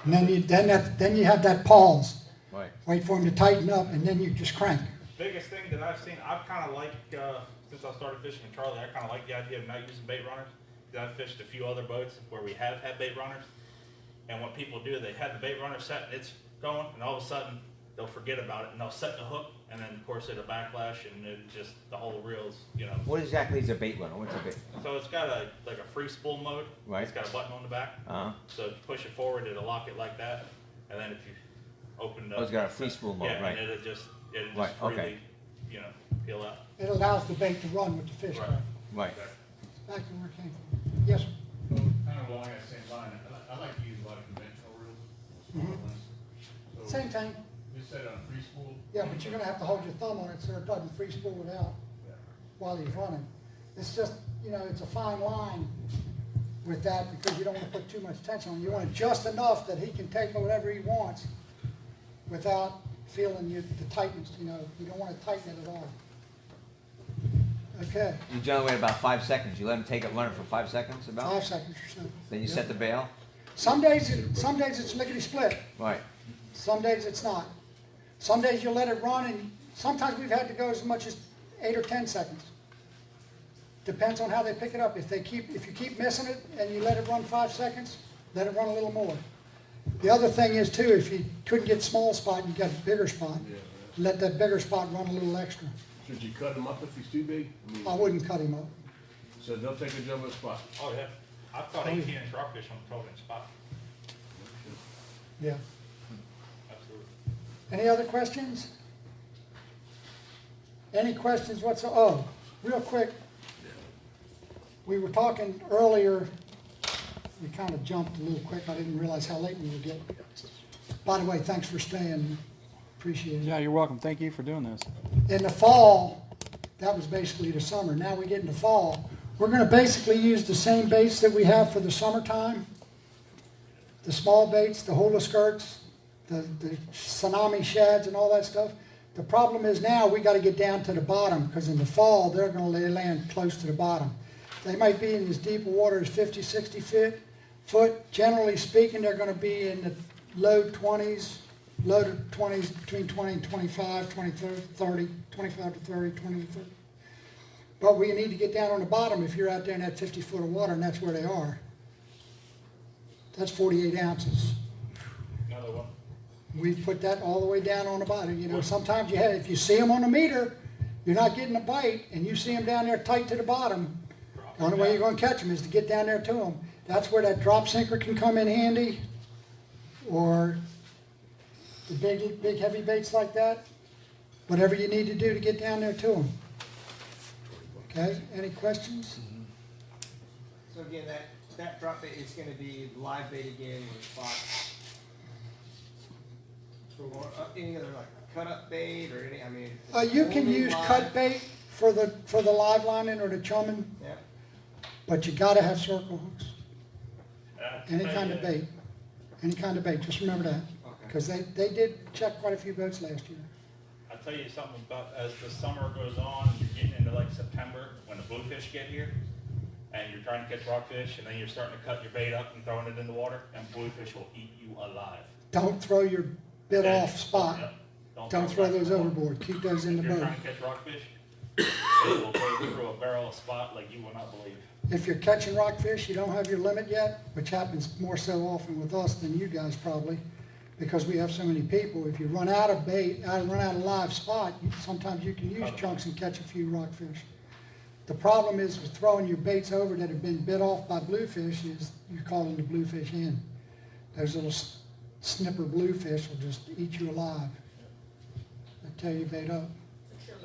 And then you have that pause. Right. Wait for him to tighten up, and then you just crank. Biggest thing that I've seen, I've kind of liked, since I started fishing with Charlie, I kind of like the idea of not using bait runners. Because I've fished a few other boats where we have had bait runners. And what people do, they have the bait runner set, and it's going, and all of a sudden, they'll forget about it, and they'll set the hook, and then, of course, it'll backlash, and it just, the whole reel's, What exactly is a bait runner? What's a bait? So it's got like a free spool mode. Right. It's got a button on the back. Uh-huh. So if you push it forward, it'll lock it like that. And then if you open the... Oh, it's got a free spool mode, yeah, right. and it'll just Right, freely, okay. peel out. It allows the bait to run with the fish. Right. Right. Back to where it came from. Yes, sir. Kind of along that same line, I like to use a lot of conventional reels, smaller ones. So Same thing. Just set it on free spool. Yeah, but you're gonna have to hold your thumb on it so it doesn't free spool it out while he's running. It's just, it's a fine line with that because you don't want to put too much tension on it. You want it just enough that he can take whatever he wants without feeling the tightness, you don't want to tighten it at all. Okay, You generally wait about 5 seconds. You let him take it running for 5 seconds about? 5 seconds or so. Then you set the bail? Some days it's lickety split. Right. Some days it's not. Some days you'll let it run, and sometimes we've had to go as much as 8 or 10 seconds. Depends on how they pick it up. If you keep missing it and you let it run 5 seconds, let it run a little more. The other thing is too, if you couldn't get small spot and you got a bigger spot, let that bigger spot run a little extra. Should you cut him up if he's too big? I wouldn't cut him up. So they'll take a jumbo spot. Oh, yeah. I've caught 18-inch rockfish on a 12-inch spot. Yeah. Absolutely. Any other questions? Any questions whatsoever? Oh, real quick. We were talking earlier, we kind of jumped a little quick. I didn't realize how late we would get. By the way, thanks for staying. Appreciate it. Yeah, you're welcome. Thank you for doing this. In the fall, that was basically the summer. Now we get into fall. We're going to basically use the same baits that we have for the summertime. The small baits, the hula skirts, the tsunami shads and all that stuff. The problem is now we got to get down to the bottom because in the fall they're going to land close to the bottom. They might be in as deep a water as 50, 60 foot. Generally speaking, they're going to be in the low 20s, low to 20s, between 20 and 25, 20, 30, 25 to 30, 20 to 30. But we need to get down on the bottom if you're out there in that 50 foot of water, and that's where they are. That's 48 ounces. Another one. We've put that all the way down on the bottom. You know, sometimes you have, if you see them on the meter, you're not getting a bite, and you see them down there tight to the bottom, the only way you're going to catch them is to get down there to them. That's where that drop sinker can come in handy, or the big heavy baits like that. Whatever you need to do to get down there to them. Okay, any questions? So again, that drop bait is going to be live bait again with spot. Or any other like cut up bait or any? I mean, You can only use live? cut bait for the live lining or the chumming, Yeah. but you got to have circle hooks. Any kind of Yeah. bait, any kind of bait. Just remember that, because they did check quite a few boats last year. I'll tell you something about as the summer goes on, you're getting into like September when the bluefish get here, and you're trying to catch rockfish, and then you're starting to cut your bait up and throwing it in the water, and bluefish will eat you alive. Don't throw your bit Yeah. off spot. Yep. Don't throw those overboard. Keep those in the If you're boat. trying to catch rockfish, it will go through a barrel of spot like you will not believe. If you're catching rockfish, you don't have your limit yet, which happens more so often with us than you guys probably, because we have so many people. If you run out of bait, run out of live spot, sometimes you can use chunks and catch a few rockfish. The problem is with throwing your baits over that have been bit off by bluefish is you're calling the bluefish in. Those little snipper bluefish will just eat you alive. They tear your bait up.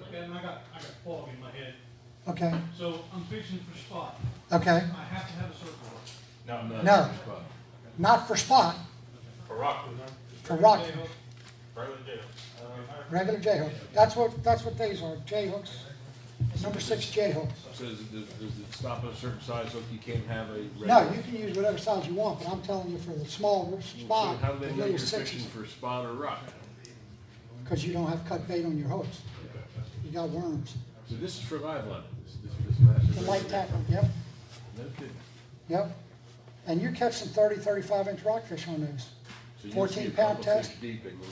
Okay, and I got fog in my head. Okay, So I'm fishing for spot. okay. I have to have a circle hook. No, not for spot, For rockfish, for rockfish. regular jail. Regular J hook. That's what these are, J hooks. Number 6 J hooks. So does it stop at a certain size hook? You can't have a regular? No, you can use whatever size you want, but I'm telling you for the small So spot, how do the they know little you're sixes, fishing for spot or rock? because you don't have cut bait on your hooks. You got worms. So this is for live line? This massive The light regular- tackle, yep, No kidding. yep. And you catch some 30, 35-inch rockfish on those. So you see a 14-pound couple test, fish deep and you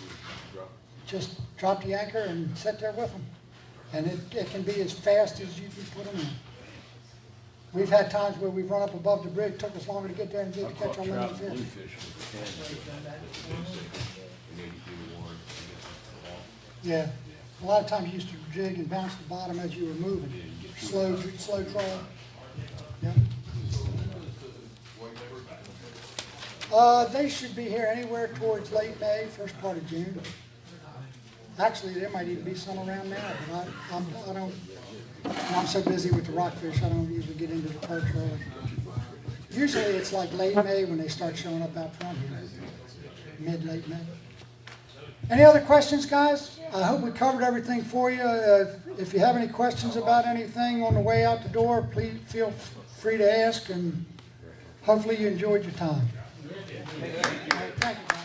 drop. just drop the anchor and sit there with them. And it can be as fast as you can put them in. We've had times where we've run up above the bridge, took us longer to get there and get to catch our Trout limited and fish. bluefish with the cannon. And 80 feet of water. Yeah, a lot of times you used to jig and bounce the bottom as you were moving. Slow crawl. Yeah. They should be here anywhere towards late May, first part of June. Actually, there might even be some around now, but I don't, I'm so busy with the rockfish, I don't usually get into the perch early. Usually it's like late May when they start showing up out front here, late May. Any other questions, guys? I hope we covered everything for you. If you have any questions about anything on the way out the door, please feel free to ask, and hopefully you enjoyed your time. Thank you.